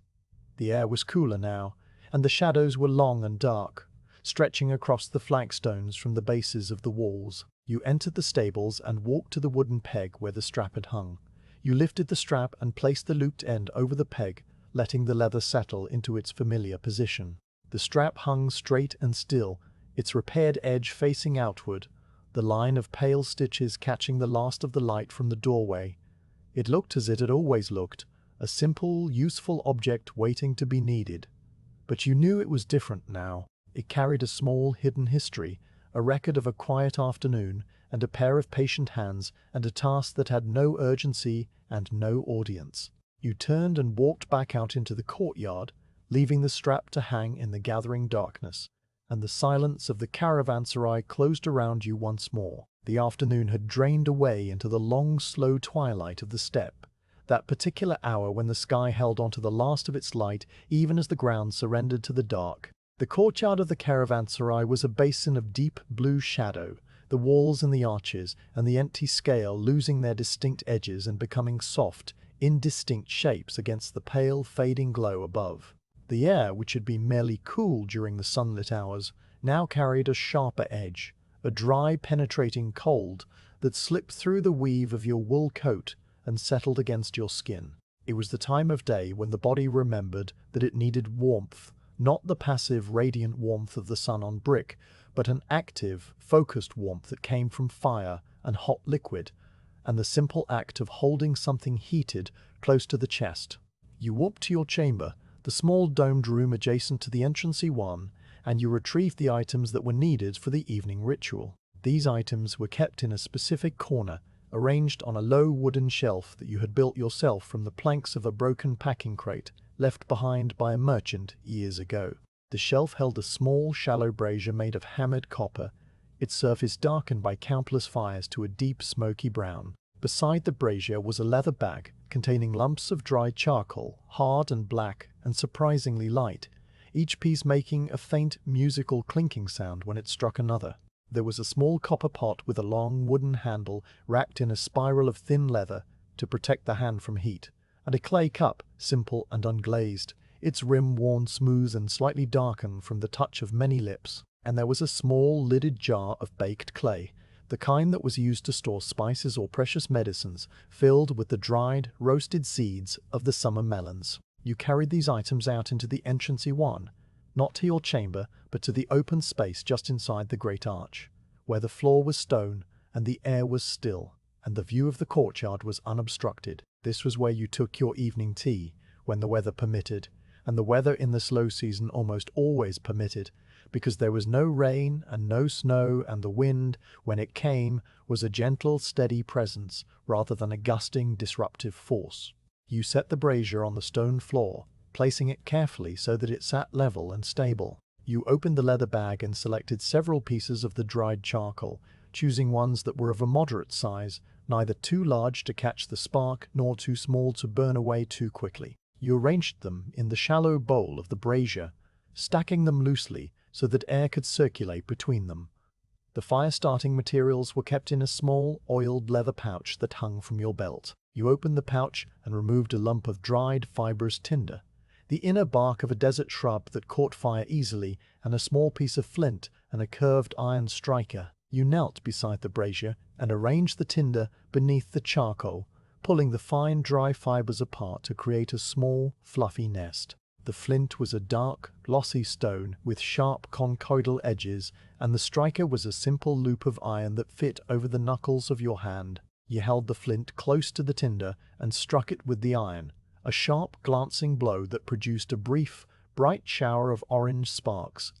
S1: The air was cooler now, and the shadows were long and dark, stretching across the flagstones from the bases of the walls. You entered the stables and walked to the wooden peg where the strap had hung. You lifted the strap and placed the looped end over the peg, letting the leather settle into its familiar position. The strap hung straight and still, its repaired edge facing outward, the line of pale stitches catching the last of the light from the doorway. It looked as it had always looked, a simple, useful object waiting to be needed. But you knew it was different now. It carried a small, hidden history, a record of a quiet afternoon, and a pair of patient hands, and a task that had no urgency and no audience. You turned and walked back out into the courtyard, leaving the strap to hang in the gathering darkness, and the silence of the caravanserai closed around you once more. The afternoon had drained away into the long, slow twilight of the steppe, that particular hour when the sky held onto the last of its light even as the ground surrendered to the dark. The courtyard of the caravanserai was a basin of deep blue shadow, the walls and the arches and the empty scale losing their distinct edges and becoming soft, indistinct shapes against the pale, fading glow above. The air, which had been merely cool during the sunlit hours, now carried a sharper edge, a dry, penetrating cold that slipped through the weave of your wool coat and settled against your skin. It was the time of day when the body remembered that it needed warmth, not the passive, radiant warmth of the sun on brick, but an active, focused warmth that came from fire and hot liquid, and the simple act of holding something heated close to the chest. You walked to your chamber, the small domed room adjacent to the entrancey one, and you retrieved the items that were needed for the evening ritual. These items were kept in a specific corner, arranged on a low wooden shelf that you had built yourself from the planks of a broken packing crate left behind by a merchant years ago. The shelf held a small, shallow brazier made of hammered copper, its surface darkened by countless fires to a deep, smoky brown. Beside the brazier was a leather bag containing lumps of dried charcoal, hard and black and surprisingly light, each piece making a faint, musical clinking sound when it struck another. There was a small copper pot with a long wooden handle wrapped in a spiral of thin leather to protect the hand from heat, and a clay cup, simple and unglazed, its rim worn smooth and slightly darkened from the touch of many lips. And there was a small lidded jar of baked clay, the kind that was used to store spices or precious medicines, filled with the dried, roasted seeds of the summer melons. You carried these items out into the entrancey one, not to your chamber, but to the open space just inside the great arch, where the floor was stone and the air was still, and the view of the courtyard was unobstructed. This was where you took your evening tea, when the weather permitted, and the weather in the slow season almost always permitted, because there was no rain and no snow, and the wind, when it came, was a gentle, steady presence rather than a gusting, disruptive force. You set the brazier on the stone floor, placing it carefully so that it sat level and stable. You opened the leather bag and selected several pieces of the dried charcoal, choosing ones that were of a moderate size, neither too large to catch the spark nor too small to burn away too quickly. You arranged them in the shallow bowl of the brazier, stacking them loosely so that air could circulate between them. The fire-starting materials were kept in a small, oiled leather pouch that hung from your belt. You opened the pouch and removed a lump of dried, fibrous tinder, the inner bark of a desert shrub that caught fire easily, and a small piece of flint and a curved iron striker. You knelt beside the brazier and arranged the tinder beneath the charcoal, pulling the fine, dry fibers apart to create a small, fluffy nest. The flint was a dark, glossy stone with sharp conchoidal edges, and the striker was a simple loop of iron that fit over the knuckles of your hand. You held the flint close to the tinder and struck it with the iron, a sharp, glancing blow that produced a brief, bright shower of orange sparks.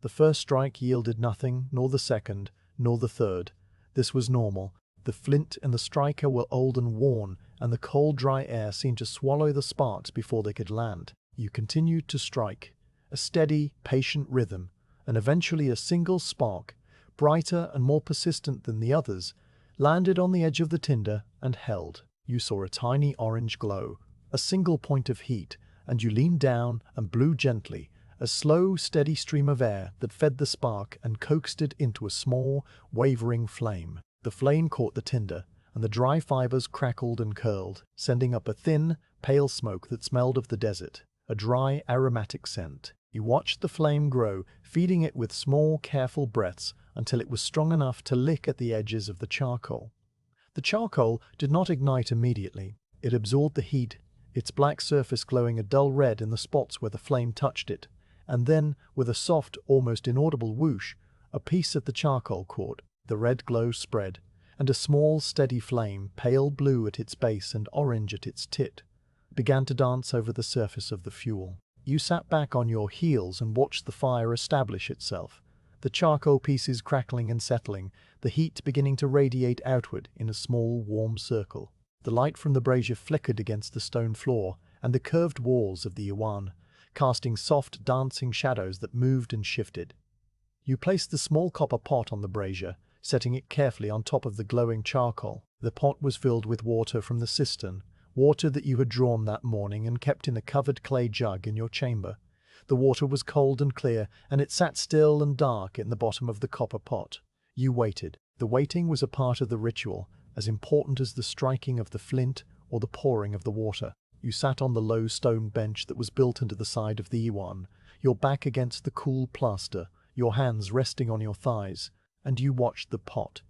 S1: The first strike yielded nothing, nor the second, nor the third. This was normal. The flint and the striker were old and worn, and the cold, dry air seemed to swallow the sparks before they could land. You continued to strike, a steady, patient rhythm, and eventually a single spark, brighter and more persistent than the others, landed on the edge of the tinder and held. You saw a tiny orange glow, a single point of heat, and you leaned down and blew gently, a slow, steady stream of air that fed the spark and coaxed it into a small, wavering flame. The flame caught the tinder, and the dry fibers crackled and curled, sending up a thin, pale smoke that smelled of the desert, a dry, aromatic scent. You watched the flame grow, feeding it with small, careful breaths until it was strong enough to lick at the edges of the charcoal. The charcoal did not ignite immediately. It absorbed the heat, its black surface glowing a dull red in the spots where the flame touched it, and then, with a soft, almost inaudible whoosh, a piece of the charcoal caught. The red glow spread, and a small, steady flame, pale blue at its base and orange at its tit, began to dance over the surface of the fuel. You sat back on your heels and watched the fire establish itself, the charcoal pieces crackling and settling, the heat beginning to radiate outward in a small, warm circle. The light from the brazier flickered against the stone floor and the curved walls of the iwan, casting soft, dancing shadows that moved and shifted. You placed the small copper pot on the brazier, setting it carefully on top of the glowing charcoal. The pot was filled with water from the cistern, water that you had drawn that morning and kept in a covered clay jug in your chamber. The water was cold and clear, and it sat still and dark in the bottom of the copper pot. You waited. The waiting was a part of the ritual, as important as the striking of the flint or the pouring of the water. You sat on the low stone bench that was built into the side of the iwan, your back against the cool plaster, your hands resting on your thighs, and you watched the pot.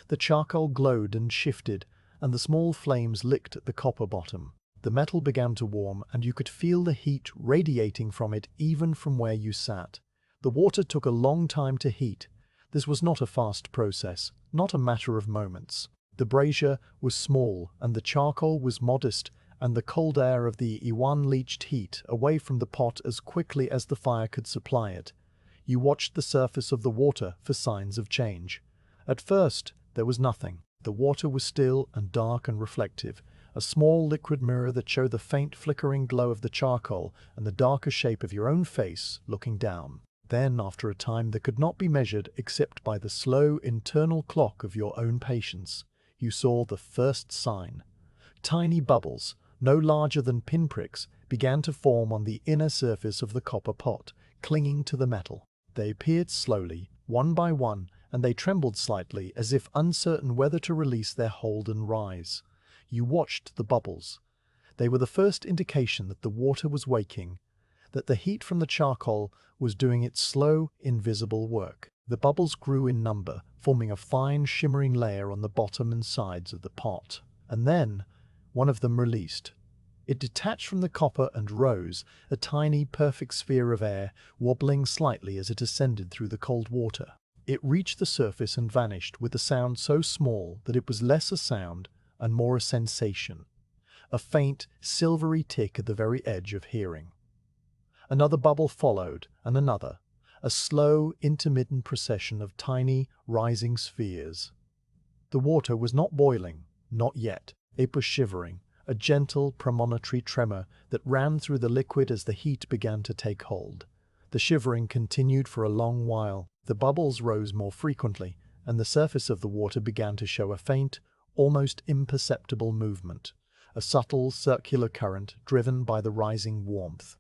S1: The charcoal glowed and shifted, and the small flames licked at the copper bottom. The metal began to warm, and you could feel the heat radiating from it even from where you sat. The water took a long time to heat. This was not a fast process, not a matter of moments. The brazier was small, and the charcoal was modest, and the cold air of the iwan leached heat away from the pot as quickly as the fire could supply it. You watched the surface of the water for signs of change. At first, there was nothing. The water was still and dark and reflective, a small liquid mirror that showed the faint flickering glow of the charcoal and the darker shape of your own face looking down. Then, after a time that could not be measured except by the slow internal clock of your own patience, you saw the first sign. Tiny bubbles, no larger than pinpricks, began to form on the inner surface of the copper pot, clinging to the metal. They appeared slowly, one by one, and they trembled slightly as if uncertain whether to release their hold and rise. You watched the bubbles. They were the first indication that the water was waking, that the heat from the charcoal was doing its slow, invisible work. The bubbles grew in number, forming a fine, shimmering layer on the bottom and sides of the pot. And then, one of them released. It detached from the copper and rose, a tiny, perfect sphere of air, wobbling slightly as it ascended through the cold water. It reached the surface and vanished with a sound so small that it was less a sound and more a sensation, a faint, silvery tick at the very edge of hearing. Another bubble followed, and another, a slow, intermittent procession of tiny, rising spheres. The water was not boiling, not yet. It was shivering, a gentle, premonitory tremor that ran through the liquid as the heat began to take hold. The shivering continued for a long while. The bubbles rose more frequently, and the surface of the water began to show a faint, almost imperceptible movement, a subtle, circular current driven by the rising warmth.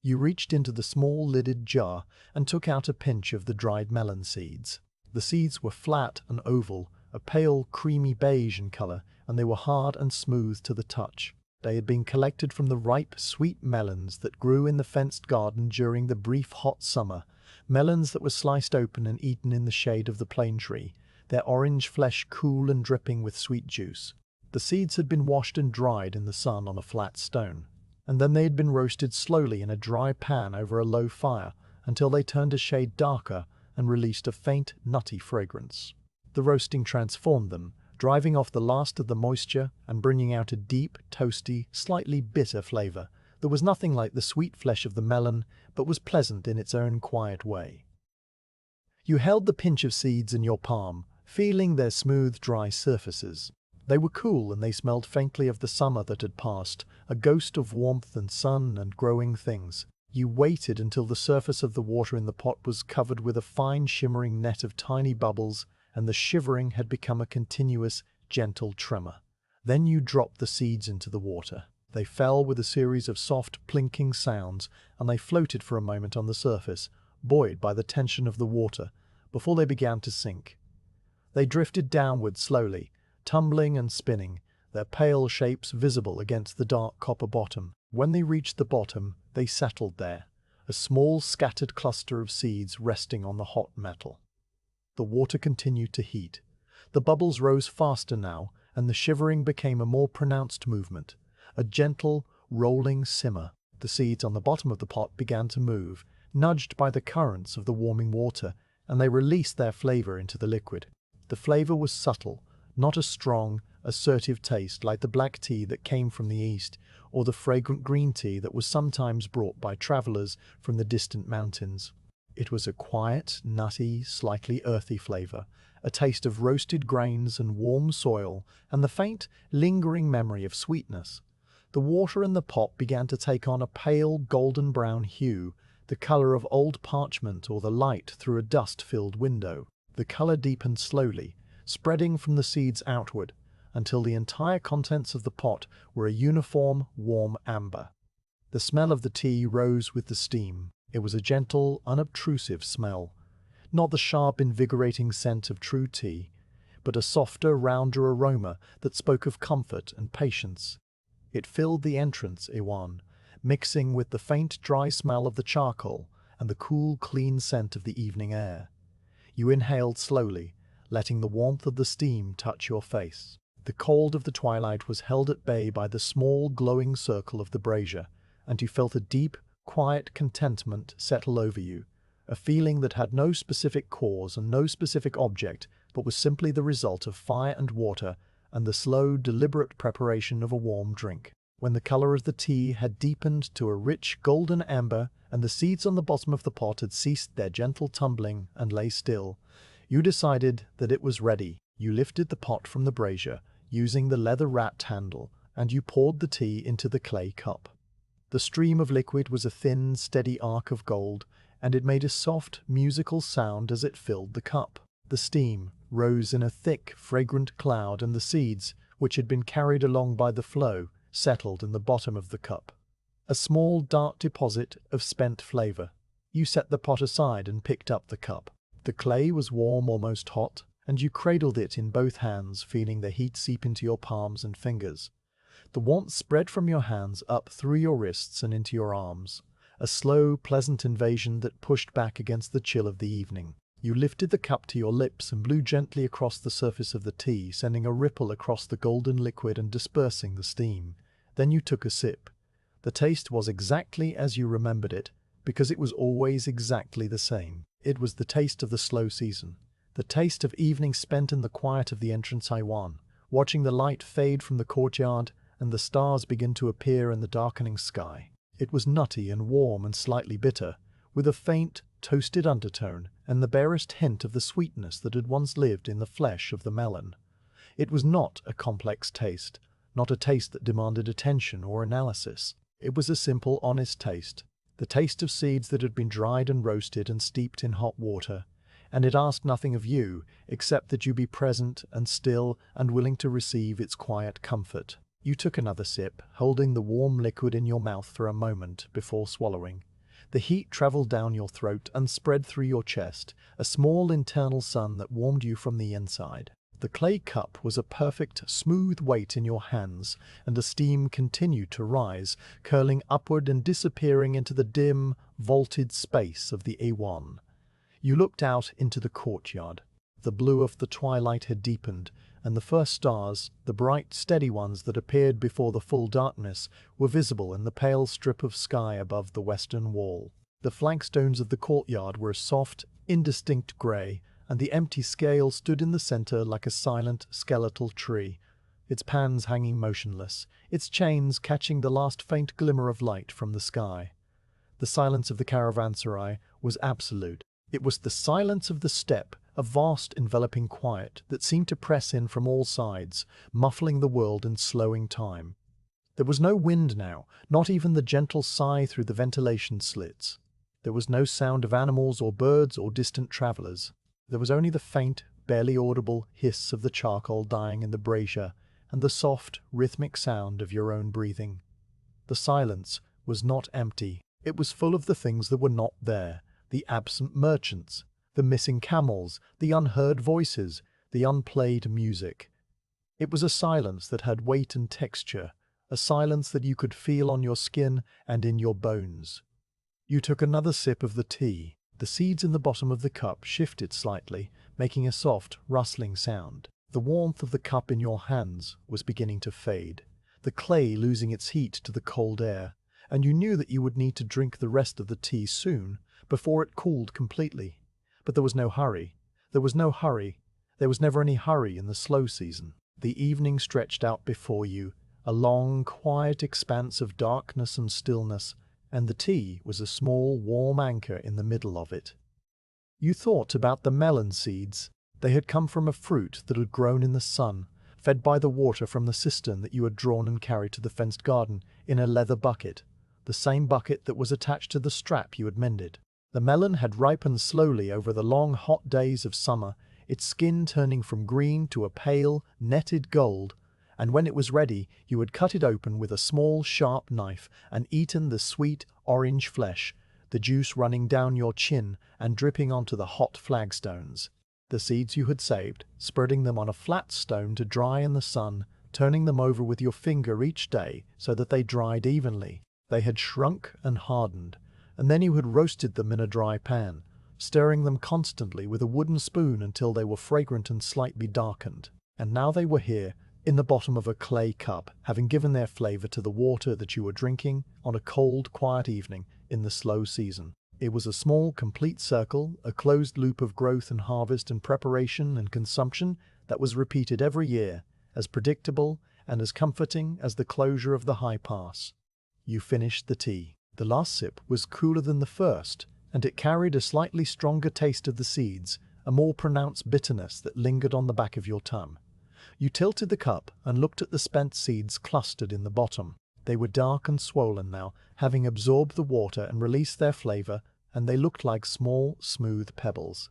S1: You reached into the small lidded jar and took out a pinch of the dried melon seeds. The seeds were flat and oval, a pale, creamy beige in color, and they were hard and smooth to the touch. They had been collected from the ripe, sweet melons that grew in the fenced garden during the brief hot summer, melons that were sliced open and eaten in the shade of the plane tree, their orange flesh cool and dripping with sweet juice. The seeds had been washed and dried in the sun on a flat stone, and then they had been roasted slowly in a dry pan over a low fire until they turned a shade darker and released a faint, nutty fragrance. The roasting transformed them, driving off the last of the moisture and bringing out a deep, toasty, slightly bitter flavor that was nothing like the sweet flesh of the melon, but was pleasant in its own quiet way. You held the pinch of seeds in your palm, feeling their smooth, dry surfaces. They were cool and they smelled faintly of the summer that had passed, a ghost of warmth and sun and growing things. You waited until the surface of the water in the pot was covered with a fine shimmering net of tiny bubbles, and the shivering had become a continuous, gentle tremor. Then you dropped the seeds into the water. They fell with a series of soft, plinking sounds, and they floated for a moment on the surface, buoyed by the tension of the water, before they began to sink. They drifted downward slowly, tumbling and spinning, their pale shapes visible against the dark copper bottom. When they reached the bottom, they settled there, a small scattered cluster of seeds resting on the hot metal. The water continued to heat. The bubbles rose faster now, and the shivering became a more pronounced movement, a gentle, rolling simmer. The seeds on the bottom of the pot began to move, nudged by the currents of the warming water, and they released their flavor into the liquid. The flavor was subtle, not a strong, assertive taste like the black tea that came from the east, or the fragrant green tea that was sometimes brought by travelers from the distant mountains. It was a quiet, nutty, slightly earthy flavor, a taste of roasted grains and warm soil, and the faint, lingering memory of sweetness. The water in the pot began to take on a pale, golden-brown hue, the color of old parchment or the light through a dust-filled window. The color deepened slowly, spreading from the seeds outward, until the entire contents of the pot were a uniform, warm amber. The smell of the tea rose with the steam. It was a gentle, unobtrusive smell, not the sharp, invigorating scent of true tea, but a softer, rounder aroma that spoke of comfort and patience. It filled the entrance, Iwan, mixing with the faint, dry smell of the charcoal and the cool, clean scent of the evening air. You inhaled slowly, letting the warmth of the steam touch your face. The cold of the twilight was held at bay by the small, glowing circle of the brazier, and you felt a deep, quiet contentment settle over you, a feeling that had no specific cause and no specific object, but was simply the result of fire and water and the slow, deliberate preparation of a warm drink. When the color of the tea had deepened to a rich golden amber and the seeds on the bottom of the pot had ceased their gentle tumbling and lay still, you decided that it was ready. You lifted the pot from the brazier, using the leather-wrapped handle, and you poured the tea into the clay cup. The stream of liquid was a thin, steady arc of gold, and it made a soft, musical sound as it filled the cup. The steam rose in a thick, fragrant cloud, and the seeds, which had been carried along by the flow, settled in the bottom of the cup. A small, dark deposit of spent flavor. You set the pot aside and picked up the cup. The clay was warm, almost hot, and you cradled it in both hands, feeling the heat seep into your palms and fingers. The warmth spread from your hands up through your wrists and into your arms, a slow, pleasant invasion that pushed back against the chill of the evening. You lifted the cup to your lips and blew gently across the surface of the tea, sending a ripple across the golden liquid and dispersing the steam. Then you took a sip. The taste was exactly as you remembered it, because it was always exactly the same. It was the taste of the slow season, the taste of evening spent in the quiet of the entrance Iwan, watching the light fade from the courtyard and the stars begin to appear in the darkening sky. It was nutty and warm and slightly bitter, with a faint, toasted undertone and the barest hint of the sweetness that had once lived in the flesh of the melon. It was not a complex taste, not a taste that demanded attention or analysis. It was a simple, honest taste, the taste of seeds that had been dried and roasted and steeped in hot water, and it asked nothing of you except that you be present and still and willing to receive its quiet comfort. You took another sip, holding the warm liquid in your mouth for a moment before swallowing. The heat traveled down your throat and spread through your chest, a small internal sun that warmed you from the inside. The clay cup was a perfect, smooth weight in your hands, and the steam continued to rise, curling upward and disappearing into the dim, vaulted space of the Awan. You looked out into the courtyard. The blue of the twilight had deepened, and the first stars, the bright, steady ones that appeared before the full darkness, were visible in the pale strip of sky above the western wall. The flagstones of the courtyard were a soft, indistinct grey, and the empty scale stood in the center like a silent, skeletal tree, its pans hanging motionless, its chains catching the last faint glimmer of light from the sky. The silence of the Caravanserai was absolute. It was the silence of the steppe, a vast enveloping quiet that seemed to press in from all sides, muffling the world and slowing time. There was no wind now, not even the gentle sigh through the ventilation slits. There was no sound of animals or birds or distant travelers. There was only the faint, barely audible hiss of the charcoal dying in the brazier and the soft, rhythmic sound of your own breathing. The silence was not empty. It was full of the things that were not there, the absent merchants, the missing camels, the unheard voices, the unplayed music. It was a silence that had weight and texture, a silence that you could feel on your skin and in your bones. You took another sip of the tea. The seeds in the bottom of the cup shifted slightly, making a soft, rustling sound. The warmth of the cup in your hands was beginning to fade, the clay losing its heat to the cold air, and you knew that you would need to drink the rest of the tea soon, before it cooled completely. But there was no hurry. There was no hurry. There was never any hurry in the slow season. The evening stretched out before you, a long, quiet expanse of darkness and stillness, and the tea was a small, warm anchor in the middle of it. You thought about the melon seeds. They had come from a fruit that had grown in the sun, fed by the water from the cistern that you had drawn and carried to the fenced garden in a leather bucket, the same bucket that was attached to the strap you had mended. The melon had ripened slowly over the long hot days of summer, its skin turning from green to a pale, netted gold, and when it was ready you had cut it open with a small, sharp knife and eaten the sweet, orange flesh, the juice running down your chin and dripping onto the hot flagstones. The seeds you had saved, spreading them on a flat stone to dry in the sun, turning them over with your finger each day so that they dried evenly. They had shrunk and hardened, and then you had roasted them in a dry pan, stirring them constantly with a wooden spoon until they were fragrant and slightly darkened. And now they were here, in the bottom of a clay cup, having given their flavor to the water that you were drinking on a cold, quiet evening in the slow season. It was a small, complete circle, a closed loop of growth and harvest and preparation and consumption that was repeated every year, as predictable and as comforting as the closure of the high pass. You finished the tea. The last sip was cooler than the first, and it carried a slightly stronger taste of the seeds, a more pronounced bitterness that lingered on the back of your tongue. You tilted the cup and looked at the spent seeds clustered in the bottom. They were dark and swollen now, having absorbed the water and released their flavor, and they looked like small, smooth pebbles.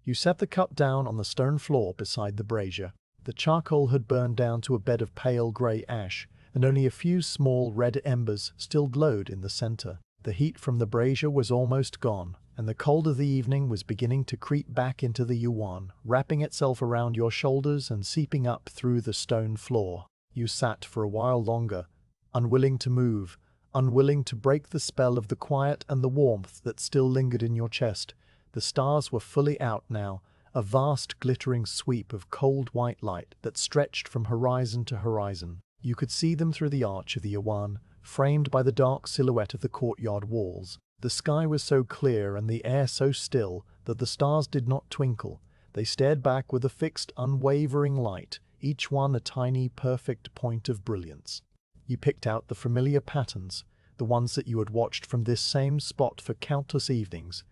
S1: You set the cup down on the stone floor beside the brazier. The charcoal had burned down to a bed of pale grey ash, and only a few small red embers still glowed in the center. The heat from the brazier was almost gone, and the cold of the evening was beginning to creep back into the yuan, wrapping itself around your shoulders and seeping up through the stone floor. You sat for a while longer, unwilling to move, unwilling to break the spell of the quiet and the warmth that still lingered in your chest. The stars were fully out now, a vast glittering sweep of cold white light that stretched from horizon to horizon. You could see them through the arch of the yuan, framed by the dark silhouette of the courtyard walls. The sky was so clear and the air so still that the stars did not twinkle. They stared back with a fixed, unwavering light, each one a tiny, perfect point of brilliance. You picked out the familiar patterns, the ones that you had watched from this same spot for countless evenings.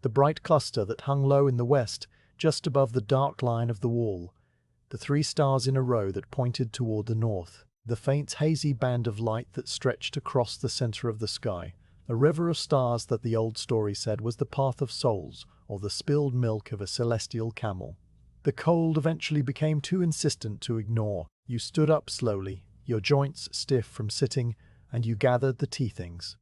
S1: The bright cluster that hung low in the west, just above the dark line of the wall. The 3 stars in a row that pointed toward the north. The faint, hazy band of light that stretched across the center of the sky. A river of stars that the old story said was the path of souls, or the spilled milk of a celestial camel. The cold eventually became too insistent to ignore. You stood up slowly, your joints stiff from sitting, and you gathered the tea things.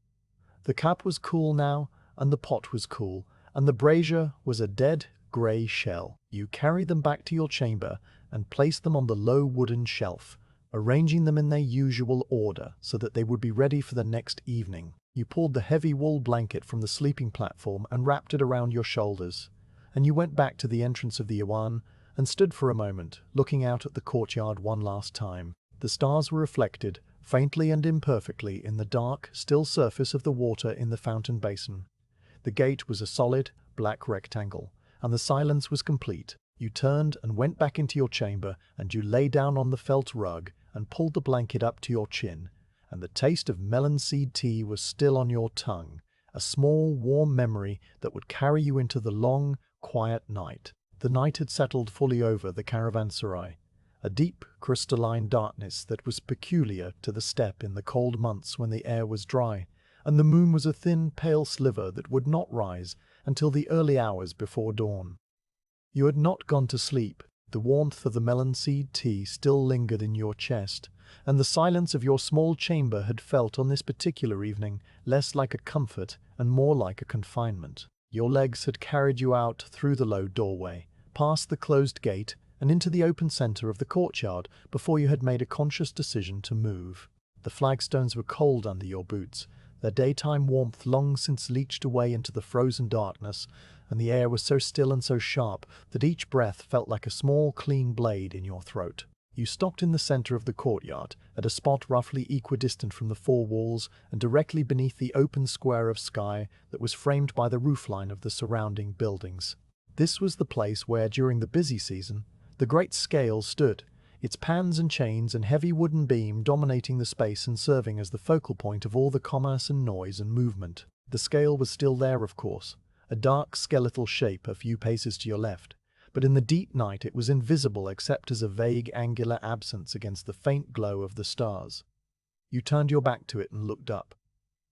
S1: The cup was cool now, and the pot was cool, and the brazier was a dead, grey shell. You carried them back to your chamber and placed them on the low wooden shelf, arranging them in their usual order so that they would be ready for the next evening. You pulled the heavy wool blanket from the sleeping platform and wrapped it around your shoulders, and you went back to the entrance of the yuan and stood for a moment, looking out at the courtyard one last time. The stars were reflected, faintly and imperfectly, in the dark, still surface of the water in the fountain basin. The gate was a solid, black rectangle, and the silence was complete. You turned and went back into your chamber, and you lay down on the felt rug and pulled the blanket up to your chin, and the taste of melon seed tea was still on your tongue, a small, warm memory that would carry you into the long, quiet night. The night had settled fully over the Caravanserai, a deep, crystalline darkness that was peculiar to the steppe in the cold months when the air was dry, and the moon was a thin, pale sliver that would not rise until the early hours before dawn. You had not gone to sleep. The warmth of the melon seed tea still lingered in your chest, and the silence of your small chamber had felt on this particular evening less like a comfort and more like a confinement. Your legs had carried you out through the low doorway, past the closed gate, and into the open center of the courtyard before you had made a conscious decision to move. The flagstones were cold under your boots, their daytime warmth long since leached away into the frozen darkness, and the air was so still and so sharp that each breath felt like a small, clean blade in your throat. You stopped in the center of the courtyard, at a spot roughly equidistant from the four walls and directly beneath the open square of sky that was framed by the roofline of the surrounding buildings. This was the place where, during the busy season, the great scale stood, its pans and chains and heavy wooden beam dominating the space and serving as the focal point of all the commerce and noise and movement. The scale was still there, of course, a dark skeletal shape a few paces to your left, but in the deep night it was invisible except as a vague angular absence against the faint glow of the stars. You turned your back to it and looked up.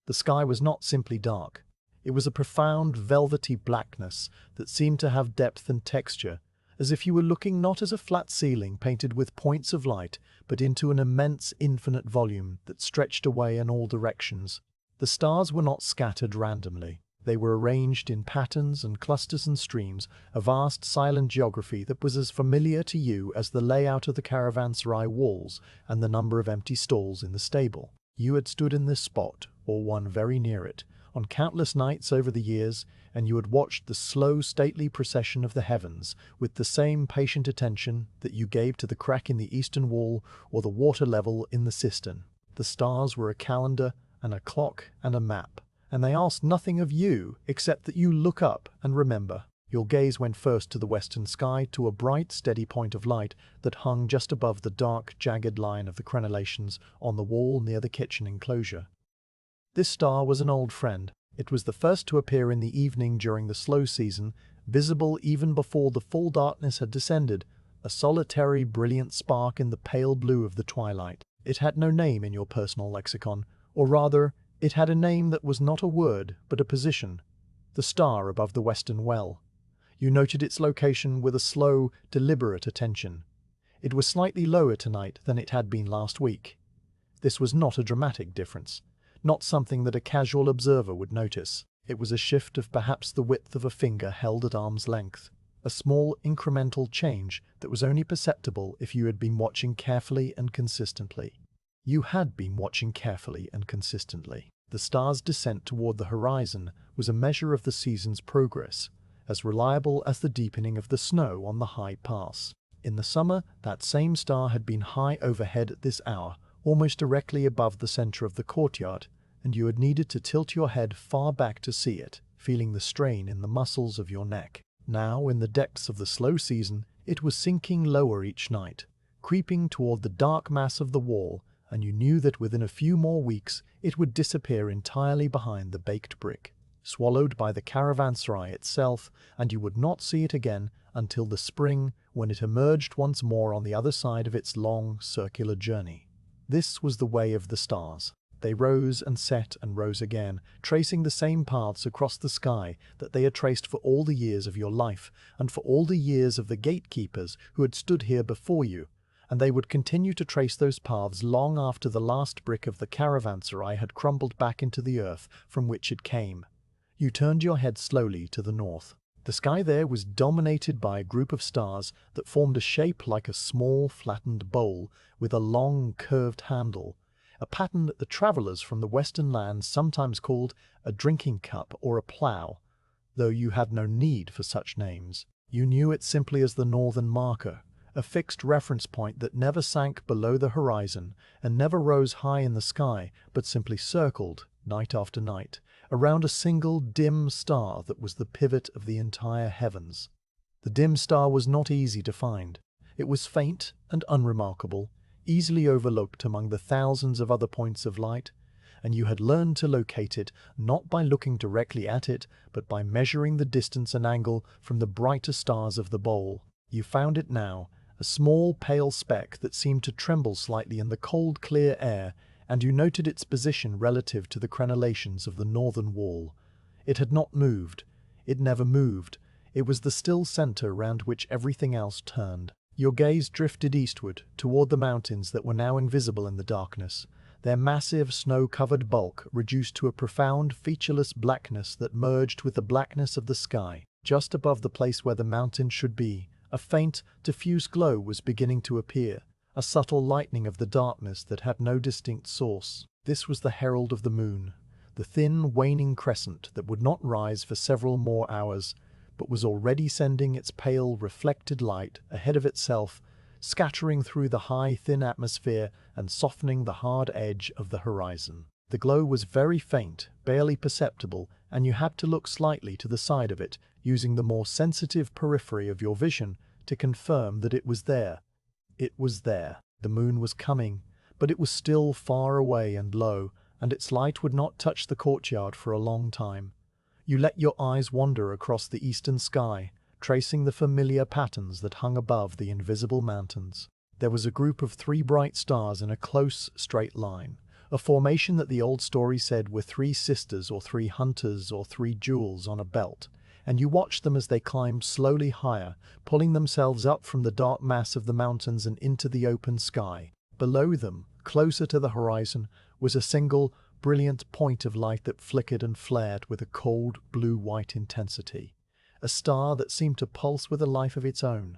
S1: The sky was not simply dark. It was a profound, velvety blackness that seemed to have depth and texture, as if you were looking not at a flat ceiling painted with points of light, but into an immense, infinite volume that stretched away in all directions. The stars were not scattered randomly. They were arranged in patterns and clusters and streams, a vast, silent geography that was as familiar to you as the layout of the Caravanserai walls and the number of empty stalls in the stable. You had stood in this spot, or one very near it, on countless nights over the years, and you had watched the slow, stately procession of the heavens with the same patient attention that you gave to the crack in the eastern wall or the water level in the cistern. The stars were a calendar and a clock and a map, and they asked nothing of you except that you look up and remember. Your gaze went first to the western sky, to a bright, steady point of light that hung just above the dark, jagged line of the crenellations on the wall near the kitchen enclosure. This star was an old friend. It was the first to appear in the evening during the slow season, visible even before the full darkness had descended, a solitary, brilliant spark in the pale blue of the twilight. It had no name in your personal lexicon, or rather, it had a name that was not a word, but a position. The star above the western well. You noted its location with a slow, deliberate attention. It was slightly lower tonight than it had been last week. This was not a dramatic difference. Not something that a casual observer would notice. It was a shift of perhaps the width of a finger held at arm's length. A small incremental change that was only perceptible if you had been watching carefully and consistently. You had been watching carefully and consistently. The star's descent toward the horizon was a measure of the season's progress, as reliable as the deepening of the snow on the high pass. In the summer, that same star had been high overhead at this hour, almost directly above the center of the courtyard, and you had needed to tilt your head far back to see it, feeling the strain in the muscles of your neck. Now, in the depths of the slow season, it was sinking lower each night, creeping toward the dark mass of the wall, and you knew that within a few more weeks it would disappear entirely behind the baked brick, swallowed by the Caravanserai itself, and you would not see it again until the spring, when it emerged once more on the other side of its long, circular journey. This was the way of the stars. They rose and set and rose again, tracing the same paths across the sky that they had traced for all the years of your life, and for all the years of the gatekeepers who had stood here before you, and they would continue to trace those paths long after the last brick of the Caravanserai had crumbled back into the earth from which it came. You turned your head slowly to the north. The sky there was dominated by a group of stars that formed a shape like a small, flattened bowl with a long, curved handle, a pattern that the travelers from the western lands sometimes called a drinking cup or a plough, though you had no need for such names. You knew it simply as the northern marker, a fixed reference point that never sank below the horizon and never rose high in the sky, but simply circled, night after night, around a single dim star that was the pivot of the entire heavens. The dim star was not easy to find. It was faint and unremarkable, easily overlooked among the thousands of other points of light, and you had learned to locate it not by looking directly at it, but by measuring the distance and angle from the brighter stars of the bowl. You found it now, a small pale speck that seemed to tremble slightly in the cold, clear air, and you noted its position relative to the crenellations of the northern wall. It had not moved. It never moved. It was the still center round which everything else turned. Your gaze drifted eastward, toward the mountains that were now invisible in the darkness, their massive snow-covered bulk reduced to a profound, featureless blackness that merged with the blackness of the sky. Just above the place where the mountain should be, a faint, diffuse glow was beginning to appear, a subtle lightening of the darkness that had no distinct source. This was the herald of the moon, the thin, waning crescent that would not rise for several more hours, but was already sending its pale, reflected light ahead of itself, scattering through the high, thin atmosphere and softening the hard edge of the horizon. The glow was very faint, barely perceptible, and you had to look slightly to the side of it, using the more sensitive periphery of your vision to confirm that it was there. It was there. The moon was coming, but it was still far away and low, and its light would not touch the courtyard for a long time. You let your eyes wander across the eastern sky, tracing the familiar patterns that hung above the invisible mountains. There was a group of 3 bright stars in a close, straight line, a formation that the old story said were 3 sisters or 3 hunters or 3 jewels on a belt, and you watched them as they climbed slowly higher, pulling themselves up from the dark mass of the mountains and into the open sky. Below them, closer to the horizon, was a single, brilliant point of light that flickered and flared with a cold, blue-white intensity. A star that seemed to pulse with a life of its own.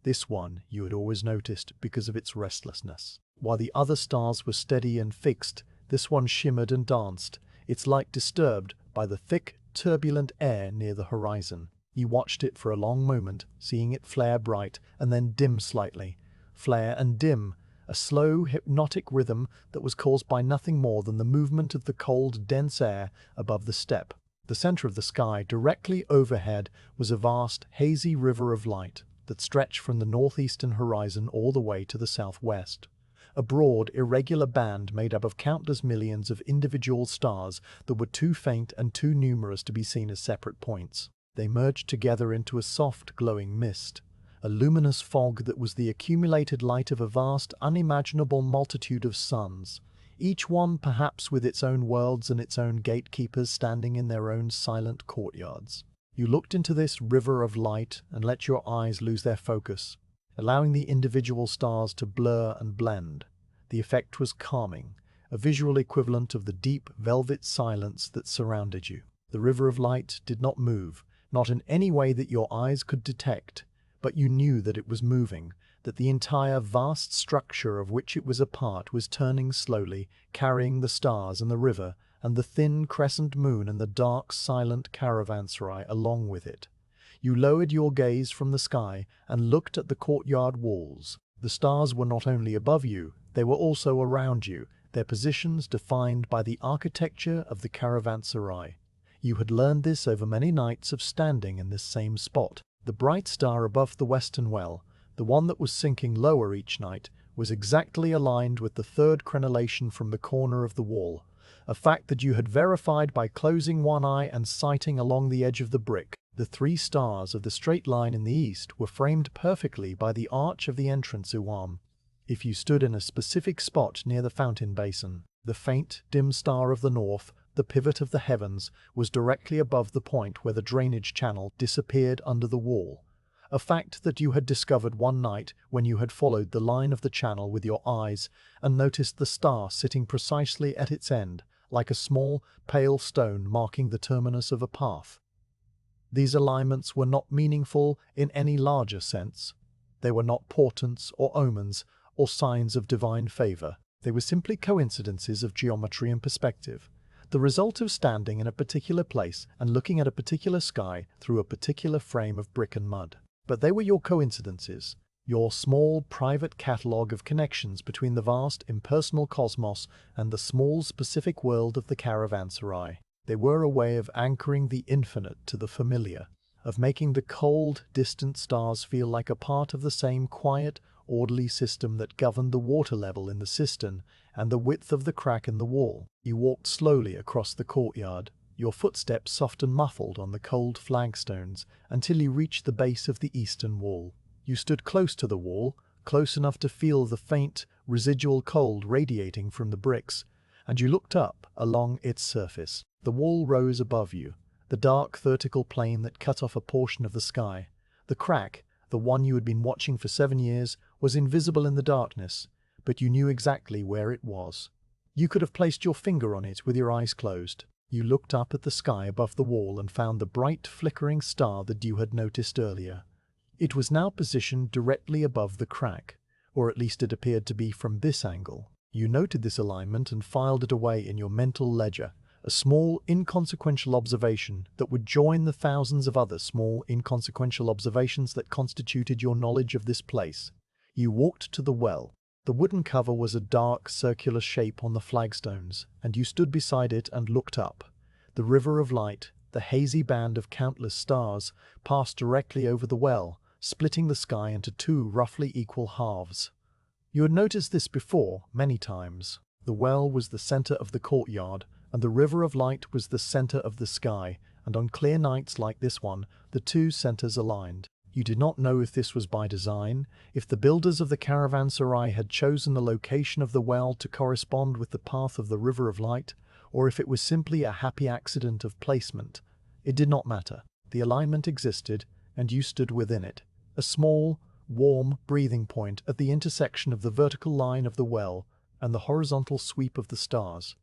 S1: This one you had always noticed because of its restlessness. While the other stars were steady and fixed, this one shimmered and danced, its light disturbed by the thick, turbulent air near the horizon. You watched it for a long moment, seeing it flare bright and then dim slightly. Flare and dim, a slow, hypnotic rhythm that was caused by nothing more than the movement of the cold, dense air above the steppe. The center of the sky, directly overhead, was a vast, hazy river of light that stretched from the northeastern horizon all the way to the southwest. A broad, irregular band made up of countless millions of individual stars that were too faint and too numerous to be seen as separate points. They merged together into a soft, glowing mist, a luminous fog that was the accumulated light of a vast, unimaginable multitude of suns, each one perhaps with its own worlds and its own gatekeepers standing in their own silent courtyards. You looked into this river of light and let your eyes lose their focus, allowing the individual stars to blur and blend. The effect was calming, a visual equivalent of the deep, velvet silence that surrounded you. The river of light did not move, not in any way that your eyes could detect, but you knew that it was moving, that the entire vast structure of which it was a part was turning slowly, carrying the stars and the river and the thin crescent moon and the dark, silent Caravanserai along with it. You lowered your gaze from the sky and looked at the courtyard walls. The stars were not only above you, they were also around you, their positions defined by the architecture of the Caravanserai. You had learned this over many nights of standing in this same spot. The bright star above the western well, the one that was sinking lower each night, was exactly aligned with the third crenellation from the corner of the wall, a fact that you had verified by closing one eye and sighting along the edge of the brick. The 3 stars of the straight line in the east were framed perfectly by the arch of the entrance uam. If you stood in a specific spot near the fountain basin, the faint, dim star of the north, the pivot of the heavens, was directly above the point where the drainage channel disappeared under the wall, a fact that you had discovered one night when you had followed the line of the channel with your eyes and noticed the star sitting precisely at its end, like a small, pale stone marking the terminus of a path. These alignments were not meaningful in any larger sense. They were not portents or omens or signs of divine favor. They were simply coincidences of geometry and perspective, the result of standing in a particular place and looking at a particular sky through a particular frame of brick and mud. But they were your coincidences, your small private catalogue of connections between the vast impersonal cosmos and the small specific world of the Caravanserai. They were a way of anchoring the infinite to the familiar, of making the cold, distant stars feel like a part of the same quiet, orderly system that governed the water level in the cistern and the width of the crack in the wall. You walked slowly across the courtyard, your footsteps soft and muffled on the cold flagstones, until you reached the base of the eastern wall. You stood close to the wall, close enough to feel the faint, residual cold radiating from the bricks, and you looked up along its surface. The wall rose above you, the dark vertical plane that cut off a portion of the sky. The crack, the one you had been watching for 7 years, was invisible in the darkness, but you knew exactly where it was. You could have placed your finger on it with your eyes closed. You looked up at the sky above the wall and found the bright, flickering star that you had noticed earlier. It was now positioned directly above the crack, or at least it appeared to be from this angle. You noted this alignment and filed it away in your mental ledger, a small, inconsequential observation that would join the thousands of other small, inconsequential observations that constituted your knowledge of this place. You walked to the well. The wooden cover was a dark, circular shape on the flagstones, and you stood beside it and looked up. The river of light, the hazy band of countless stars, passed directly over the well, splitting the sky into 2 roughly equal halves. You had noticed this before, many times. The well was the center of the courtyard, and the river of light was the center of the sky, and on clear nights like this one, the 2 centers aligned. You did not know if this was by design, if the builders of the Caravanserai had chosen the location of the well to correspond with the path of the river of light, or if it was simply a happy accident of placement. It did not matter. The alignment existed, and you stood within it, a small, warm breathing point at the intersection of the vertical line of the well and the horizontal sweep of the stars.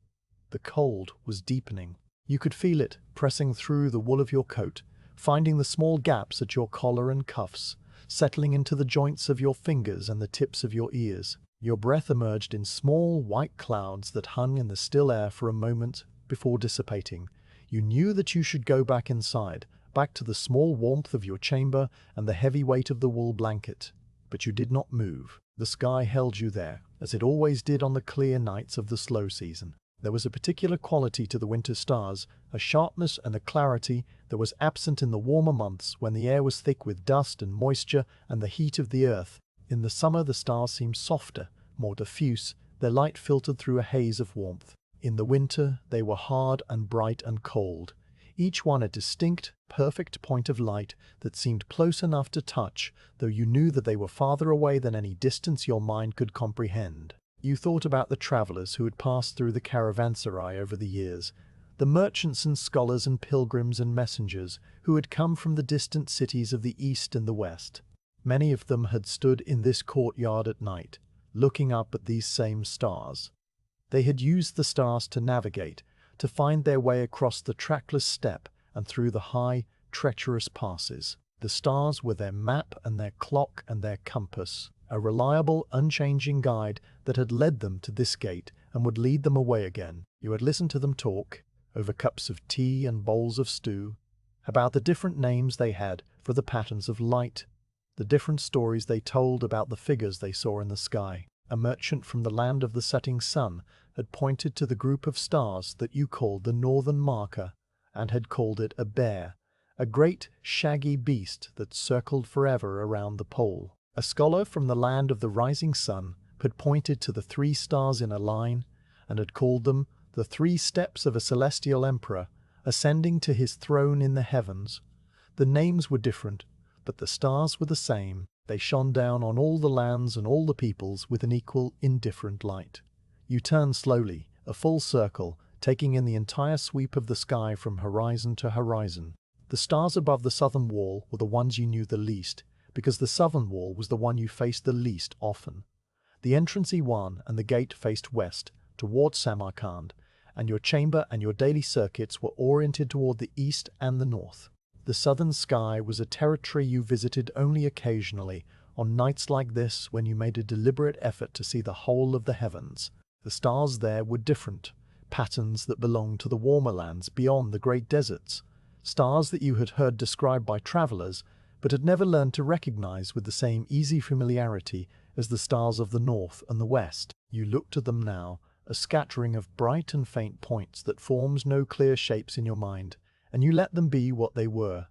S1: The cold was deepening. You could feel it pressing through the wool of your coat, finding the small gaps at your collar and cuffs, settling into the joints of your fingers and the tips of your ears. Your breath emerged in small, white clouds that hung in the still air for a moment before dissipating. You knew that you should go back inside, back to the small warmth of your chamber and the heavy weight of the wool blanket. But you did not move. The sky held you there, as it always did on the clear nights of the slow season. There was a particular quality to the winter stars, a sharpness and a clarity that was absent in the warmer months when the air was thick with dust and moisture and the heat of the earth. In the summer the stars seemed softer, more diffuse, their light filtered through a haze of warmth. In the winter they were hard and bright and cold, each one a distinct, perfect point of light that seemed close enough to touch, though you knew that they were farther away than any distance your mind could comprehend. You thought about the travelers who had passed through the Caravanserai over the years, the merchants and scholars and pilgrims and messengers who had come from the distant cities of the east and the west. Many of them had stood in this courtyard at night, looking up at these same stars. They had used the stars to navigate, to find their way across the trackless steppe and through the high, treacherous passes. The stars were their map and their clock and their compass, a reliable, unchanging guide that had led them to this gate and would lead them away again. You had listened to them talk, over cups of tea and bowls of stew, about the different names they had for the patterns of light, the different stories they told about the figures they saw in the sky. A merchant from the land of the setting sun had pointed to the group of stars that you called the northern marker, and had called it a bear, a great shaggy beast that circled forever around the pole. A scholar from the land of the rising sun had pointed to the 3 stars in a line, and had called them the 3 steps of a celestial emperor ascending to his throne in the heavens. The names were different, but the stars were the same. They shone down on all the lands and all the peoples with an equal, indifferent light. You turned slowly, a full circle, taking in the entire sweep of the sky from horizon to horizon. The stars above the southern wall were the ones you knew the least, because the southern wall was the one you faced the least often. The entrance E1 and the gate faced west, towards Samarkand, and your chamber and your daily circuits were oriented toward the east and the north. The southern sky was a territory you visited only occasionally, on nights like this when you made a deliberate effort to see the whole of the heavens. The stars there were different, patterns that belonged to the warmer lands beyond the great deserts, stars that you had heard described by travelers, but had never learned to recognize with the same easy familiarity as the stars of the north and the west. You looked at them now, a scattering of bright and faint points that forms no clear shapes in your mind, and you let them be what they were,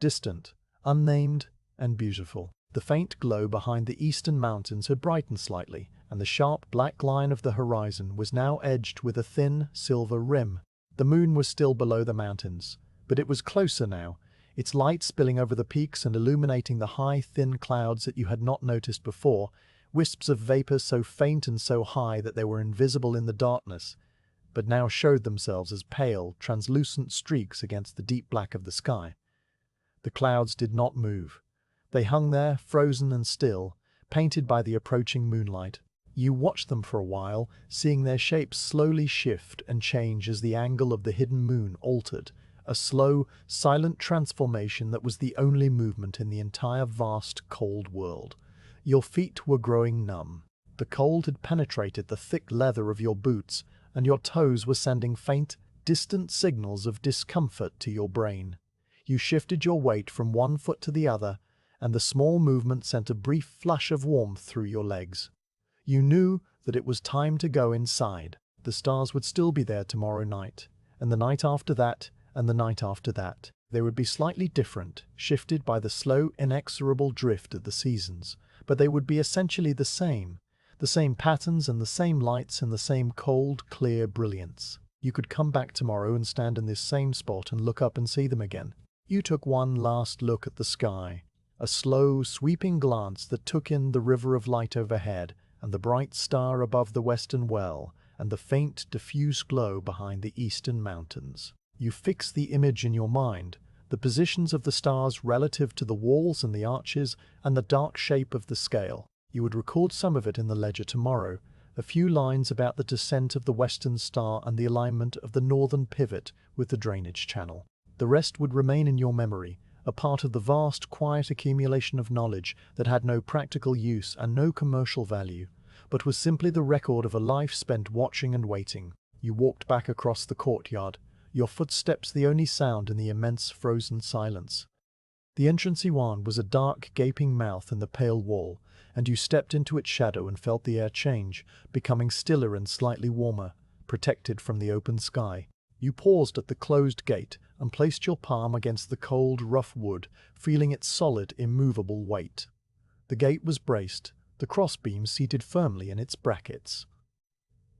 S1: distant, unnamed, and beautiful. The faint glow behind the eastern mountains had brightened slightly, and the sharp black line of the horizon was now edged with a thin silver rim. The moon was still below the mountains, but it was closer now, its light spilling over the peaks and illuminating the high, thin clouds that you had not noticed before, wisps of vapor so faint and so high that they were invisible in the darkness, but now showed themselves as pale, translucent streaks against the deep black of the sky. The clouds did not move. They hung there, frozen and still, painted by the approaching moonlight. You watched them for a while, seeing their shapes slowly shift and change as the angle of the hidden moon altered, a slow, silent transformation that was the only movement in the entire vast, cold world. Your feet were growing numb. The cold had penetrated the thick leather of your boots, and your toes were sending faint, distant signals of discomfort to your brain. You shifted your weight from one foot to the other, and the small movement sent a brief flush of warmth through your legs. You knew that it was time to go inside. The stars would still be there tomorrow night, and the night after that, and the night after that. They would be slightly different, shifted by the slow, inexorable drift of the seasons, but they would be essentially the same patterns and the same lights and the same cold, clear brilliance. You could come back tomorrow and stand in this same spot and look up and see them again. You took one last look at the sky, a slow, sweeping glance that took in the river of light overhead, and the bright star above the western well, and the faint, diffuse glow behind the eastern mountains. You fixed the image in your mind, the positions of the stars relative to the walls and the arches, and the dark shape of the scale. You would record some of it in the ledger tomorrow, a few lines about the descent of the western star and the alignment of the northern pivot with the drainage channel. The rest would remain in your memory, a part of the vast, quiet accumulation of knowledge that had no practical use and no commercial value, but was simply the record of a life spent watching and waiting. You walked back across the courtyard, your footsteps the only sound in the immense frozen silence. The entrance Iwan was a dark, gaping mouth in the pale wall, and you stepped into its shadow and felt the air change, becoming stiller and slightly warmer, protected from the open sky. You paused at the closed gate and placed your palm against the cold, rough wood, feeling its solid, immovable weight. The gate was braced, the crossbeam seated firmly in its brackets.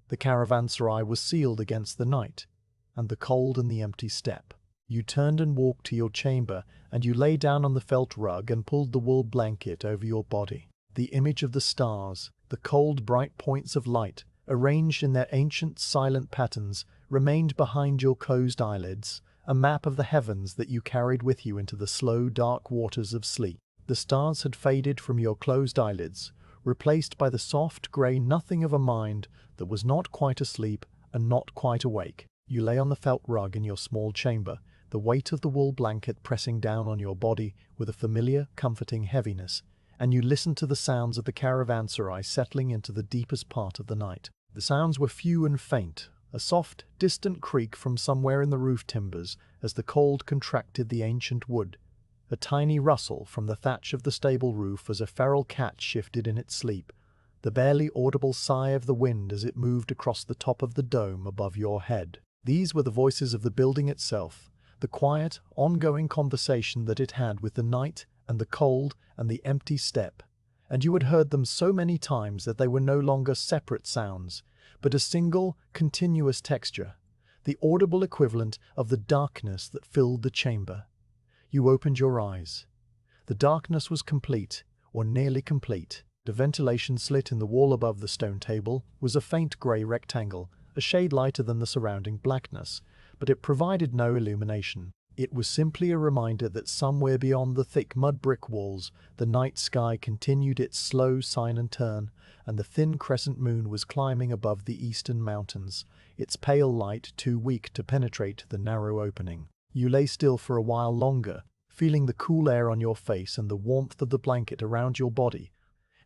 S1: The caravanserai was sealed against the night, and the cold and the empty steppe. You turned and walked to your chamber, and you lay down on the felt rug and pulled the wool blanket over your body. The image of the stars, the cold, bright points of light, arranged in their ancient, silent patterns, remained behind your closed eyelids, a map of the heavens that you carried with you into the slow, dark waters of sleep. The stars had faded from your closed eyelids, replaced by the soft, grey nothing of a mind that was not quite asleep and not quite awake. You lay on the felt rug in your small chamber, the weight of the wool blanket pressing down on your body with a familiar, comforting heaviness, and you listened to the sounds of the caravanserai settling into the deepest part of the night. The sounds were few and faint, a soft, distant creak from somewhere in the roof timbers as the cold contracted the ancient wood, a tiny rustle from the thatch of the stable roof as a feral cat shifted in its sleep, the barely audible sigh of the wind as it moved across the top of the dome above your head. These were the voices of the building itself, the quiet, ongoing conversation that it had with the night and the cold and the empty steppe, and you had heard them so many times that they were no longer separate sounds, but a single, continuous texture, the audible equivalent of the darkness that filled the chamber. You opened your eyes. The darkness was complete, or nearly complete. The ventilation slit in the wall above the stone table was a faint grey rectangle, a shade lighter than the surrounding blackness, but it provided no illumination. It was simply a reminder that somewhere beyond the thick mud brick walls, the night sky continued its slow sign and turn, and the thin crescent moon was climbing above the eastern mountains, its pale light too weak to penetrate the narrow opening. You lay still for a while longer, feeling the cool air on your face and the warmth of the blanket around your body,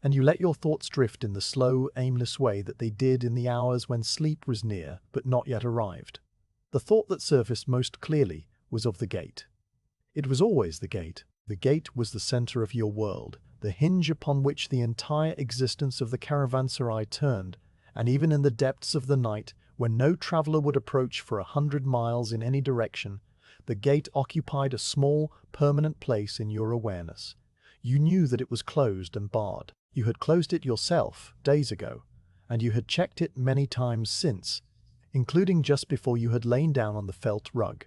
S1: and you let your thoughts drift in the slow, aimless way that they did in the hours when sleep was near but not yet arrived. The thought that surfaced most clearly was of the gate. It was always the gate. The gate was the center of your world, the hinge upon which the entire existence of the caravanserai turned, and even in the depths of the night, when no traveler would approach for 100 miles in any direction, the gate occupied a small, permanent place in your awareness. You knew that it was closed and barred. You had closed it yourself days ago, and you had checked it many times since, including just before you had lain down on the felt rug.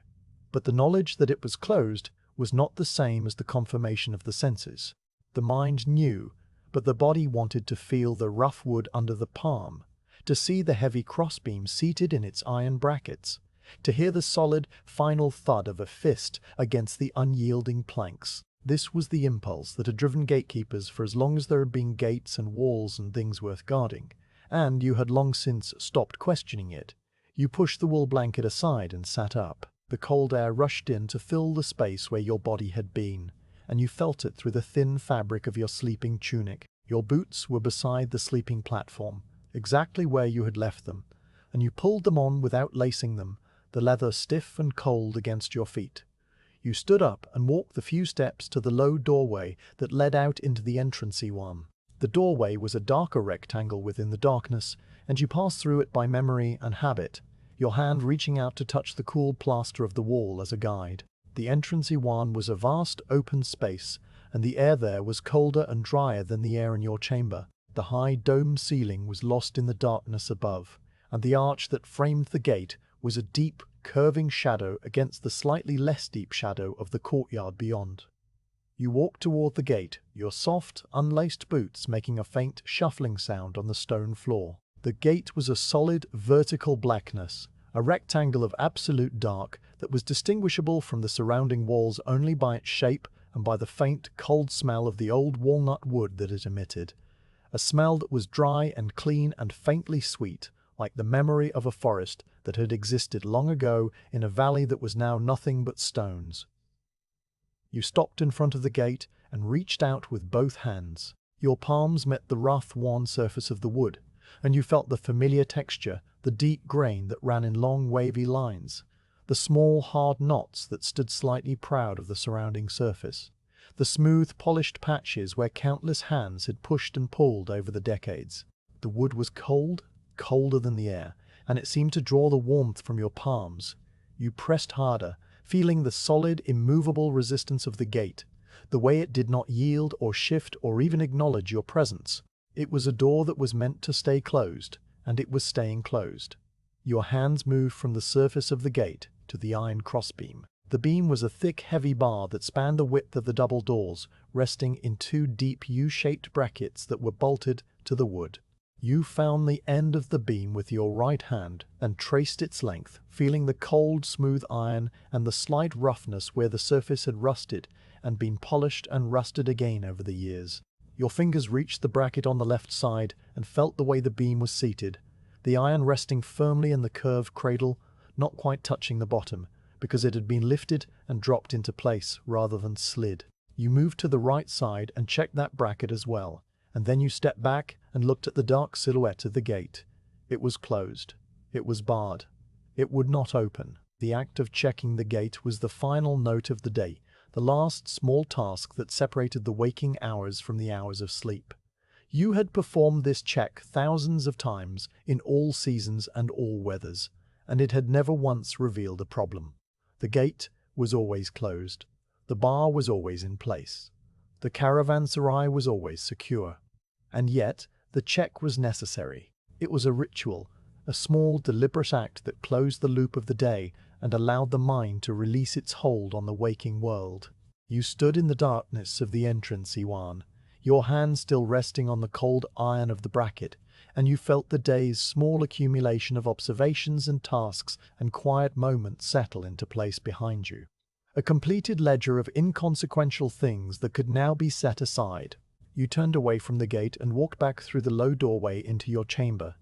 S1: But the knowledge that it was closed was not the same as the confirmation of the senses. The mind knew, but the body wanted to feel the rough wood under the palm, to see the heavy crossbeam seated in its iron brackets, to hear the solid, final thud of a fist against the unyielding planks. This was the impulse that had driven gatekeepers for as long as there had been gates and walls and things worth guarding, and you had long since stopped questioning it. You pushed the wool blanket aside and sat up. The cold air rushed in to fill the space where your body had been, and you felt it through the thin fabric of your sleeping tunic. Your boots were beside the sleeping platform, exactly where you had left them, and you pulled them on without lacing them, the leather stiff and cold against your feet. You stood up and walked the few steps to the low doorway that led out into the entrancey one. The doorway was a darker rectangle within the darkness, and you passed through it by memory and habit, your hand reaching out to touch the cool plaster of the wall as a guide. The entrancey one was a vast open space, and the air there was colder and drier than the air in your chamber. The high dome ceiling was lost in the darkness above, and the arch that framed the gate was a deep, curving shadow against the slightly less deep shadow of the courtyard beyond. You walked toward the gate, your soft, unlaced boots making a faint shuffling sound on the stone floor. The gate was a solid, vertical blackness, a rectangle of absolute dark that was distinguishable from the surrounding walls only by its shape and by the faint, cold smell of the old walnut wood that it emitted, a smell that was dry and clean and faintly sweet, like the memory of a forest that had existed long ago in a valley that was now nothing but stones. You stopped in front of the gate and reached out with both hands. Your palms met the rough, worn surface of the wood, and you felt the familiar texture, the deep grain that ran in long, wavy lines, the small, hard knots that stood slightly proud of the surrounding surface, the smooth, polished patches where countless hands had pushed and pulled over the decades. The wood was cold, colder than the air, and it seemed to draw the warmth from your palms. You pressed harder, feeling the solid, immovable resistance of the gate, the way it did not yield or shift or even acknowledge your presence. It was a door that was meant to stay closed, and it was staying closed. Your hands moved from the surface of the gate to the iron crossbeam. The beam was a thick, heavy bar that spanned the width of the double doors, resting in two deep U-shaped brackets that were bolted to the wood. You found the end of the beam with your right hand and traced its length, feeling the cold, smooth iron and the slight roughness where the surface had rusted and been polished and rusted again over the years. Your fingers reached the bracket on the left side and felt the way the beam was seated, the iron resting firmly in the curved cradle, not quite touching the bottom, because it had been lifted and dropped into place rather than slid. You moved to the right side and checked that bracket as well, and then you stepped back and looked at the dark silhouette of the gate. It was closed. It was barred. It would not open. The act of checking the gate was the final note of the day, the last small task that separated the waking hours from the hours of sleep. You had performed this check thousands of times in all seasons and all weathers, and it had never once revealed a problem. The gate was always closed. The bar was always in place. The caravanserai was always secure. And yet, the check was necessary. It was a ritual, a small, deliberate act that closed the loop of the day and allowed the mind to release its hold on the waking world. You stood in the darkness of the entrance Iwan, your hand still resting on the cold iron of the bracket, and you felt the day's small accumulation of observations and tasks and quiet moments settle into place behind you. A completed ledger of inconsequential things that could now be set aside. You turned away from the gate and walked back through the low doorway into your chamber.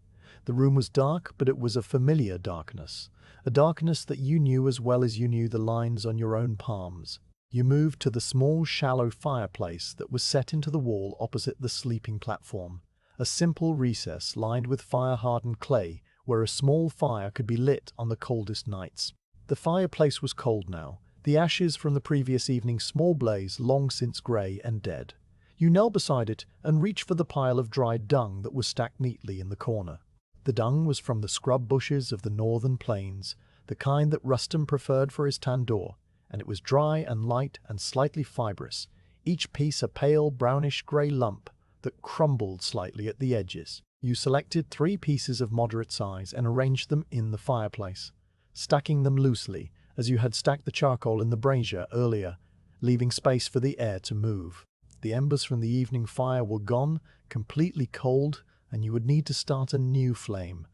S1: The room was dark, but it was a familiar darkness, a darkness that you knew as well as you knew the lines on your own palms. You moved to the small, shallow fireplace that was set into the wall opposite the sleeping platform, a simple recess lined with fire-hardened clay where a small fire could be lit on the coldest nights. The fireplace was cold now, the ashes from the previous evening's small blaze long since grey and dead. You knelt beside it and reached for the pile of dried dung that was stacked neatly in the corner. The dung was from the scrub bushes of the northern plains, the kind that Rustam preferred for his tandoor, and it was dry and light and slightly fibrous, each piece a pale brownish-grey lump that crumbled slightly at the edges. You selected 3 pieces of moderate size and arranged them in the fireplace, stacking them loosely as you had stacked the charcoal in the brazier earlier, leaving space for the air to move. The embers from the evening fire were gone, completely cold, and you would need to start a new flame.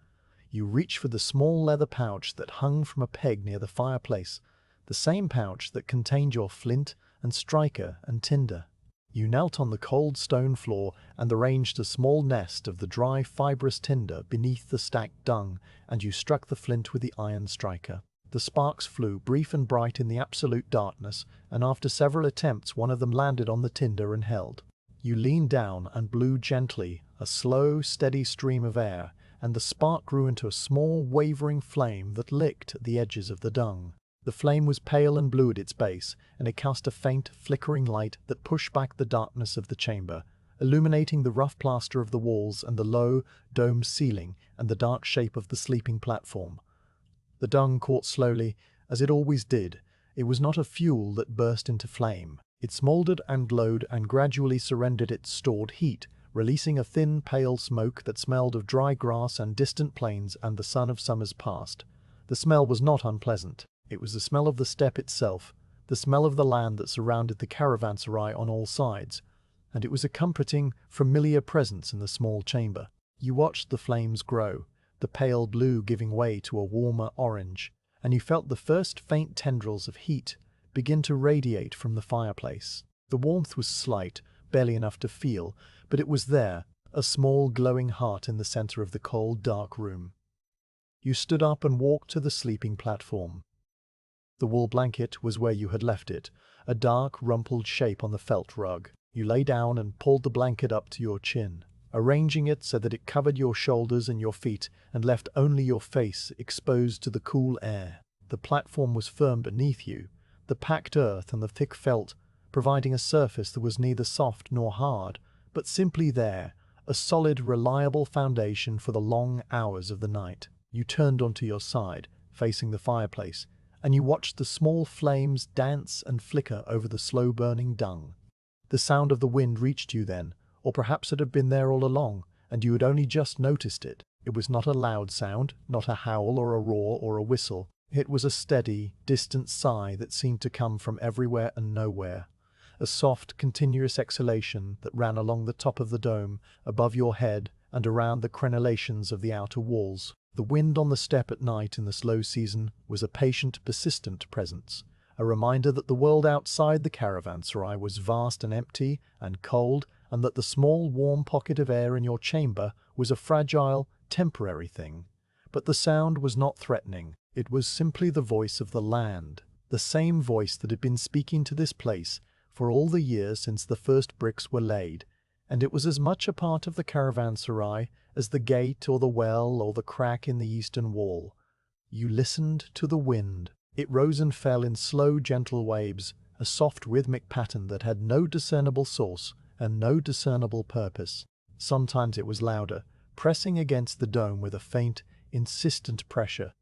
S1: You reached for the small leather pouch that hung from a peg near the fireplace, the same pouch that contained your flint and striker and tinder. You knelt on the cold stone floor and arranged a small nest of the dry fibrous tinder beneath the stacked dung, and you struck the flint with the iron striker. The sparks flew, brief and bright in the absolute darkness, and after several attempts one of them landed on the tinder and held. You leaned down and blew gently, a slow, steady stream of air, and the spark grew into a small, wavering flame that licked at the edges of the dung. The flame was pale and blue at its base, and it cast a faint, flickering light that pushed back the darkness of the chamber, illuminating the rough plaster of the walls and the low, domed ceiling and the dark shape of the sleeping platform. The dung caught slowly, as it always did. It was not a fuel that burst into flame. It smoldered and glowed and gradually surrendered its stored heat, releasing a thin, pale smoke that smelled of dry grass and distant plains and the sun of summers past. The smell was not unpleasant. It was the smell of the steppe itself, the smell of the land that surrounded the caravanserai on all sides, and it was a comforting, familiar presence in the small chamber. You watched the flames grow, the pale blue giving way to a warmer orange, and you felt the first faint tendrils of heat begin to radiate from the fireplace. The warmth was slight, barely enough to feel, but it was there, a small glowing heart in the center of the cold, dark room. You stood up and walked to the sleeping platform. The wool blanket was where you had left it, a dark, rumpled shape on the felt rug. You lay down and pulled the blanket up to your chin, arranging it so that it covered your shoulders and your feet and left only your face exposed to the cool air. The platform was firm beneath you, the packed earth and the thick felt providing a surface that was neither soft nor hard, but simply there, a solid, reliable foundation for the long hours of the night. You turned onto your side, facing the fireplace, and you watched the small flames dance and flicker over the slow-burning dung. The sound of the wind reached you then, or perhaps it had been there all along, and you had only just noticed it. It was not a loud sound, not a howl or a roar or a whistle. It was a steady, distant sigh that seemed to come from everywhere and nowhere. A soft, continuous exhalation that ran along the top of the dome, above your head, and around the crenellations of the outer walls. The wind on the steppe at night in the slow season was a patient, persistent presence, a reminder that the world outside the caravanserai was vast and empty and cold, and that the small, warm pocket of air in your chamber was a fragile, temporary thing. But the sound was not threatening. It was simply the voice of the land, the same voice that had been speaking to this place for all the years since the first bricks were laid, and it was as much a part of the caravanserai as the gate or the well or the crack in the eastern wall. You listened to the wind. It rose and fell in slow, gentle waves, a soft rhythmic pattern that had no discernible source and no discernible purpose. Sometimes it was louder, pressing against the dome with a faint, insistent pressure,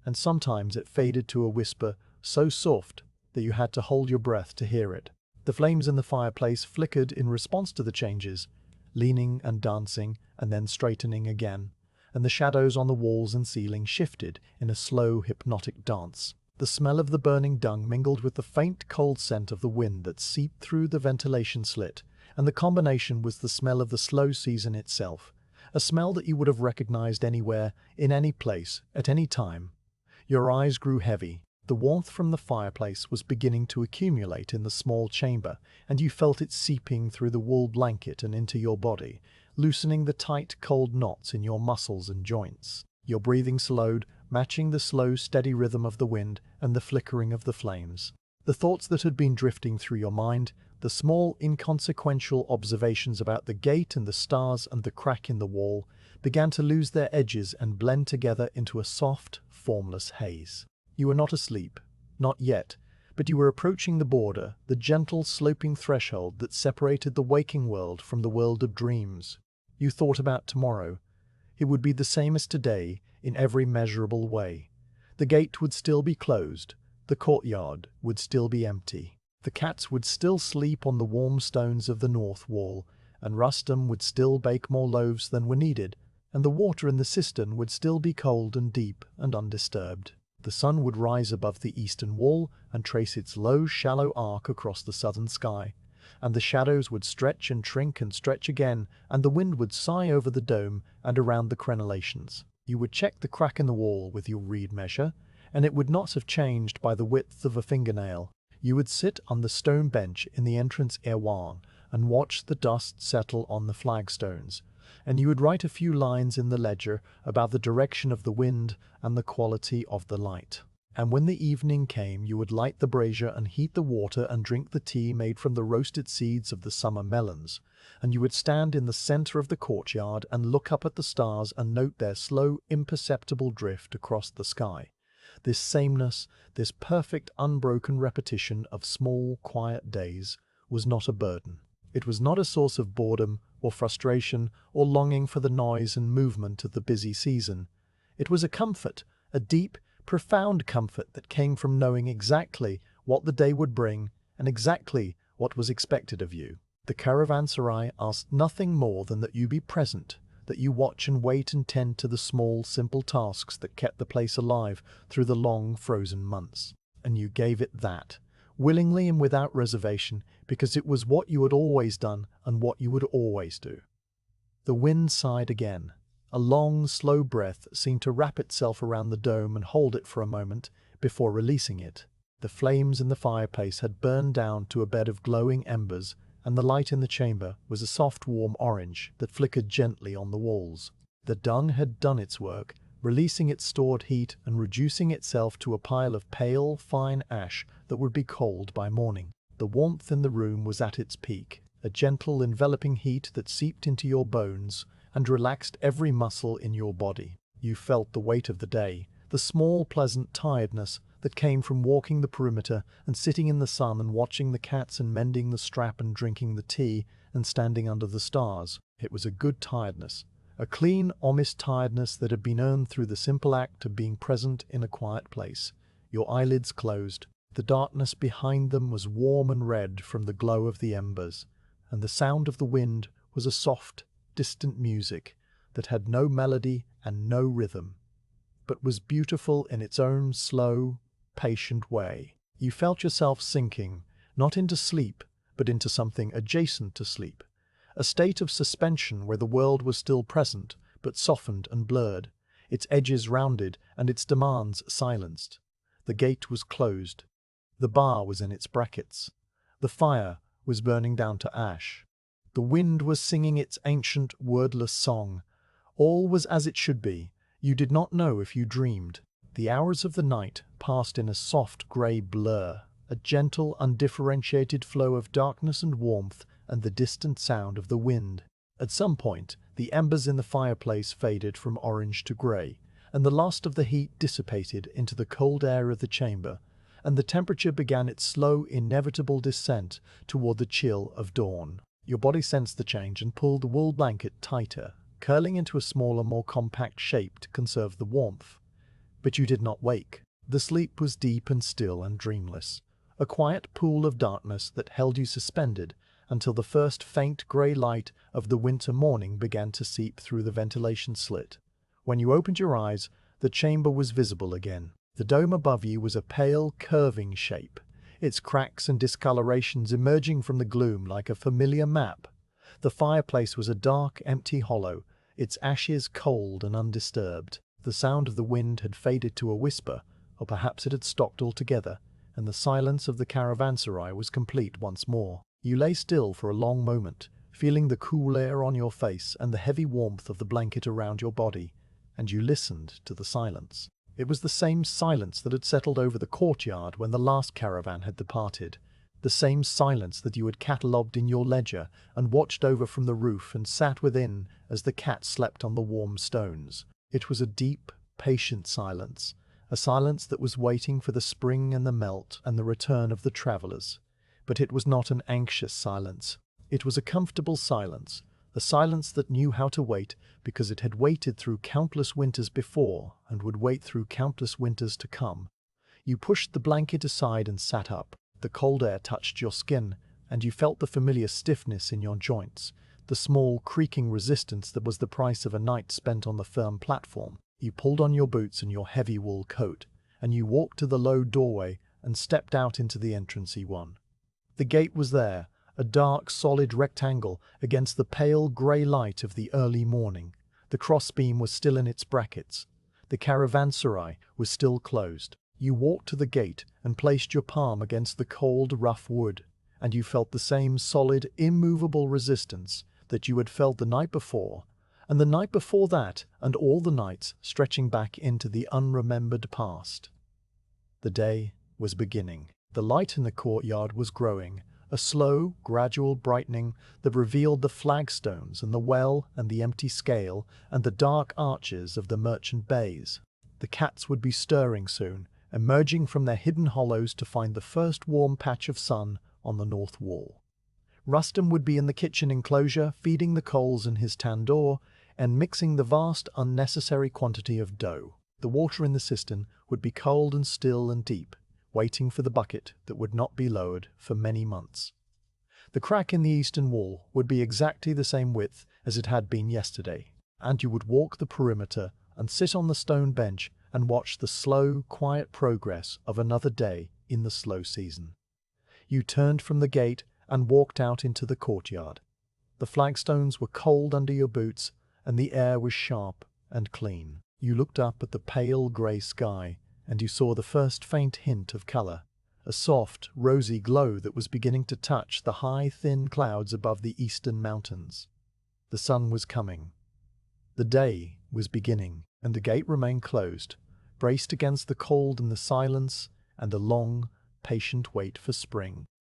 S1: and sometimes it faded to a whisper so soft that you had to hold your breath to hear it. The flames in the fireplace flickered in response to the changes, leaning and dancing and then straightening again, and the shadows on the walls and ceiling shifted in a slow, hypnotic dance. The smell of the burning dung mingled with the faint, cold scent of the wind that seeped through the ventilation slit, and the combination was the smell of the slow season itself, a smell that you would have recognized anywhere, in any place, at any time. Your eyes grew heavy. The warmth from the fireplace was beginning to accumulate in the small chamber, and you felt it seeping through the wool blanket and into your body, loosening the tight, cold knots in your muscles and joints. Your breathing slowed, matching the slow, steady rhythm of the wind and the flickering of the flames. The thoughts that had been drifting through your mind, the small, inconsequential observations about the gate and the stars and the crack in the wall, began to lose their edges and blend together into a soft, formless haze. You were not asleep, not yet, but you were approaching the border, the gentle, sloping threshold that separated the waking world from the world of dreams. You thought about tomorrow. It would be the same as today, in every measurable way. The gate would still be closed, the courtyard would still be empty. The cats would still sleep on the warm stones of the north wall, and Rustum would still bake more loaves than were needed, and the water in the cistern would still be cold and deep and undisturbed. The sun would rise above the eastern wall and trace its low, shallow arc across the southern sky, and the shadows would stretch and shrink and stretch again, and the wind would sigh over the dome and around the crenellations. You would check the crack in the wall with your reed measure, and it would not have changed by the width of a fingernail. You would sit on the stone bench in the entrance airwan and watch the dust settle on the flagstones, and you would write a few lines in the ledger about the direction of the wind and the quality of the light. And when the evening came, you would light the brazier and heat the water and drink the tea made from the roasted seeds of the summer melons, and you would stand in the center of the courtyard and look up at the stars and note their slow, imperceptible drift across the sky. This sameness, this perfect unbroken repetition of small, quiet days, was not a burden. It was not a source of boredom or frustration or longing for the noise and movement of the busy season. It was a comfort, a deep, profound comfort that came from knowing exactly what the day would bring and exactly what was expected of you. The Caravanserai asked nothing more than that you be present, that you watch and wait and tend to the small, simple tasks that kept the place alive through the long, frozen months. And you gave it that, willingly and without reservation, because it was what you had always done and what you would always do. The wind sighed again. A long, slow breath seemed to wrap itself around the dome and hold it for a moment before releasing it. The flames in the fireplace had burned down to a bed of glowing embers, and the light in the chamber was a soft, warm orange that flickered gently on the walls. The dung had done its work, releasing its stored heat and reducing itself to a pile of pale, fine ash that would be cold by morning. The warmth in the room was at its peak, a gentle, enveloping heat that seeped into your bones and relaxed every muscle in your body. You felt the weight of the day, the small, pleasant tiredness that came from walking the perimeter and sitting in the sun and watching the cats and mending the strap and drinking the tea and standing under the stars. It was a good tiredness, a clean, honest tiredness that had been earned through the simple act of being present in a quiet place. Your eyelids closed. The darkness behind them was warm and red from the glow of the embers, and the sound of the wind was a soft, distant music that had no melody and no rhythm, but was beautiful in its own slow, patient way. You felt yourself sinking, not into sleep, but into something adjacent to sleep, a state of suspension where the world was still present, but softened and blurred, its edges rounded and its demands silenced. The gate was closed. The bar was in its brackets. The fire was burning down to ash. The wind was singing its ancient, wordless song. All was as it should be. You did not know if you dreamed. The hours of the night passed in a soft grey blur, a gentle, undifferentiated flow of darkness and warmth and the distant sound of the wind. At some point, the embers in the fireplace faded from orange to grey, and the last of the heat dissipated into the cold air of the chamber, and the temperature began its slow, inevitable descent toward the chill of dawn. Your body sensed the change and pulled the wool blanket tighter, curling into a smaller, more compact shape to conserve the warmth. But you did not wake. The sleep was deep and still and dreamless, a quiet pool of darkness that held you suspended until the first faint grey light of the winter morning began to seep through the ventilation slit. When you opened your eyes, the chamber was visible again. The dome above you was a pale, curving shape, its cracks and discolorations emerging from the gloom like a familiar map. The fireplace was a dark, empty hollow, its ashes cold and undisturbed. The sound of the wind had faded to a whisper, or perhaps it had stopped altogether, and the silence of the Caravanserai was complete once more. You lay still for a long moment, feeling the cool air on your face and the heavy warmth of the blanket around your body, and you listened to the silence. It was the same silence that had settled over the courtyard when the last caravan had departed, the same silence that you had catalogued in your ledger and watched over from the roof and sat within as the cat slept on the warm stones. It was a deep, patient silence, a silence that was waiting for the spring and the melt and the return of the travellers. But it was not an anxious silence. It was a comfortable silence, a silence that knew how to wait because it had waited through countless winters before and would wait through countless winters to come. You pushed the blanket aside and sat up. The cold air touched your skin, and you felt the familiar stiffness in your joints, the small, creaking resistance that was the price of a night spent on the firm platform. You pulled on your boots and your heavy wool coat, and you walked to the low doorway and stepped out into the entrance E1. The gate was there, a dark, solid rectangle against the pale grey light of the early morning. The crossbeam was still in its brackets. The Caravanserai was still closed. You walked to the gate and placed your palm against the cold, rough wood, and you felt the same solid, immovable resistance that you had felt the night before, and the night before that, and all the nights stretching back into the unremembered past. The day was beginning. The light in the courtyard was growing, a slow, gradual brightening that revealed the flagstones and the well and the empty scale and the dark arches of the merchant bays. The cats would be stirring soon, emerging from their hidden hollows to find the first warm patch of sun on the north wall. Rustam would be in the kitchen enclosure, feeding the coals in his tandoor and mixing the vast, unnecessary quantity of dough. The water in the cistern would be cold and still and deep, waiting for the bucket that would not be lowered for many months. The crack in the eastern wall would be exactly the same width as it had been yesterday, and you would walk the perimeter and sit on the stone bench and watch the slow, quiet progress of another day in the slow season. You turned from the gate and walked out into the courtyard. The flagstones were cold under your boots, and the air was sharp and clean. You looked up at the pale grey sky, and you saw the first faint hint of colour, a soft, rosy glow that was beginning to touch the high, thin clouds above the eastern mountains. The sun was coming. The day was beginning, and the gate remained closed, braced against the cold and the silence and the long, patient wait for spring.